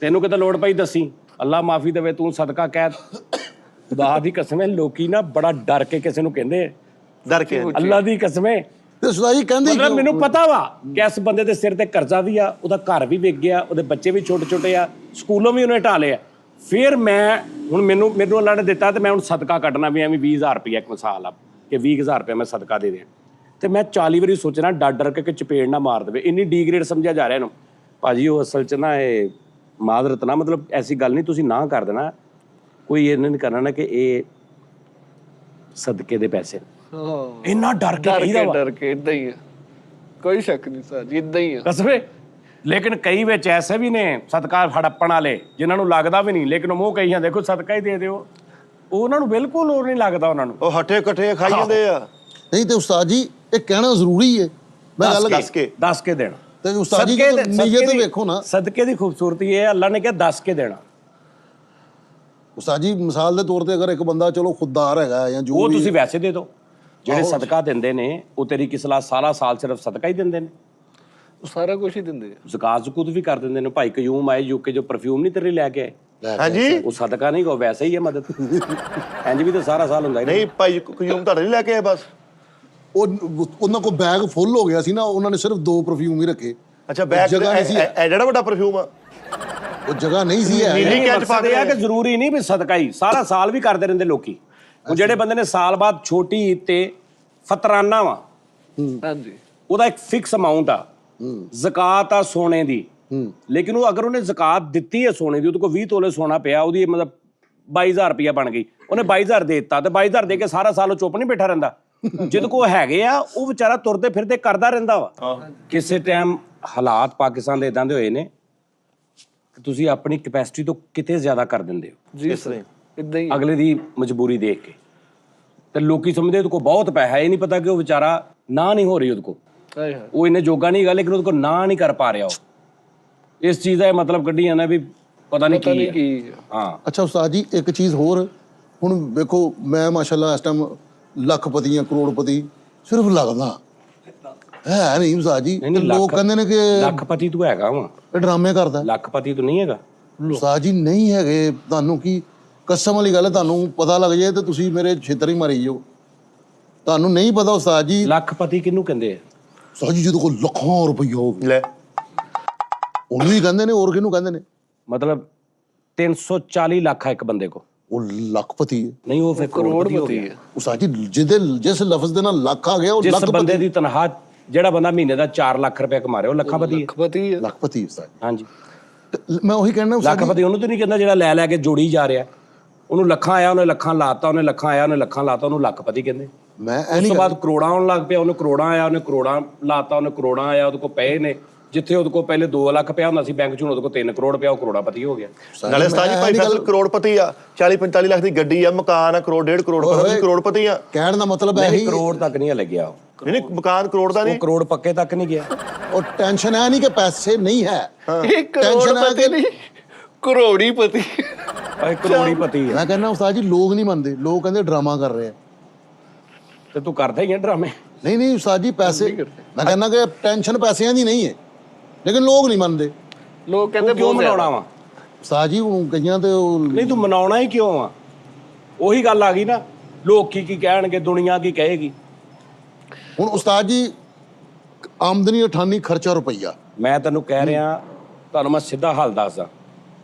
ਤੈਨੂੰ ਕਿਤੇ ਲੋੜ ਪਈ ਦੱਸੀ, ਅੱਲਾ ਮਾਫੀ ਦੇਵੇ, ਤੂੰ ਸਦਕਾ ਕਹਿ। ਖੁਦਾ ਦੀ ਕਸਮ ਹੈ, ਲੋਕੀ ਨਾ ਬੜਾ ਡਰ ਕੇ ਕਿਸੇ ਨੂੰ ਕਹਿੰਦੇ, ਡਰ ਕੇ। ਅੱਲਾ ਦੀ ਕਸਮ ਹੈ। ਤੇ ਉਸਤਾਦ ਜੀ ਕਹਿੰਦੇ ਮਤਲਬ ਮੈਨੂੰ ਪਤਾ ਵਾ ਕਿ ਇਸ ਬੰਦੇ ਦੇ ਸਿਰ ਤੇ ਕਰਜ਼ਾ ਵੀ ਆ, ਉਹਦਾ ਘਰ ਵੀ ਵਿਕ ਗਿਆ, ਉਹਦੇ ਬੱਚੇ ਵੀ ਛੋਟੇ ਛੋਟੇ ਆ, ਸਕੂਲੋਂ ਵੀ ਉਹਨੇ ਢਾ ਲਿਆ। ਫਿਰ ਮੈਂ ਹੁਣ ਮੈਨੂੰ ਅੱਲਾ ਨੇ ਦਿੱਤਾ ਤੇ ਮੈਂ ਹੁਣ ਸਦਕਾ ਕੱਢਣਾ ਵੀ ਐਵੇਂ 20,000 ਰੁਪਇਆ ਇੱਕ ਮਿਸਾਲ ਆ ਕਿ 20,000 ਰੁਪਇਆ ਮੈਂ ਸਦਕਾ ਦੇ ਦਿਆਂ। ਤੇ ਮੈਂ 40 ਵਾਰੀ ਸੋਚਣਾ ਡਰ ਡਰ ਕੇ ਚਪੇੜ ਨਾ ਮਾਰ ਦੇਵੇ। ਇੰਨੀ ਡੀਗ੍ਰੇਡ ਸਮਝਿਆ ਜਾ ਰਿਹਾ ਇਹਨੂੰ। ਭਾਜੀ ਉਹ ਅਸਲ 'ਚ ਨਾ ਇਹ ਮਾਦਰਤ ਨਾ, ਮਤਲਬ ਐਸੀ ਗੱਲ ਨਹੀਂ, ਤੁਸੀਂ ਨਾ ਕਰ ਦੇਣਾ। ਕੋਈ ਇਹ ਨਹੀਂ ਕਰਨਾ ਨਾ ਕਿ ਇਹ ਸਦਕੇ ਦੇ ਪੈਸੇ। ਇੰਨਾ ਡਰ ਕੇ ਕਹੀਦਾ ਵਾ। ਡਰ ਕੇ ਇਦਾਂ ਹੀ ਆ, ਕੋਈ ਸ਼ੱਕ ਨਹੀਂ ਸਰ ਜੀ, ਇਦਾਂ ਹੀ ਆ ਕਸਵੇ। ਲੇਕਿਨ ਕਈ ਵਿੱਚ ਐਸੇ ਵੀ ਨੇ ਸਦਕਾ ਹੜੱਪਣ ਵਾਲੇ ਜਿਨ੍ਹਾਂ ਨੂੰ ਲੱਗਦਾ ਵੀ ਨਹੀਂ, ਲੇਕਿਨ ਉਹ ਕਹੀਆਂ ਦੇਖੋ ਸਦਕਾ ਹੀ ਦੇ ਦਿਓ। ਉਹਨਾਂ ਨੂੰ ਬਿਲਕੁਲ ਹੋਰ ਨਹੀਂ ਲੱਗਦਾ। ਉਹਨਾਂ ਨੂੰ ਉਹ ਹੱਠੇ ਕੱਠੇ ਖਾਈ ਜਾਂਦੇ ਆ। ਨਹੀਂ ਤੇ ਉਸਤਾਦ ਜੀ ਇਹ ਕਹਿਣਾ ਜ਼ਰੂਰੀ ਹੈ। ਮੈਂ ਗੱਲ ਦੱਸ ਕੇ ਦੇਣਾ। ਤੇ ਉਸਤਾਦ ਜੀ ਨੀਅਤ ਵੇਖੋ ਨਾ। ਸਦਕੇ ਦੀ ਖੂਬਸੂਰਤੀ ਇਹ ਅੱਲਾ ਨੇ ਕਿਹਾ ਦੱਸ ਕੇ ਦੇਣਾ। ਉਸਤਾਦ ਜੀ ਮਿਸਾਲ ਦੇ ਤੌਰ ਤੇ ਅਗਰ ਇੱਕ ਬੰਦਾ ਚਲੋ ਖੁਦਦਾਰ ਹੈਗਾ ਜਾਂ ਜੋ ਉਹ ਤੁਸੀਂ ਵੈਸੇ ਦੇ ਦਿਓ। ਜਿਹੜੇ ਸਦਕਾ ਦਿੰਦੇ ਨੇ ਉਹ ਤੇਰੀ ਕੀ ਸਲਾਹ ਸਾਰਾ ਸਾਲ ਸਿਰਫ ਸਦਕਾ ਹੀ ਦਿੰਦੇ ਨੇ। ਉਹ ਸਾਰਾ ਕੁਝ ਹੀ ਦਿੰਦੇ ਆ। ਜ਼ਕਾਤ ਜ਼ਕੂਤ ਵੀ ਕਰ ਦਿੰਦੇ ਨੇ। ਭਾਈ ਕਯੂਮ ਆਏ ਯੂਕੇ ਜੋ ਪਰਫਿਊਮ ਨਹੀਂ ਤੇਰੇ ਲਈ ਲੈ ਕੇ ਆਏ, ਹਾਂਜੀ ਉਹ ਸਦਕਾ ਨਹੀਂ ਕੋ ਵੈਸੇ ਹੀ ਹੈ ਮਦਦ। ਇੰਜ ਵੀ ਤਾਂ ਸਾਰਾ ਸਾਲ ਹੁੰਦਾ ਹੀ ਨਹੀਂ ਭਾਈ ਕਯੂਮ ਤੁਹਾਡੇ ਨਹੀਂ ਲੈ ਕੇ ਆਏ ਬਸ? ਉਹਨਾਂ ਕੋਲ ਬੈਗ ਫੁੱਲ ਹੋ ਗਿਆ ਸੀ ਨਾ, ਉਹਨਾਂ ਨੇ ਸਿਰਫ 2 ਪਰਫਿਊਮ ਹੀ ਰੱਖੇ। ਅੱਛਾ ਬੈਗ ਜਗ੍ਹਾ ਨਹੀਂ ਸੀ। ਐਡਾ ਵੱਡਾ ਪਰਫਿਊਮ ਆ? ਉਹ ਜਗ੍ਹਾ ਨਹੀਂ ਸੀ ਹੈ। ਨੀਲੀ ਕੈਚ ਪਾ ਕੇ ਆ ਕਿ ਜ਼ਰੂਰੀ ਨਹੀਂ ਵੀ ਸਦਕਾ ਹੀ ਸਾਰਾ ਸਾਲ ਵੀ ਕਰਦੇ ਰਹਿੰਦੇ ਲੋਕੀ। ਹੁਣ ਜਿਹੜੇ ਬੰਦੇ ਨੇ ਸਾਲ ਬਾਅਦ ਛੋਟੀ ਈਦ ਤੇ ਫਤਰਾਨਾ ਵਾ, ਹਾਂਜੀ ਉਹਦਾ ਇੱਕ ਫਿਕਸ ਅਮਾਉਂਟ ਆ, ਜ਼ਕਾਤ ਆ ਸੋਨੇ ਦੀ। ਲੇਕਿਨ ਉਹ ਅਗਰ ਉਹਨੇ ਜ਼ਕਾਤ ਦਿੱਤੀ ਹੈ ਸੋਨੇ ਦੀ, ਉਹਦੇ ਕੋਲ 20 ਤੋਲੇ ਸੋਨਾ ਪਿਆ, ਉਹਦੀ ਮਤਲਬ 22,000 ਰੁਪਇਆ ਬਣ ਗਈ, ਉਹਨੇ 22,000 ਦੇ ਦਿੱਤਾ ਤੇ 22,000 ਦੇ ਕੇ ਸਾਰਾ ਸਾਲ ਉਹ ਚੁੱਪ ਨਹੀਂ ਬੈਠਾ ਰਹਿੰਦਾ। ਜਿਹਦੇ ਕੋਲ ਹੈਗੇ ਆ ਉਹ ਵਿਚਾਰਾ ਤੁਰਦੇ ਫਿਰਦੇ ਕਰਦਾ ਰਹਿੰਦਾ ਵਾ। ਕਿਸੇ ਟਾਈਮ ਹਾਲਾਤ ਪਾਕਿਸਤਾਨ ਦੇ ਇਦਾਂ ਦੇ ਹੋਏ ਨੇ ਕਿ ਤੁਸੀਂ ਆਪਣੀ ਕੈਪੈਸਿਟੀ ਤੋਂ ਕਿਤੇ ਜ਼ਿਆਦਾ ਕਰ ਦਿੰਦੇ ਹੋ ਜੀ ਸਰ, ਇਦਾਂ ਹੀ ਅਗਲੇ ਦੀ ਮਜਬੂਰੀ ਦੇਖ ਕੇ। ਤੇ ਲੋਕੀ ਸਮਝਦੇ ਉਹਦੇ ਕੋਲ ਬਹੁਤ ਪੈਸਾ, ਇਹ ਨਹੀਂ ਪਤਾ ਕਿ ਉਹ ਵਿਚਾਰਾ ਨਾ ਨਹੀਂ ਹੋ ਰਹੀ ਉਹਦੇ ਕੋਲ, ਹਾਏ ਹਾਏ। ਉਹ ਇੰਨੇ ਜੋਗਾ ਨਹੀਂ ਗਾ, ਲੇਕਿਨ ਉਹਦੇ ਕੋਲ ਨਾ ਨਹੀਂ ਕਰ ਪਾ ਰਿਹਾ ਉਹ। ਇਸ ਚੀਜ਼ ਦਾ ਇਹ ਮਤਲਬ ਕੱਢੀ ਜਾਂਦਾ ਵੀ ਪਤਾ ਨਹੀਂ ਕੀ ਹੈ। ਕੀ ਹਾਂ ਅੱਛਾ ਉਸਤਾਦ ਜੀ, ਇੱਕ ਚੀਜ਼ ਹੋਰ, ਹੁਣ ਵੇਖੋ ਮੈਂ ਮਾਸ਼ਾਅੱਲਾ ਇਸ ਟਾਈਮ ਲੱਖਪਤੀ ਜਾਂ ਕਰੋੜਪਤੀ ਸਿਰਫ ਲੱਗਦਾ ਹੈ ਨਹੀਂ ਉਸਤਾਦ ਜੀ। ਨਹੀਂ, ਲੋਕ ਕਹਿੰਦੇ ਨੇ ਕਿ ਲੱਖਪਤੀ ਤੂੰ ਹੈਗਾ ਵਾ, ਇਹ ਡਰਾਮੇ ਕਰਦਾ। ਲੱਖਪਤੀ ਤੂੰ ਨਹੀਂ ਹੈਗਾ। ਉਸਤਾਦ ਜੀ ਨਹੀਂ ਹੈਗੇ, ਤੁਹਾਨੂੰ ਕੀ ਕਸਮ ਵਾਲੀ ਗੱਲ ਹੈ, ਤੁਹਾਨੂੰ ਪਤਾ ਲੱਗ ਜਾਏ ਤੇ ਤੁਸੀਂ ਮੇਰੇ ਛੇਤਰ ਹੀ ਮਾਰੀ ਜਾਓ। ਤੁਹਾਨੂੰ ਨਹੀਂ ਪਤਾ ਉਸਤਾਦ ਜੀ, ਲੱਖਪਤੀ ਕਿਹਨੂੰ ਕਹਿੰਦੇ ਆ? ਉਸਤਾਦ ਜੀ ਜਿਹਦੇ ਕੋਲ ਲੱਖਾਂ ਰੁਪਈਆ ਹੋਵੇ ਲੈ ਉਹਨੂੰ ਹੀ ਕਹਿੰਦੇ ਨੇ, ਹੋਰ ਕਿਹਨੂੰ ਕਹਿੰਦੇ ਨੇ? ਮਤਲਬ 340 ਲੱਖ ਆ ਇੱਕ ਬੰਦੇ ਕੋ, ਉਹ ਲੱਖਪਤੀ ਹੈ। ਨਹੀਂ ਉਹ ਫਿਰ ਕਰੋੜਪਤੀ ਹੈ। ਉਸਤਾਦ ਜੀ ਜਿਸ ਲਫ਼ਜ਼ ਦੇ ਨਾਲ ਲੱਖ ਆ ਗਿਆ ਉਹ ਜਿਸ ਲੱਖਪਤੀ। ਬੰਦੇ ਦੀ ਤਨਖਾਹ, ਜਿਹੜਾ ਬੰਦਾ ਮਹੀਨੇ ਦਾ 4 ਲੱਖ ਰੁਪਏ ਕਮਾ ਰਿਹਾ, ਉਹ ਲੱਖਾਪਤੀ ਹੈ। ਪਤੀ ਹੈ। ਲੱਖਪਤੀ ਉਸਤਾਦ ਜੀ। ਹਾਂਜੀ, ਤੇ ਮੈਂ ਉਹੀ ਕਹਿਣਾ ਉਸਤਾਦ ਜੀ, ਲੱਖਪਤੀ ਉਹਨੂੰ ਤਾਂ ਨਹੀਂ ਕਹਿੰਦਾ ਜਿਹੜਾ ਲੈ ਲੈ ਕੇ ਜੋੜੀ ਜਾ ਰਿਹਾ। ਉਹਨੂੰ ਲੱਖਾਂ ਆਇਆ ਉਹਨੇ ਲੱਖਾਂ ਲਾਤਾ, ਉਹਨੇ ਲੱਖਾਂ ਆਇਆ ਉਹਨੇ ਲੱਖਾਂ ਲਾਤਾ, ਉਹਨੂੰ ਲੱਖਪਤੀ ਕਹਿੰਦੇ। ਮੈਂ ਇਹ ਉਸ ਨਹੀਂ ਤੋਂ ਬਾਅਦ ਕਰੋੜਾਂ ਆਉਣ ਲੱਗ ਪਿਆ, ਉਹਨੂੰ ਕਰੋੜਾਂ ਆਇਆ, ਉਹਨੇ ਕਰੋੜਾਂ ਲਾਤਾ, ਉਹਨੇ ਕਰੋੜਾਂ ਆਇਆ, ਉਹਦੇ ਕੋਲ ਪਏ ਨੇ। ਜਿੱਥੇ ਉਹਦੇ ਕੋਲ ਪਹਿਲੇ 2 ਲੱਖ ਪਿਆ ਹੁੰਦਾ ਸੀ ਬੈਂਕ 'ਚ, ਹੁਣ ਉਹਦੇ ਕੋਲ 3 ਕਰੋੜ ਪਿਆ, ਉਹ ਕਰੋੜਾਪਤੀ ਹੋ ਗਿਆ। ਨਾਲੇ ਉਸਤਾਦ ਜੀ ਭਾਈ ਫੈਸਲ ਕਰੋੜਪਤੀ ਆ, 40-45 ਲੱਖ ਦੀ ਗੱਡੀ ਆ, ਮਕਾਨ ਆ, ਕਰੋੜ 1.5 ਕਰੋੜ ਦਾ, ਤੁਸੀਂ ਕਰੋੜਪਤੀ ਆ। ਕਹਿਣ ਦਾ ਮਤਲਬ ਹੈ ਨਹੀਂ ਹੀ ਕਰੋੜ ਤੱਕ ਨਹੀਂ ਹਲੇ ਗਿਆ ਉਹ। ਨਹੀਂ ਮਕਾਨ ਕਰੋੜ ਦਾ ਉਹ ਨਹੀਂ। ਕਰੋੜ ਪੱਕੇ ਤੱਕ ਨਹੀਂ ਗਿਆ। ਉਹ ਟੈਨਸ਼ਨ ਹੈ ਨਹੀਂ ਕਿ ਪੈਸੇ ਨਹੀਂ ਹੈ, ਇਹ ਕਰੋੜਪਤੀ ਨਹੀਂ, ਕਰੋੜੀਪਤੀ। ਓਏ ਕਰੋੜੀਪਤੀ ਹੈ। ਮੈਂ ਕਹਿੰਦਾ ਉਸਤਾਦ ਜੀ ਲੋਕ ਨਹੀਂ ਮੰਨਦੇ, ਲੋਕ ਕਹਿੰਦੇ ਡਰਾਮਾ ਕਰ ਰਹੇ ਆ। ਤੇ ਤੂੰ ਕਰਦਾ ਹੀ ਹੈ ਡਰਾਮੇ। ਨਹੀਂ ਉਸਤਾਦ ਜੀ ਪੈਸੇ, ਮੈਂ ਕਹਿੰਦਾ ਕਿ ਟੈਨਸ਼ਨ ਪੈਸਿਆਂ ਦੀ ਨਹੀਂ ਹੈ, ਲੇਕਿਨ ਲੋਕ ਨਹੀਂ ਮੰਨਦੇ। ਲੋਕ ਕਹਿੰਦੇ ਕਿਉਂ ਮਨਾਉਣਾ ਵਾ? ਉਸਤਾਦ ਜੀ ਉਹ ਕਈਆਂ ਤੇ ਉਹ ਨਹੀਂ ਤੂੰ ਮਨਾਉਣਾ ਹੀ ਕਿਉਂ ਆ? ਉਹੀ ਗੱਲ ਆ ਗਈ ਨਾ, ਲੋਕ ਕੀ ਕਹਿਣਗੇ, ਦੁਨੀਆ ਕੀ ਕਹੇਗੀ। ਹੁਣ ਉਸਤਾਦ ਜੀ ਆਮਦਨੀ 98 ਖਰਚਾ ਰੁਪਈਆ। ਮੈਂ ਤੈਨੂੰ ਕਹਿ ਰਿਹਾ, ਤੁਹਾਨੂੰ ਮੈਂ ਸਿੱਧਾ ਹਾਲ ਦੱਸਦਾ।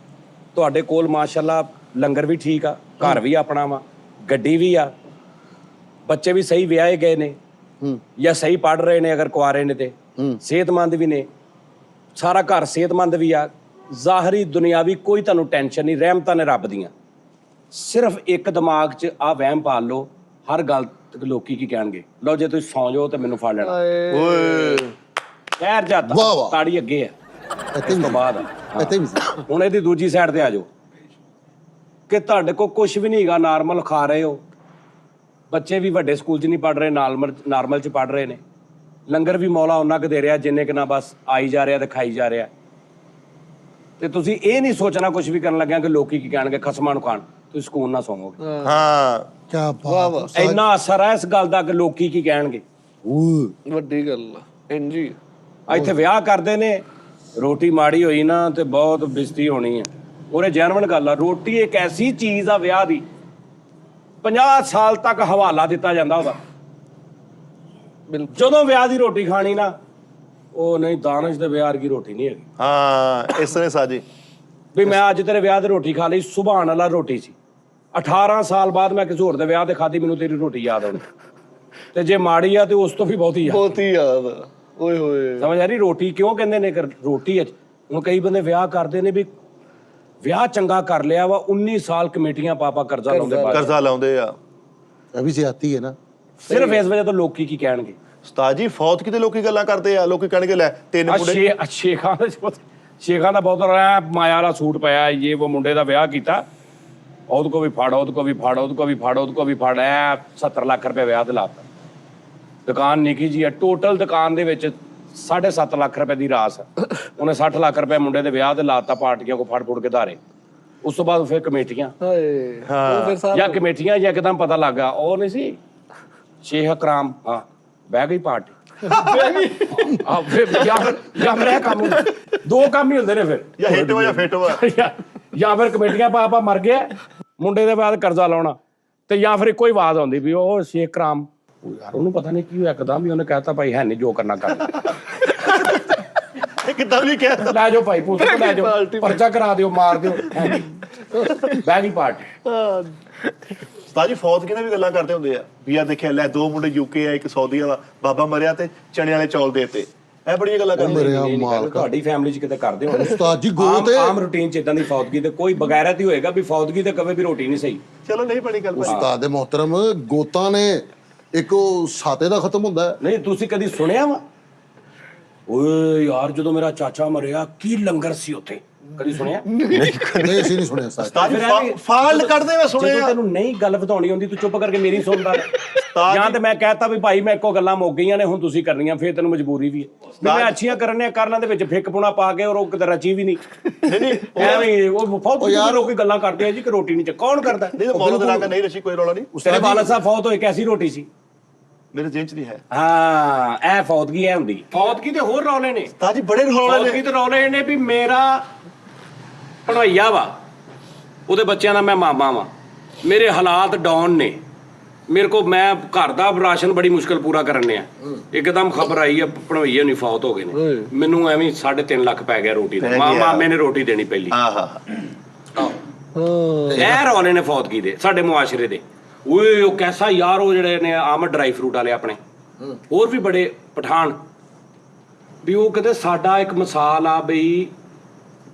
ਤੁਹਾਡੇ ਕੋਲ ਮਾਸ਼ਾਅੱਲਾ ਲੰਗਰ ਵੀ ਠੀਕ ਆ, ਘਰ ਵੀ ਆਪਣਾ ਵਾ, ਗੱਡੀ ਵੀ ਆ, ਬੱਚੇ ਵੀ ਸਹੀ ਵਿਆਹੇ ਗਏ ਨੇ ਜਾਂ ਸਹੀ ਪੜ੍ਹ ਰਹੇ ਨੇ, ਅਗਰ ਕੁਆਰੇ ਨੇ ਤੇ ਸਿਹਤਮੰਦ ਵੀ ਨੇ, ਸਾਰਾ ਘਰ ਸਿਹਤਮੰਦ ਵੀ ਆ। ਜ਼ਾਹਰੀ ਦੁਨਿਆਵੀ ਕੋਈ ਤੁਹਾਨੂੰ ਟੈਨਸ਼ਨ ਨਹੀਂ, ਰਹਿਮਤਾਂ ਨੇ ਰੱਬ ਦੀਆਂ। ਸਿਰਫ ਇੱਕ ਦਿਮਾਗ 'ਚ ਆ ਵਹਿਮ ਪਾਲ ਲਓ, ਹਰ ਗੱਲ ਤੇ ਲੋਕੀ ਕੀ ਕਹਿਣਗੇ। ਲਓ ਜੇ ਤੁਸੀਂ ਸੌਂ ਜਾਓ ਤੇ ਮੈਨੂੰ ਫੜ ਲੈਣਾ। ਓਏ ਖੈਰ ਜਾਂਦਾ, ਵਾਹ ਵਾਹ। ਤਾੜੀ ਅੱਗੇ ਆ। ਇੱਥੇ ਇਸ ਵੀ ਤੋਂ ਬਾਅਦ ਇੱਥੇ ਵੀ ਹੁਣ ਇਹਦੀ ਦੂਜੀ ਸਾਈਡ ਤੇ ਆ ਜਾਓ ਕਿ ਤੁਹਾਡੇ ਕੋਲ ਕੁਝ ਵੀ ਨਹੀਂ ਹੈਗਾ, ਨਾਰਮਲ ਖਾ ਰਹੇ ਹੋ, ਬੱਚੇ ਵੀ ਵੱਡੇ ਸਕੂਲ 'ਚ ਨਹੀਂ ਪੜ੍ਹ ਰਹੇ, ਨਾਰਮਲ 'ਚ ਪੜ੍ਹ ਰਹੇ ਨੇ, ਲੰਗਰ ਵੀ ਮੌਲਾ ਉਹਨਾਂ ਕੁ ਦੇ ਰਿਹਾ ਜਿੰਨੇ ਕਿ ਨਾ ਬਸ ਆਈ ਜਾ ਰਿਹਾ ਤੇ ਖਾਈ ਜਾ ਰਿਹਾ। ਤੇ ਤੁਸੀਂ ਇਹ ਨਹੀਂ ਸੋਚਣਾ ਕੁਝ ਵੀ ਕਰਨ ਲੱਗਿਆ ਕਿ ਲੋਕੀ ਕੀ ਕਹਿਣਗੇ, ਖਸਮਾਂ ਨੂੰ ਖਾਣ, ਤੁਸੀਂ ਸਕੂਨ ਨਾਲ ਸੌਵੋਗੇ। ਹਾਂ ਕਿਆ ਬਾਤ ਹੈ। ਇੰਨਾ ਅਸਰ ਹੈ ਇਸ ਗੱਲ ਦਾ ਕਿ ਲੋਕੀ ਕੀ ਕਹਿਣਗੇ। ਵੱਡੀ ਗੱਲ ਆ ਇੰਜੀ। ਇੱਥੇ ਵਿਆਹ ਕਰਦੇ ਨੇ, ਰੋਟੀ ਮਾੜੀ ਹੋਈ ਨਾ ਤੇ ਬਹੁਤ ਬਿਸਤੀ ਹੋਣੀ ਹੈ। ਉਹਨੇ ਜੈਨੂਇਨ ਗੱਲ ਆ, ਰੋਟੀ ਇੱਕ ਐਸੀ ਚੀਜ਼ ਆ ਵਿਆਹ ਦੀ, 50 ਸਾਲ ਤੱਕ ਹਵਾਲਾ ਦਿੱਤਾ ਜਾਂਦਾ ਉਹਦਾ। ਜਦੋਂ ਵਿਆਹ ਦੀ ਰੋਟੀ ਖਾਣੀ ਨਾ, ਉਹ ਨਹੀਂ ਦਾਨਿਸ਼ ਦੇ ਵਿਆਹ ਵਰਗੀ ਰੋਟੀ ਨਹੀਂ ਹੈਗੀ। ਹਾਂ ਇਸ ਤਰ੍ਹਾਂ ਸਾਜੀ ਵੀ ਮੈਂ ਅੱਜ ਤੇਰੇ ਵਿਆਹ ਦੀ ਰੋਟੀ ਖਾ ਲਈ, ਸੁਭਾਨ ਅੱਲਾ ਰੋਟੀ ਸੀ। 18 ਸਾਲ ਬਾਅਦ ਮੈਂ ਕਿਸੇ ਹੋਰ ਦੇ ਵਿਆਹ ਤੇ ਖਾਧੀ, ਮੈਨੂੰ ਤੇਰੀ ਰੋਟੀ ਯਾਦ ਆਉਣੀ। ਤੇ ਜੇ ਮਾੜੀ ਆ ਤੇ ਉਸ ਤੋਂ ਵੀ ਬਹੁਤੀ ਯਾਦ। ਬਹੁਤੀ ਯਾਦ ਆ। ਓਏ ਹੋਏ। ਸਮਝ ਆ ਰਹੀ? ਰੋਟੀ ਕਿਉਂ ਕਹਿੰਦੇ ਨੇ ਕਿ ਰੋਟੀ ਹੁਣ ਕਈ ਬੰਦੇ ਵਿਆਹ ਕਰਦੇ ਨੇ ਵੀ ਵਿਆਹ ਚੰਗਾ ਕਰ ਲਿਆ ਵਾ, 19 ਸਾਲ ਕਮੇਟੀਆਂ ਪਾਪਾ ਕਰਜ਼ਾ ਲਾਉਂਦੇ ਬਾਅਦ। ਕਰਜ਼ਾ ਲਾਉਂਦੇ ਆ। ਇਹ ਵੀ ਜ਼ਿਆਦਤੀ ਹੈ ਨਾ। ਸਿਰਫ ਇਸ ਵਜ੍ਹਾ ਤੋਂ ਲੋਕੀ ਕੀ ਕਹਿਣਗੇ। ਉਸਤਾਦ ਜੀ ਫੌਤ ਕਿਤੇ ਲੋਕੀ ਗੱਲਾਂ ਕਰਦੇ ਆ, ਲੋਕੀ ਕਹਿਣਗੇ ਲੈ 3 ਮੁੰਡੇ। ਸ਼ੇਖਾਂ ਦਾ ਬਹੁਤ ਮਾਇਆ ਵਾਲਾ ਸੂਟ ਪਾਇਆ, ਇਹ ਉਹ ਮੁੰਡੇ ਦਾ ਵਿਆਹ ਕੀਤਾ, ਉਹਦੇ ਕੋ ਵੀ ਫੜ, ਉਹਦੇ ਕੋ ਵੀ ਫੜ, ਉਹਦੇ ਕੋ ਵੀ ਫੜ, ਉਹਦੇ ਕੋ ਵੀ ਫੜ, 70 ਲੱਖ ਰੁਪਏ ਵਿਆਹ ਤੇ ਲਾਤਾ। ਦੁਕਾਨ ਨਿੱਕੀ ਜੀ ਹੈ, ਟੋਟਲ ਦੁਕਾਨ ਦੇ ਵਿੱਚ 7.5 ਲੱਖ ਰੁਪਏ ਦੀ ਰਾਸ। ਉਹਨੇ 60 ਲੱਖ ਰੁਪਏ ਮੁੰਡੇ ਦੇ ਵਿਆਹ ਤੇ ਲਾਤਾ, ਪਾਰਟੀਆਂ ਕੋ ਫੜ ਫੁੜ ਕੇ ਧਾਰੇ। ਉਸ ਤੋਂ ਬਾਅਦ ਫਿਰ ਕਮੇਟੀਆਂ, ਹਾਏ ਉਹ ਫਿਰ ਸਾਰਾ ਜਾਂ ਕਮੇਟੀਆਂ ਜਾਂ ਇੱਕਦਮ ਪਤਾ ਲੱਗਾ ਉਹ ਨਹੀਂ ਸੀ ਸ਼ੇਖ ਇਕਰਾਮ, ਹਾਂ ਬਹਿ ਗਈ ਪਾਰਟੀ ਆ ਫਿਰ ਜਾਂ ਫਿਰ ਇਹ ਕੰਮ 2 ਕੰਮ ਹੀ ਹੁੰਦੇ ਨੇ ਫਿਰ ਜਾਂ ਹਿੱਟ ਵਾ ਜਾਂ ਫਿੱਟ ਵਾ। ਜਾਂ ਫਿਰ ਕਮੇਟੀਆਂ ਪਾ ਮਰ ਗਿਆ ਮੁੰਡੇ ਦੇ ਬਾਅਦ ਕਰਜ਼ਾ ਲਾਉਣਾ ਤੇ ਜਾਂ ਫਿਰ ਇੱਕੋ ਹੀ ਆਵਾਜ਼ ਆਉਂਦੀ ਵੀ ਉਹ ਸ਼ੇਖ ਰਾਮ ਯਾਰ ਉਹਨੂੰ ਪਤਾ ਨਹੀਂ ਕੀ ਹੋਇਆ ਇੱਕਦਮ ਵੀ ਉਹਨੇ ਕਹਿਤਾ ਭਾਈ ਹੈ ਨਹੀਂ ਜੋ ਕਰਨਾ ਕਰ ਕਿੱਦਾਂ ਵੀ ਕਹਿ ਲੈ ਜਾਓ ਭਾਈ ਪੁਲਿਸ ਕੋਲ ਲੈ ਜਾਓ ਪਰਚਾ ਕਰਾ ਦਿਓ ਮਾਰ ਦਿਓ ਬਹਿ ਗਈ ਪਾਰਟੀ। ਉਸਤਾਦ ਜੀ ਫੌਜ ਕਿਹਨੇ ਵੀ ਗੱਲਾਂ ਕਰਦੇ ਹੁੰਦੇ ਆ ਵੀ ਆ ਦੇਖਿਆ ਲੈ 2 ਮੁੰਡੇ ਯੂਕੇ ਆ, ਇੱਕ ਸਾਊਦੀ ਵਾਲਾ, ਬਾਬਾ ਮਰਿਆ ਤੇ ਚਣੇ ਵਾਲੇ ਚੌਲ ਦੇਤੇ, ਇਹ ਬੜੀਆਂ ਗੱਲਾਂ ਕਰਦੇ ਮੇਰੇ ਨਹੀਂ, ਮਾਲਕ ਤੁਹਾਡੀ ਫੈਮਿਲੀ 'ਚ ਕਿਤੇ ਕਰਦੇ ਹੋਣੇ ਉਸਤਾਦ ਜੀ ਗੋ ਤੇ ਆਮ ਰੂਟੀਨ 'ਚ ਇਦਾਂ ਦੀ ਫੌਤਗੀ ਤੇ ਕੋਈ ਬਗੈਰਤ ਹੀ ਹੋਏਗਾ ਵੀ ਫੌਤਗੀ ਤੇ ਕਵੇ ਵੀ ਰੋਟੀ ਨਹੀਂ ਸਹੀ। ਚਲੋ ਨਹੀਂ ਬਣੀ ਗੱਲ ਭਾਈ। ਉਸਤਾਦ ਦੇ ਮੁਹਤਰਮ ਗੋਤਾਂ ਨੇ ਇੱਕ ਉਹ ਸਾਤੇ ਦਾ ਖਤਮ ਹੁੰਦਾ ਹੈ। ਨਹੀਂ ਤੁਸੀਂ ਕਦੀ ਸੁਣਿਆ ਵਾ ਓਏ ਯਾਰ ਜਦੋਂ ਮੇਰਾ ਚਾਚਾ ਮਰਿਆ ਕੀ ਲੰਗਰ ਸੀ ਉੱਥੇ ਕਦੀ ਸੁਣਿਆ? ਨਹੀਂ ਅਸੀਂ ਨਹੀਂ ਸੁਣਿਆ ਉਸਤਾਦ। ਉਸਤਾਦ ਜੀ ਫਾਲਟ ਕੱਢਦੇ ਮੈਂ ਸੁਣਿਆ। ਜਦੋਂ ਤੈਨੂੰ ਨਹੀਂ ਗੱਲ ਵਧਾਉਣੀ ਹੁੰਦੀ ਤੂੰ ਚੁੱਪ ਕਰਕੇ ਮੇਰੀ ਸੁਣਦਾ ਜਾਂ ਤੇ ਮੈਂ ਕਹਿਤਾ ਵੀ ਭਾਈ ਮੈਂ ਇੱਕੋ ਗੱਲਾਂ ਮੁੱਕ ਗਈਆਂ ਨੇ ਹੁਣ ਤੁਸੀਂ ਕਰਨੀਆਂ ਫੇਰ ਤੈਨੂੰ ਮਜਬੂਰੀ ਵੀ ਹੈ ਮੈਂ ਅੱਛੀਆਂ ਕਰਨੀਆਂ ਕਰ ਲਾਂ ਦੇ ਵਿੱਚ ਫਿੱਕ ਪੁਣਾ ਪਾ ਕੇ ਔਰ ਉਹ ਕਿਤੇ ਰਚੀ ਵੀ ਨਹੀਂ ਨਹੀਂ ਐਵੇਂ ਉਹ ਫੌਤ ਯਾਰ ਲੋਕੀ ਗੱਲਾਂ ਕਰਦੇ ਆ ਜੀ ਕਿ ਰੋਟੀ ਨਹੀਂ ਚ ਕੌਣ ਕਰਦਾ? ਨਹੀਂ ਮੌਲਦ ਰੰਗ ਨਹੀਂ ਰਚੀ ਕੋਈ ਰੌਲਾ ਨਹੀਂ। ਤੇਰੇ ਵਾਲਾ ਸਾਹਿਬ ਫੌਤ ਹੋਏ ਕੈਸੀ ਰੋਟੀ ਸੀ? ਮੇਰੇ ਜ਼ਿਹਨ ਚ ਨਹੀਂ ਹੈ। ਹਾਂ ਇਹ ਫੌਤਗੀ ਐ ਹੁੰਦੀ ਫੌਤਗੀ ਤੇ ਹੋਰ ਰੌਲੇ ਨੇ ਉਸਤਾਦ ਜੀ ਬੜੇ ਰੌਲੇ ਫੌਤਗੀ ਨੇ। ਤੇ ਰੌਲੇ ਨੇ ਵੀ ਮੇਰਾ ਭਣਵਈਆ ਵਾ ਉਹਦੇ ਬੱਚਿਆਂ ਦਾ ਮੈਂ ਮਾਮਾ ਵਾਂ ਮੇਰੇ ਹਾਲਾਤ ਡਾਊਨ ਨੇ ਮੇਰੇ ਕੋ ਮੈਂ ਘਰ ਦਾ ਰਾਸ਼ਨ ਬੜੀ ਮੁਸ਼ਕਲ ਪੂਰਾ ਕਰਨ ਆ ਇੱਕਦਮ ਖਬਰ ਆਈ ਆ ਭਣਵਈਏ ਨਹੀਂ ਫੌਤ ਹੋ ਗਏ ਨੇ ਮੈਨੂੰ ਐਵੇਂ 3.5 ਲੱਖ ਪੈ ਗਿਆ ਰੋਟੀ ਦਾ ਮਾਮੇ ਨੇ ਰੋਟੀ ਦੇਣੀ ਪਹਿਲੀ ਆਹਾ ਇਹ ਰੌਲੇ ਨੇ ਫੌਤਗੀ ਦੇ ਸਾਡੇ ਮੁਆਸ਼ਰੇ ਦੇ ਓਏ ਉਹ ਕੈਸਾ ਯਾਰ ਉਹ ਜਿਹੜੇ ਨੇ ਆਮਦ ਡਰਾਈ ਫਰੂਟ ਵਾਲੇ ਆਪਣੇ ਹੋਰ ਵੀ ਬੜੇ ਪਠਾਨ ਵੀ ਉਹ ਕਹਿੰਦੇ ਸਾਡਾ ਇੱਕ ਮਿਸਾਲ ਆ ਬਈ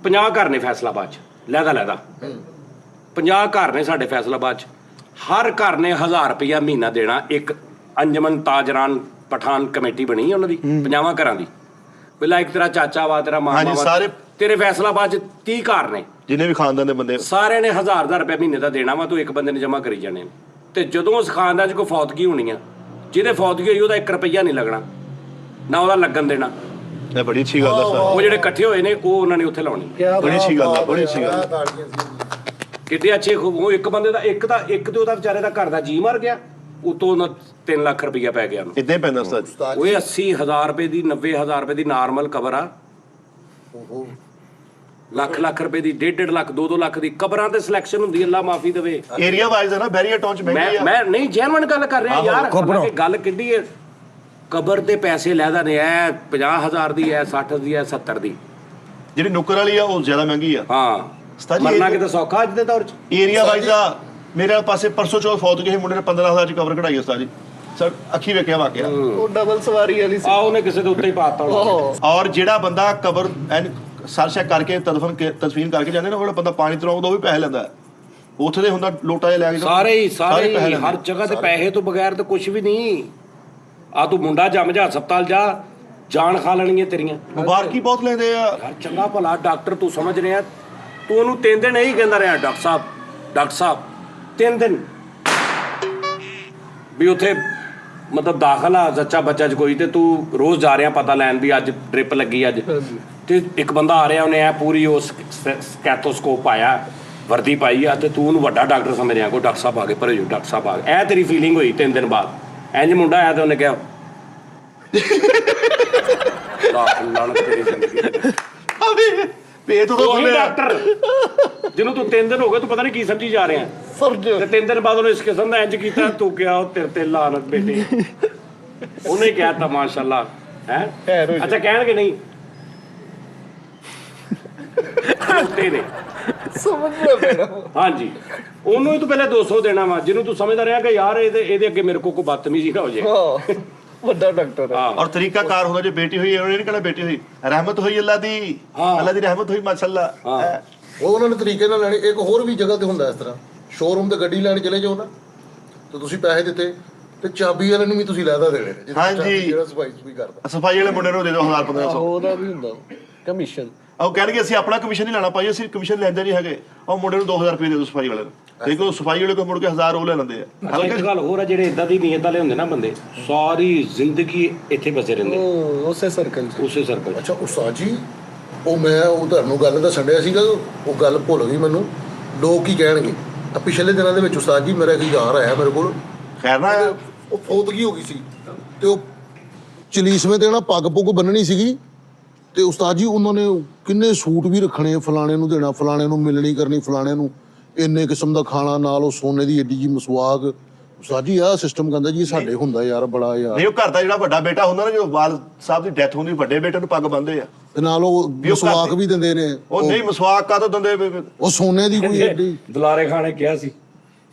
50 ਘਰ ਨੇ ਫੈਸਲਾਬਾਦ ਚ ਲਹਿਦਾ 50 ਘਰ ਨੇ ਸਾਡੇ ਫੈਸਲਾਬਾਦ ਚ ਹਰ ਘਰ ਨੇ 1000 ਰੁਪਇਆ ਮਹੀਨਾ ਦੇਣਾ ਇੱਕ ਅੰਜਮਨ ਤਾਜਰਾਨ ਪਠਾਨ ਕਮੇਟੀ ਬਣੀ ਉਹਨਾਂ ਦੀ 50 ਘਰਾਂ ਦੀ ਪਹਿਲਾਂ ਇੱਕ ਤੇਰਾ ਚਾਚਾ ਵਾ ਤੇਰਾ ਮਾਮਾ ਵਾ ਸਾਰੇ ਤੇਰੇ ਫੈਸਲਾਬਾਦ ਚ 30 ਘਰ ਨੇ ਜਿੰਨੇ ਵੀ ਖਾਨਦਾਨ ਦੇ ਬੰਦੇ ਸਾਰਿਆਂ ਨੇ 1000 ਰੁਪਏ ਮਹੀਨੇ ਦਾ ਦੇਣਾ ਵਾ ਤੂੰ ਇੱਕ ਬੰਦੇ ਨੇ ਜਮ੍ਹਾਂ ਕਰੀ ਜਾਣੇ ਨੇ ਤੇ ਜਦੋਂ ਉਸ ਖਾਨਦਾਨ 'ਚ ਕੋਈ ਫੌਤਗੀ ਹੋਣੀ ਆ ਜਿਹਦੇ ਫੌਤਗੀ ਹੋਈ ਉਹਦਾ 1 ਰੁਪਈਆ ਨਹੀਂ ਲੱਗਣਾ ਨਾ ਉਹਦਾ ਲੱਗਣ ਦੇਣਾ ਇਹ ਬੜੀ ਅੱਛੀ ਗੱਲ ਆ ਸਰ। ਉਹ ਜਿਹੜੇ ਇਕੱਠੇ ਹੋਏ ਨੇ ਉਹ ਉਹਨਾਂ ਨੇ ਉੱਥੇ ਲਾਉਣੀ ਬੜੀ ਅੱਛੀ ਗੱਲ ਆ ਬੜੀ ਅੱਛੀ ਗੱਲ। ਕਿਤੇ ਅੱਛੇ ਉਹ ਇੱਕ ਬੰਦੇ ਦਾ ਇੱਕ ਤੇ ਉਹਦਾ ਵਿਚਾਰੇ ਦਾ ਘਰ ਦਾ ਜੀ ਮਰ ਗਿਆ ਉਤੋਂ 3 ਲੱਖ ਰੁਪਈਆ ਪੈ ਗਿਆ ਉਹਨੂੰ ਇਦਾਂ ਹੀ ਪੈਂਦਾ ਉਸਤਾਦ। ਉਹ 80,000 ਰੁਪਏ ਦੀ 90,000 ਰੁਪਏ ਦੀ ਨਾਰਮਲ ਕਬਰ ਆ ਲੱਖ ਰੁਪਏ ਦੀ 1.5 ਲੱਖ 2 ਲੱਖ ਦੀ ਕਬਰਾਂ ਤੇ ਸਿਲੈਕਸ਼ਨ ਹੁੰਦੀ ਅੱਲਾ ਮਾਫੀ ਦੇਵੇ ਏਰੀਆ ਵਾਈਜ਼ ਹੈ ਨਾ ਬੈਰੀਅਰ ਟਾਊਨ ਚ ਮਹਿੰਗੀ ਆ। ਮੈਂ ਨਹੀਂ ਜੈਨੂਇਨ ਗੱਲ ਕਰ ਰਿਹਾ ਯਾਰ ਕਿ ਗੱਲ ਕਿੱਡੀ ਹੈ ਕਬਰ ਤੇ ਪੈਸੇ ਲੈਦਾ ਨੇ ਐ 50,000 ਦੀ ਐ 60 ਦੀ ਐ 70 ਦੀ ਜਿਹੜੀ ਨੁੱਕਰ ਵਾਲੀ ਆ ਉਹ ਜ਼ਿਆਦਾ ਮਹਿੰਗੀ ਆ। ਹਾਂ ਉਸਤਾਦ ਜੀ ਮਰਨਾ ਕਿਤੇ ਸੌਖਾ ਅੱਜ ਦੇ ਦੌਰ ਚ ਏਰੀਆ ਵਾਈਜ਼ ਆ ਮੇਰੇ ਪਾਸੇ ਪਰਸੋਂ ਚੌਥ ਫੌਤ ਗਏ ਮੁੰਡੇ ਨੇ 15,000 ਚ ਕਵਰ ਕਢਾਈ ਉਸਤਾਦ ਜੀ ਸਰ ਅੱਖੀ ਵੇਖਿਆ ਵਾਕਿਆ। ਉਹ ਡਬਲ ਸਵਾਰੀ ਵਾਲੀ ਸੀ। ਆ ਉਹਨੇ ਕਿਸੇ ਦੇ ਉੱਤੇ ਹੀ ਪਾਤਾ ਹੋਣਾ ਔਰ ਜਿਹੜਾ ਬੰਦਾ ਕਬਰ ਸਰ ਚੈੱਕ ਕਰਕੇ ਤਦਫੀਨ ਕਰਕੇ ਜਾਂਦੇ ਨਾ ਉਹ ਬੰਦਾ ਪਾਣੀ ਤਰਾਉਂਦਾ ਉਹ ਵੀ ਪੈਸੇ ਲੈਂਦਾ ਉੱਥੇ ਦੇ ਹੁੰਦਾ ਲੋਟਾ ਜਿਹਾ ਲੈ ਕੇ ਸਾਰੇ ਹੀ ਪੈਸੇ ਲੈਂਦੇ। ਹਰ ਜਗ੍ਹਾ ਤੇ ਪੈਸੇ ਤੋਂ ਬਗੈਰ ਤਾਂ ਕੁਝ ਵੀ ਨਹੀਂ ਆ ਤੂੰ ਮੁੰਡਾ ਜੰਮ ਜਾ ਹਸਪਤਾਲ ਜਾ ਜਾਨ ਖਾ ਲੈਣੀਆਂ ਤੇਰੀਆਂ ਮੁਬਾਰਕੀ ਬਹੁਤ ਲੈਂਦੇ ਆ। ਯਾਰ ਚੰਗਾ ਭਲਾ ਡਾਕਟਰ ਤੂੰ ਸਮਝ ਰਿਹਾ ਤੂੰ ਉਹਨੂੰ 3 ਦਿਨ ਇਹੀ ਕਹਿੰਦਾ ਰਿਹਾ ਡਾਕਟਰ ਸਾਹਿਬ 3 ਦਿਨ ਵੀ ਉੱਥੇ ਮਤਲਬ ਦਾਖਲ ਆ ਜੱਚਾ ਬੱਚਾ ਚ ਕੋਈ ਤੇ ਤੂੰ ਰੋਜ਼ ਜਾ ਰਿਹਾ ਪਤਾ ਲੈਣ ਵੀ ਅੱਜ ਡ੍ਰਿਪ ਲੱਗੀ ਅੱਜ ਤੇ ਇੱਕ ਬੰਦਾ ਆ ਰਿਹਾ ਉਹਨੇ ਇਹ ਪੂਰੀ ਉਹ ਸਕੈਥੋਸਕੋਪ ਪਾਇਆ ਵਰਦੀ ਪਾਈ ਆ ਤੇ ਤੂੰ ਉਹਨੂੰ ਵੱਡਾ ਡਾਕਟਰ ਸਮਝ ਰਿਹਾ ਕੋ ਡਾਕਟਰ ਸਾਹਿਬ ਆ ਗਏ ਭਰੇ ਡਾਕਟਰ ਸਾਹਿਬ ਆ ਗਏ ਇਹ ਤੇਰੀ ਫੀਲਿੰਗ ਹੋਈ 3 ਦਿਨ ਬਾਅਦ ਇੰਜ ਮੁੰਡਾ ਆਇਆ ਤੇ ਉਹਨੇ ਕਿਹਾ ਲਾਨਤ ਤੇਰੀ ਜ਼ਿੰਦਗੀ ਪੇਟ ਤੋਂ ਉਹੀ ਡਾਕਟਰ ਜਿਹਨੂੰ ਤੂੰ 3 ਦਿਨ ਹੋ ਗਏ ਤੂੰ ਪਤਾ ਨਹੀਂ ਕੀ ਸਮਝੀ ਜਾ ਰਿਹਾ ਤੇ 3 ਦਿਨ ਬਾਅਦ ਉਹਨੇ ਇਸ ਕਿਸਮ ਦਾ ਇੰਜ ਕੀਤਾ ਤੂੰ ਕਿਹਾ ਉਹ ਤੇਰੇ ਤੇ ਲਾਨਤ ਬੇਟੇ ਉਹਨੇ ਕਿਹਾ ਤਾਂ ਮਾਸ਼ਾਅੱਲਾ ਹੈ ਅੱਛਾ ਕਹਿਣਗੇ ਨਹੀਂ ਉੱਤੇ ਨੇ ਸਮਝਣਾ ਪੈਣਾ। ਹਾਂਜੀ ਉਹਨੂੰ ਹੀ ਤੂੰ ਪਹਿਲੇ 200 ਦੇਣਾ ਵਾ ਜਿਹਨੂੰ ਤੂੰ ਸਮਝਦਾ ਰਿਹਾ ਕਿ ਯਾਰ ਇਹਦੇ ਅੱਗੇ ਮੇਰੇ ਕੋਲ ਕੋਈ ਬਦਤਮੀਜ਼ੀ ਨਾ ਹੋ ਜਾਏ ਹਾਂ ਵੱਡਾ ਡਾਕਟਰ ਹੈ। ਔਰ ਤਰੀਕਾ ਕਾਰ ਹੁੰਦਾ ਜੇ ਬੇਟੀ ਹੋਈ ਉਹਨੇ ਨਹੀਂ ਕਹਿਣਾ ਬੇਟੀ ਹੋਈ ਰਹਿਮਤ ਹੋਈ ਅੱਲਾ ਦੀ ਅੱਲਾ ਦੀ ਰਹਿਮਤ ਹੋਈ ਮਾਸ਼ਾਅੱਲਾ। ਉਹ ਉਹਨਾਂ ਨੇ ਤਰੀਕੇ ਨਾਲ ਲੈਣੀ। ਇੱਕ ਹੋਰ ਵੀ ਜਗ੍ਹਾ ਤੇ ਹੁੰਦਾ ਇਸ ਤਰ੍ਹਾਂ ਸ਼ੋਰੂਮ ਤੇ ਗੱਡੀ ਲੈਣ ਚਲੇ ਜਾਓ ਨਾ ਤੇ ਤੁਸੀਂ ਪੈਸੇ ਦਿੱਤੇ ਤੇ ਚਾਬੀ ਵਾਲੇ ਨੂੰ ਵੀ ਤੁਸੀਂ ਲੈਦਾ ਦੇਣੇ ਨੇ ਹਾਂਜੀ। ਜਿਹੜਾ ਸਫਾਈ ਕਰਦਾ ਸਫਾਈ ਵਾਲੇ ਮੁੰਡੇ ਨੂੰ ਦੇ ਦਿਓ 1000-1500 ਉਹਦਾ ਵੀ ਹੁੰਦਾ ਕਮਿਸ਼ਨ। ਉਹ ਕਹਿਣਗੇ ਅਸੀਂ ਆਪਣਾ ਕਮਿਸ਼ਨ ਨਹੀਂ ਲੈਣਾ ਭਾਈ ਅਸੀਂ ਕਮਿਸ਼ਨ ਲੈਂਦੇ ਨਹੀਂ ਹੈਗੇ ਉਹ ਮੁੰਡੇ ਨੂੰ 2000 ਰੁਪਏ ਦੇ ਦਿਓ ਸਫਾਈ ਵਾਲੇ ਨੂੰ ਦੇਖੋ ਸਫਾਈ ਵਾਲੇ ਕੋਲ ਮੁੜ ਕੇ 1000 ਉਹ ਲੈ ਲੈਂਦੇ ਆ। ਇੱਕ ਗੱਲ ਹੋਰ ਆ ਜਿਹੜੇ ਇਦਾਂ ਦੀ ਨੀਅਤ ਵਾਲੇ ਹੁੰਦੇ ਨਾ ਬੰਦੇ ਸਾਰੀ ਜ਼ਿੰਦਗੀ ਇੱਥੇ ਬਸੇ ਰਹਿੰਦੇ ਉਸੇ ਸਰਕਲ 'ਚ ਉਸੇ ਸਰਕਲ ਅੱਛਾ ਉਸਤਾਦ ਜੀ ਉਹ ਮੈਂ ਉਹ ਤੁਹਾਨੂੰ ਗੱਲ ਦੱਸਣ ਡਿਆ ਸੀਗਾ ਉਹ ਗੱਲ ਭੁੱਲ ਗਈ ਮੈਨੂੰ। ਲੋਕ ਕੀ ਕਹਿਣਗੇ ਆ ਪਿਛਲੇ ਦਿਨਾਂ ਦੇ ਵਿੱਚ ਉਸਤਾਦ ਜੀ ਮੇਰਾ ਇੱਕ ਯਾਰ ਆਇਆ ਮੇਰੇ ਕੋਲ ਖੈਰ ਨਾ ਉਹ ਫੌਤਗੀ ਹੋ ਗਈ ਸੀ ਤੇ ਉਹ ਚਲੀਸਵੇਂ ਤੇ ਨਾ ਪੱਗ ਪੁੱਗ ਬੰਨਣੀ ਸੀਗੀ ਤੇ ਉਸਤਾਦ ਜੀ ਉਹਨਾਂ ਨੇ ਕਿੰਨੇ ਸੂਟ ਵੀ ਰੱਖਣੇ, ਫਲਾਣੇ ਨੂੰ ਦੇਣਾ, ਫਲਾਣੇ ਨੂੰ ਮਿਲਣੀ ਕਰਨੀ, ਫਲਾਣੇ ਨੂੰ ਇੰਨੇ ਕਿਸਮ ਦਾ ਖਾਣਾ, ਨਾਲ ਉਹ ਸੋਨੇ ਦੀ ਏਡੀ ਜੀ ਮਸਵਾਕ। ਉਸਤਾਦ ਜੀ ਆਹ ਸਿਸਟਮ ਕਹਿੰਦਾ ਜੀ ਸਾਡੇ ਹੁੰਦਾ ਯਾਰ ਬੜਾ ਯਾਰ। ਨਹੀਂ ਉਹ ਘਰ ਦਾ ਜਿਹੜਾ ਵੱਡਾ ਬੇਟਾ ਹੁੰਦਾ ਨਾ, ਜਦੋਂ ਵਾਲ ਸਾਹਿਬ ਦੀ ਡੈਥ ਹੁੰਦੀ, ਵੱਡੇ ਬੇਟੇ ਨੂੰ ਪੱਗ ਬੰਨਦੇ ਆ ਤੇ ਨਾਲ ਉਹ ਮਸਵਾਕ ਵੀ ਦਿੰਦੇ ਨੇ। ਉਹ ਨਹੀਂ ਮਸਵਾਕ ਕਾਹਤੋਂ ਦਿੰਦੇ? ਉਹ ਸੋਨੇ ਦੀ ਕੋਈ ਏਡੀ। ਦੁਲਾਰੇ ਖਾਨ ਨੇ ਕਿਹਾ ਸੀ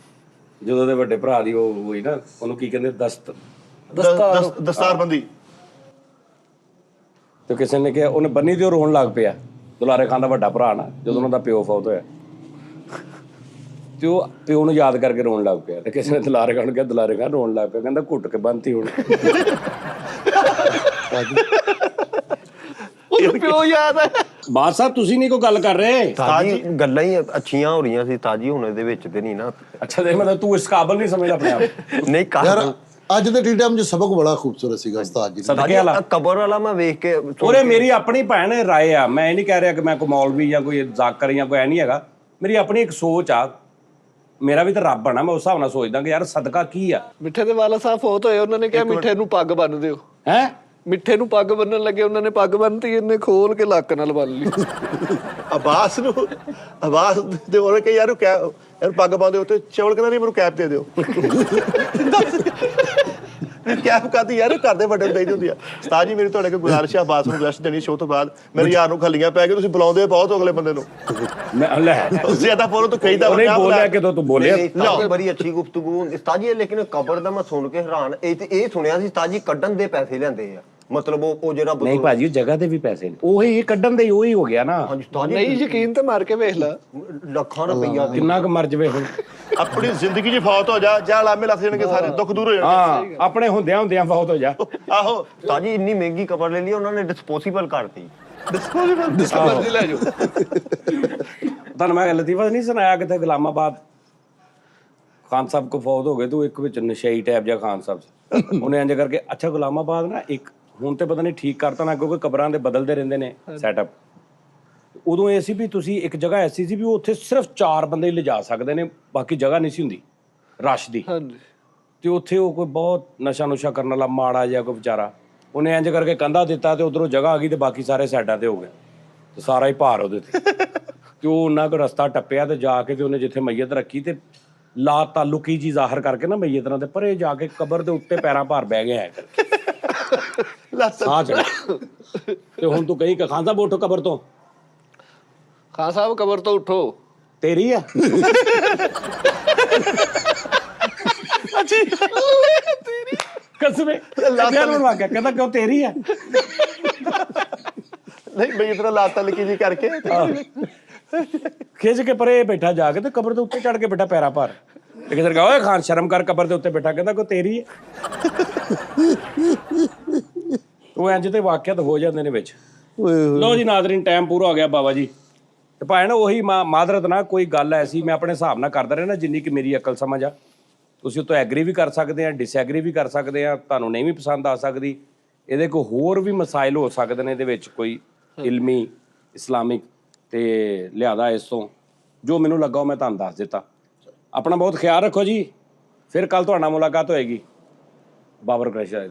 ਜਦੋਂ ਦੇ ਵੱਡੇ ਭਰਾ ਦੀ ਉਹ ਹੋਈ ਨਾ, ਉਹਨੂੰ ਕੀ ਕਹਿੰਦੇ, ਦਸਤਾਰਬੰਦੀ। ਤੇ ਕਿਸੇ ਨੇ ਕਿਹਾ, ਉਹਨੇ ਬੰਨੀ ਤੇ ਉਹ ਰੋਣ ਲੱਗ ਪਿਆ, ਦੁਲਾਰੇ ਖਾਨ ਦਾ ਵੱਡਾ ਭਰਾ ਨਾ, ਜਦੋਂ ਉਹਨਾਂ ਦਾ ਪਿਓ ਫੌਤ ਹੋਇਆ ਤੇ ਉਹ ਪਿਓ ਨੂੰ ਯਾਦ ਕਰਕੇ ਰੋਣ ਲੱਗ ਪਿਆ। ਤੇ ਕਿਸੇ ਨੇ ਦੁਲਾਰੇ ਖਾਨ ਨੂੰ ਕਿਹਾ, ਦੁਲਾਰੇ ਖਾਨ ਰੋਣ ਲੱਗ ਪਿਆ, ਕਹਿੰਦਾ ਘੁੱਟ ਕੇ ਬੰਨਤੀ ਹੁਣ। ਉਹਨੂੰ ਪਿਓ ਯਾਦ ਹੈ। ਬਾਦ ਸਾਹਿਬ ਤੁਸੀਂ ਨਹੀਂ ਕੋਈ ਗੱਲ ਕਰ ਰਹੇ। ਤਾਜੀ ਗੱਲਾਂ ਹੀ ਅੱਛੀਆਂ ਹੋ ਰਹੀਆਂ ਸੀ ਤਾਜੀ, ਹੁਣ ਇਹਦੇ ਵਿੱਚ ਤੇ ਨਹੀਂ ਨਾ। ਅੱਛਾ ਦੇਖ, ਮਤਲਬ ਤੂੰ ਇਸ ਕਾਬਲ ਨਹੀਂ ਸਮਝਦਾ ਆਪਣੇ ਆਪ। ਨਹੀਂ ਯਾਰ ਅੱਜ ਦੇ ਟੀ ਟਾਈਮ 'ਚ ਸਬਕ ਬੜਾ ਖੂਬਸੂਰਤ ਸੀਗਾ ਉਸਤਾਦ ਜੀ ਦਾ। ਸਦਕੇ ਵਾਲਾ ਕਬਰ ਵਾਲਾ ਮੈਂ ਵੇਖ ਕੇ ਉਹਰੇ ਮੇਰੀ ਆਪਣੀ ਭੈਣ ਰਾਏ ਆ, ਮੈਂ ਇਹ ਨਹੀਂ ਕਹਿ ਰਿਹਾ ਕਿ ਮੈਂ ਕੋਈ ਮੌਲਵੀ ਜਾਂ ਕੋਈ ਜ਼ਾਕਰ ਜਾਂ ਕੋਈ ਐ ਨਹੀਂ ਹੈਗਾ। ਮੇਰੀ ਆਪਣੀ ਇੱਕ ਸੋਚ ਆ, ਮੇਰਾ ਵੀ ਤਾਂ ਰੱਬ ਆ ਨਾ, ਮੈਂ ਉਸ ਹਿਸਾਬ ਨਾਲ ਸੋਚਦਾ ਕਿ ਯਾਰ ਸਦਕਾ ਕੀ ਆ। ਮਿੱਠੇ ਦੇ ਵਾਲਾ ਸਾਹਿਬ ਫੌਤ ਹੋਏ, ਉਹਨਾਂ ਨੇ ਕਿਹਾ ਮਿੱਠੇ ਨੂੰ ਪੱਗ ਬੰਨ ਦਿਓ। ਹੈ ਮਿੱਠੇ ਨੂੰ ਪੱਗ ਬੰਨਣ ਲੱਗੇ, ਉਹਨਾਂ ਨੇ ਪੱਗ ਬੰਨਤੀ, ਇਹਨੇ ਖੋਲ ਕੇ ਲੱਕ ਨਾਲ ਬੰਨ ਲਈ। ਅਬਾਸ ਦੇ ਉਹਨੇ ਕਿ ਯਾਰ ਯਾਰ ਪੱਗ ਪਾਉਂਦੇ ਉੱਤੇ ਚੌਲ, ਕਹਿੰਦਾ ਨਹੀਂ ਮੈਨੂੰ ਕੈਪ ਦੇ ਦਿਓ। ਕੈਪ ਕਾਦੀ ਯਾਰ, ਘਰ ਦੇ ਵੱਡੇ ਨੂੰ ਦੇਈ ਹੁੰਦੀ ਆ। ਉਸਤਾਦ ਜੀ ਮੇਰੀ ਤੁਹਾਡੇ ਕੋਲ ਗੁਜ਼ਾਰਿਸ਼ ਆ, ਅਬਾਸ ਨੂੰ ਰੈਸਟ ਦੇਣੀ ਸ਼ੋਅ ਤੋਂ ਬਾਅਦ। ਮੇਰੇ ਯਾਰ ਨੂੰ ਖੱਲੀਆਂ ਪੈ ਗਏ, ਤੁਸੀਂ ਬੁਲਾਉਂਦੇ ਬਹੁਤ ਹੋ ਅਗਲੇ ਬੰਦੇ ਨੂੰ। ਮੈਂ ਲੈ ਜ਼ਿਆਦਾ ਬੋਲੋ ਤਾਂ ਕਹੀਦਾ ਉਹਨੇ ਬੋਲਿਆ ਕਿਦੋਂ ਤੂੰ ਬੋਲਿਆ। ਤਾਜੀ ਬੜੀ ਅੱਛੀ ਗੁਫ਼ਤਗੂ ਹੁੰਦੀ ਤਾਜੀ, ਲੇਕਿਨ ਕਬਰ ਦਾ ਮੈਂ ਸੁਣ ਕੇ ਹੈਰਾਨ। ਇਹ ਸੁਣਿਆ ਸੀ ਤਾਜੀ ਕੱਢਣ ਦੇ ਪੈਸੇ ਲੈਂਦੇ ਆ, ਮਤਲਬ ਉਹ ਜਿਹੜਾ ਨਹੀਂ ਭਾਜੀ, ਉਹ ਜਗ੍ਹਾ ਤੇ ਵੀ ਪੈਸੇ ਨੇ, ਉਹੀ ਕੱਢਣ ਦੇ ਉਹੀ ਹੋ ਗਿਆ ਨਾ। ਹਾਂਜੀ ਤਾਜੀ ਨਹੀਂ ਯਕੀਨ ਤੇ ਮਾਰ ਕੇ ਵੇਖ ਲਾ, ਲੱਖਾਂ ਰੁਪਈਆ ਦੀ ਕਿੰਨਾ ਕੁ ਮਰ ਜਵੇ ਹੁਣ। ਆਪਣੀ ਜ਼ਿੰਦਗੀ 'ਚ ਫੌਤ ਹੋ ਜਾ, ਜਾਂ ਲਾਮੇ ਲੱਥ ਜਾਣਗੇ ਸਾਰੇ, ਦੁੱਖ ਦੂਰ ਹੋ ਜਾਣਗੇ। ਹਾਂ, ਆਪਣੇ ਹੁੰਦਿਆਂ ਬਹੁਤ ਹੋ ਜਾ। ਆਹੋ ਤਾਜੀ ਇੰਨੀ ਮਹਿੰਗੀ ਕਬਰ ਲੈ ਲਈ ਉਹਨਾਂ ਨੇ, ਡਿਸਪੋਜ਼ੇਬਲ ਕਰਤੀ। ਮਰਜ਼ੀ ਲੈ ਜਾਓ। ਤੁਹਾਨੂੰ ਮੈਂ ਲਤੀਫਾ ਨਹੀਂ ਸੁਣਾਇਆ ਕਿਤੇ ਗੁਲਾਮਾਬਾਦ ਖਾਨ ਸਾਹਿਬ ਕੋ ਫੌਤ ਹੋ ਗਏ, ਤੂੰ ਇੱਕ ਵਿੱਚ ਨਸ਼ਈ ਟੈਪ ਜਿਹਾ ਖਾਨ ਸਾਹਿਬ ਸੀ, ਉਹਨੇ ਇੰਜ ਕਰਕੇ। ਅੱਛਾ ਗੁਲਾਮਾਬਾਦ ਨਾ ਇੱਕ ਹੁਣ ਤੇ ਪਤਾ ਨਹੀਂ ਠੀਕ ਕਰਤਾ ਨਾ, ਕਿਉਂਕਿ ਕਬਰਾਂ ਦੇ ਬਦਲਦੇ ਰਹਿੰਦੇ ਨੇ ਸੈਟਅਪ। ਉਦੋਂ ਇਹ ਸੀ ਵੀ ਤੁਸੀਂ ਇੱਕ ਜਗ੍ਹਾ ਐਸੀ ਸੀ ਵੀ ਉਹ ਉੱਥੇ ਸਿਰਫ 4 ਬੰਦੇ ਹੀ ਲਿਜਾ ਸਕਦੇ ਨੇ, ਬਾਕੀ ਜਗ੍ਹਾ ਨਹੀਂ ਸੀ ਹੁੰਦੀ ਰਸ਼ ਦੀ। ਹਾਂਜੀ। ਤੇ ਉੱਥੇ ਉਹ ਕੋਈ ਬਹੁਤ ਨਸ਼ਾ ਨੁਸ਼ਾ ਕਰਨ ਵਾਲਾ ਮਾੜਾ ਜਿਹਾ ਕੋਈ ਵਿਚਾਰਾ, ਉਹਨੇ ਇੰਜ ਕਰਕੇ ਕੰਧਾ ਦਿੱਤਾ ਤੇ ਉਧਰੋਂ ਜਗ੍ਹਾ ਆ ਗਈ ਤੇ ਬਾਕੀ ਸਾਰੇ ਸਾਈਡਾਂ ਤੇ ਹੋ ਗਏ ਤੇ ਸਾਰਾ ਹੀ ਭਾਰ ਉਹਦੇ ਤੇ। ਤੇ ਉਹ ਉਹਨਾਂ ਕੋ ਰਸਤਾ ਟੱਪਿਆ ਤੇ ਜਾ ਕੇ ਤੇ ਉਹਨੇ ਜਿੱਥੇ ਮਈਅਤ ਰੱਖੀ ਤੇ ਲਾ ਤਾਲੁਕੀ ਜੀ ਜ਼ਾਹਰ ਕਰਕੇ ਨਾ ਮਈਅਤ ਨਾਲ, ਤੇ ਪਰੇ ਜਾ ਕੇ ਕਬਰ ਦੇ ਉੱਤੇ ਪੈਰਾਂ ਭਾਰ ਬਹਿ ਗਿਆ ਸਾਹ ਚੜ। ਤੇ ਹੁਣ ਤੂੰ ਕਹੀਂ ਕਿ ਖਾਨ ਸਾਹਿਬ ਉੱਠੋ ਕਬਰ ਤੋਂ। ਖਾਨ ਸਾਹਿਬ ਕਬਰ ਤੋਂ ਉੱਠੋ। ਤੇਰੀ ਆ ਕਸਮੇ ਯਾਰ ਮੈਨੂੰ ਆ ਗਿਆ, ਕਹਿੰਦਾ ਕਿਉਂ ਤੇਰੀ ਆ। ਨਹੀਂ ਬਈ ਇਤਨਾ ਲਾਤਾ ਲਿਖੀ ਜੀ ਕਰਕੇ ਖਿੱਚ ਕੇ ਪਰੇ ਬੈਠਾ ਜਾ ਕੇ ਤੇ ਕਬਰ ਦੇ ਉੱਤੇ ਚੜ ਕੇ ਬੈਠਾ ਪੈਰਾਂ ਭਾਰ। ਤੇ ਕਿਸੇ ਨੇ ਕਹਾ ਓਏ ਖਾਨ ਸ਼ਰਮ ਕਰ, ਕਬਰ ਦੇ ਉੱਤੇ ਬੈਠਾ, ਕਹਿੰਦਾ ਕੋਈ ਤੇਰੀ ਹੈ। ਉਹ ਇੰਜ ਤੇ ਵਾਕਿਆ ਤਾਂ ਹੋ ਜਾਂਦੇ ਨੇ ਵਿੱਚ। ਲਓ ਜੀ ਨਾਜ਼ਰੀਨ, ਟਾਈਮ ਪੂਰਾ ਹੋ ਗਿਆ ਬਾਬਾ ਜੀ। ਤੇ ਭਾਵੇਂ ਨਾ ਉਹੀ ਮਾਦਰਤ ਨਾ ਕੋਈ ਗੱਲ ਐਸੀ ਮੈਂ ਆਪਣੇ ਹਿਸਾਬ ਨਾਲ ਕਰਦਾ ਰਿਹਾ ਨਾ, ਜਿੰਨੀ ਕਿ ਮੇਰੀ ਅਕਲ ਸਮਝ ਆ। ਤੁਸੀਂ ਉਹ ਤੋਂ ਐਗਰੀ ਵੀ ਕਰ ਸਕਦੇ ਆ, ਡਿਸਐਗਰੀ ਵੀ ਕਰ ਸਕਦੇ ਆ, ਤੁਹਾਨੂੰ ਨਹੀਂ ਵੀ ਪਸੰਦ ਆ ਸਕਦੀ। ਇਹਦੇ ਕੋਈ ਹੋਰ ਵੀ ਮਸਾਇਲ ਹੋ ਸਕਦੇ ਨੇ ਇਹਦੇ ਵਿੱਚ, ਕੋਈ ਇਲਮੀ ਇਸਲਾਮਿਕ, ਤੇ ਲਿਆਦਾ ਇਸ ਤੋਂ ਜੋ ਮੈਨੂੰ ਲੱਗਾ ਉਹ ਮੈਂ ਤੁਹਾਨੂੰ ਦੱਸ ਦਿੱਤਾ। ਆਪਣਾ ਬਹੁਤ ਖਿਆਲ ਰੱਖੋ ਜੀ। ਫਿਰ ਕੱਲ ਤੁਹਾਡਾ ਮੁਲਾਕਾਤ ਹੋਏਗੀ ਬਾਬਰ ਕ੍ਰੈਸ਼ਰ।